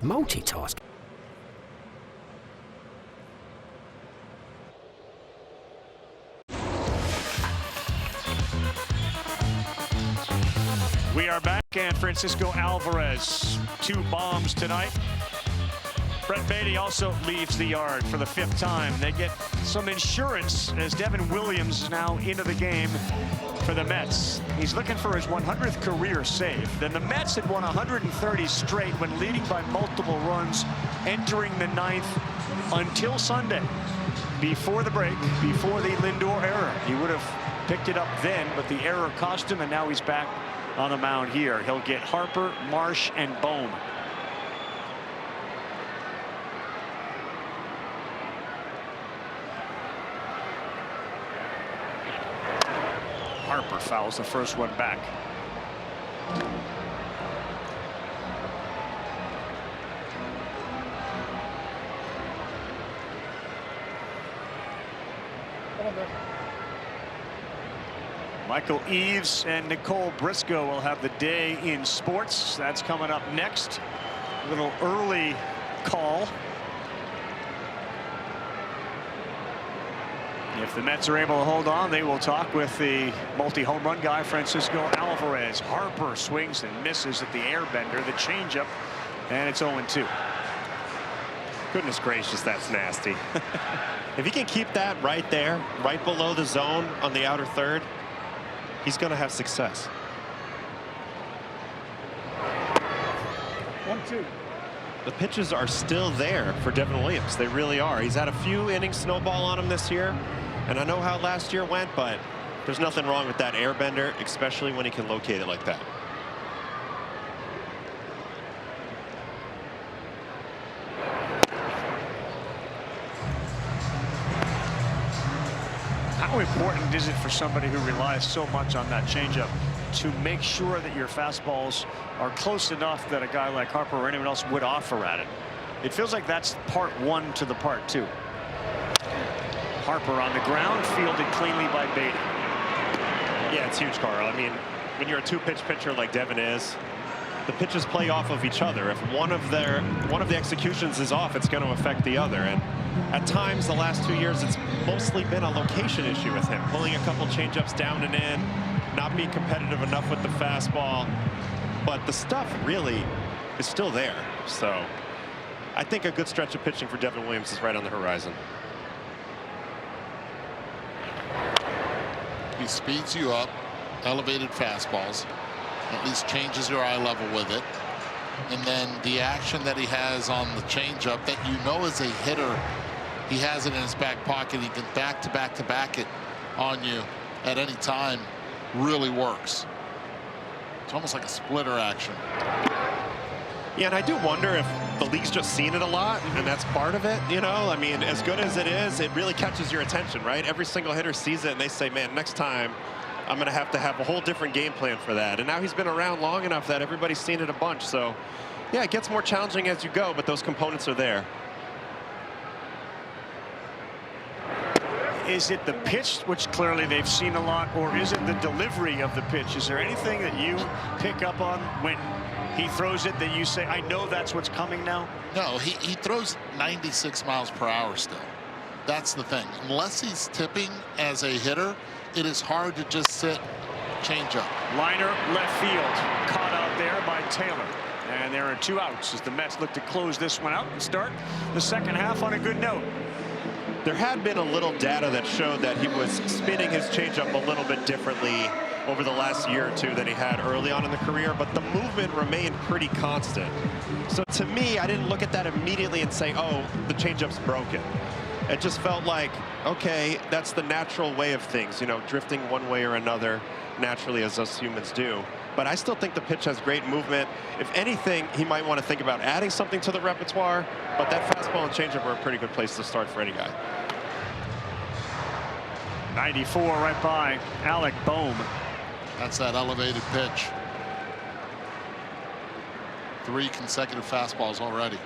F: Multitask.
B: We are back, and Francisco Alvarez, 2 bombs tonight. Brett Beatty also leaves the yard for the 5th time. They get some insurance as Devin Williams is now into the game for the Mets. He's looking for his 100th career save. Then the Mets had won 130 straight when leading by multiple runs entering the 9th until Sunday. Before the break, before the Lindor error. He would have picked it up then, but the error cost him, and now he's back on the mound here. He'll get Harper, Marsh, and Bohm. Harper fouls the first one back. Michael Eaves and Nicole Briscoe will have the day in sports. That's coming up next. A little early call. If the Mets are able to hold on, they will talk with the multi-home run guy, Francisco Alvarez. Harper swings and misses at the airbender, the changeup, and it's 0-2.
D: Goodness gracious, that's nasty. If he can keep that right there, right below the zone on the outer third, he's going to have success.
L: 1-2.
D: The pitches are still there for Devin Williams. They really are. He's had a few innings snowball on him this year, and I know how last year went, but there's nothing wrong with that airbender, especially when he can locate it like that.
B: How important is it for somebody who relies so much on that changeup to make sure that your fastballs are close enough that a guy like Harper or anyone else would offer at it? It feels like that's part 1 to the part 2. Harper on the ground, fielded cleanly by Beatty.
D: Yeah, it's huge, Carl. I mean, when you're a two-pitch pitcher like Devin is, the pitches play off of each other. If one of the executions is off, it's going to affect the other. And at times, the last 2 years, it's mostly been a location issue with him, pulling a couple changeups down and in, not being competitive enough with the fastball. But the stuff really is still there. So I think a good stretch of pitching for Devin Williams is right on the horizon.
C: He speeds you up, elevated fastballs, at least changes your eye level with it. And then the action that he has on the changeup that you know as a hitter, he has it in his back pocket. He can back to back it on you at any time. Really works. It's almost like a splitter action.
D: Yeah, and I do wonder if the league's just seen it a lot, and that's part of it, you know? I mean, as good as it is, it really catches your attention, right? Every single hitter sees it, and they say, man, next time I'm going to have a whole different game plan for that. And now he's been around long enough that everybody's seen it a bunch. So, yeah, it gets more challenging as you go, but those components are there.
B: Is it the pitch, which clearly they've seen a lot, or is it the delivery of the pitch? Is there anything that you pick up on when he throws it that you say, I know that's what's coming now?
C: No, he throws 96 miles per hour still. That's the thing. Unless he's tipping as a hitter, it is hard to just sit changeup.
B: Liner left field, caught out there by Taylor. And there are 2 outs as the Mets look to close this one out and start the second half on a good note.
D: There had been a little data that showed that he was spinning his changeup a little bit differently over the last year or two than he had early on in the career, but the movement remained pretty constant. So to me, I didn't look at that immediately and say, oh, the changeup's broken. It just felt like, okay, that's the natural way of things, you know, drifting one way or another naturally as us humans do. But I still think the pitch has great movement. If anything, he might want to think about adding something to the repertoire, but that fastball and changeup are a pretty good place to start for any guy.
B: 94 right by Alec Bohm.
C: That's that elevated pitch. 3 consecutive fastballs already.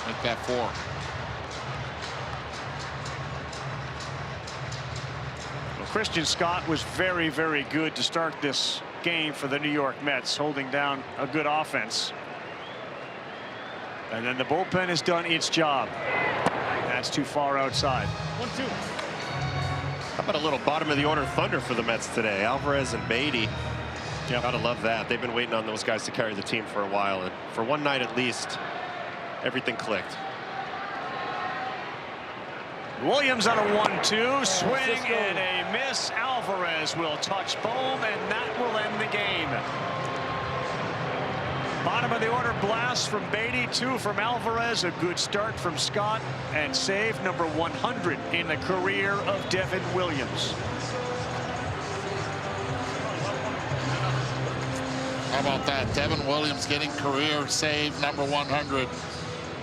C: Make that 4.
B: Well, Christian Scott was very, very good to start this game for the New York Mets, holding down a good offense. And then the bullpen has done its job. That's too far outside.
D: 1-2. How about a little bottom of the order thunder for the Mets today? Alvarez and Beatty. Yeah, gotta love that. They've been waiting on those guys to carry the team for a while, and for one night at least, everything clicked.
B: Williams on a 1-2 swing and a miss. Alvarez will touch Bohm, and that will end the game. Bottom of the order blast from Beatty, 2 from Alvarez, a good start from Scott, and save number 100 in the career of Devin Williams.
C: How about that? Devin Williams getting career save number 100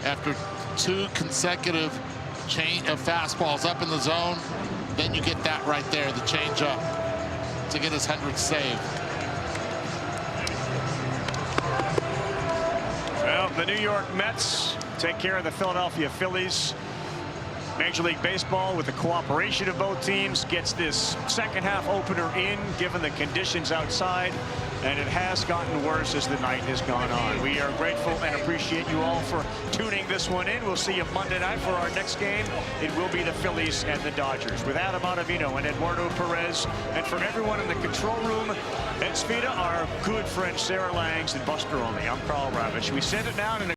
C: after 2 consecutive chain of fastballs up in the zone. Then you get that right there, the changeup, to get his 100th save.
B: Well, the New York Mets take care of the Philadelphia Phillies. Major League Baseball, with the cooperation of both teams, gets this second half opener in, given the conditions outside, and it has gotten worse as the night has gone on. We are grateful and appreciate you all for tuning this one in. We'll see you Monday night for our next game. It will be the Phillies and the Dodgers. With Adam Ottavino and Eduardo Perez, and for everyone in the control room, Ed Spida, our good friend Sarah Langs, and Buster Olney, I'm Carl Ravitch. We send it down in a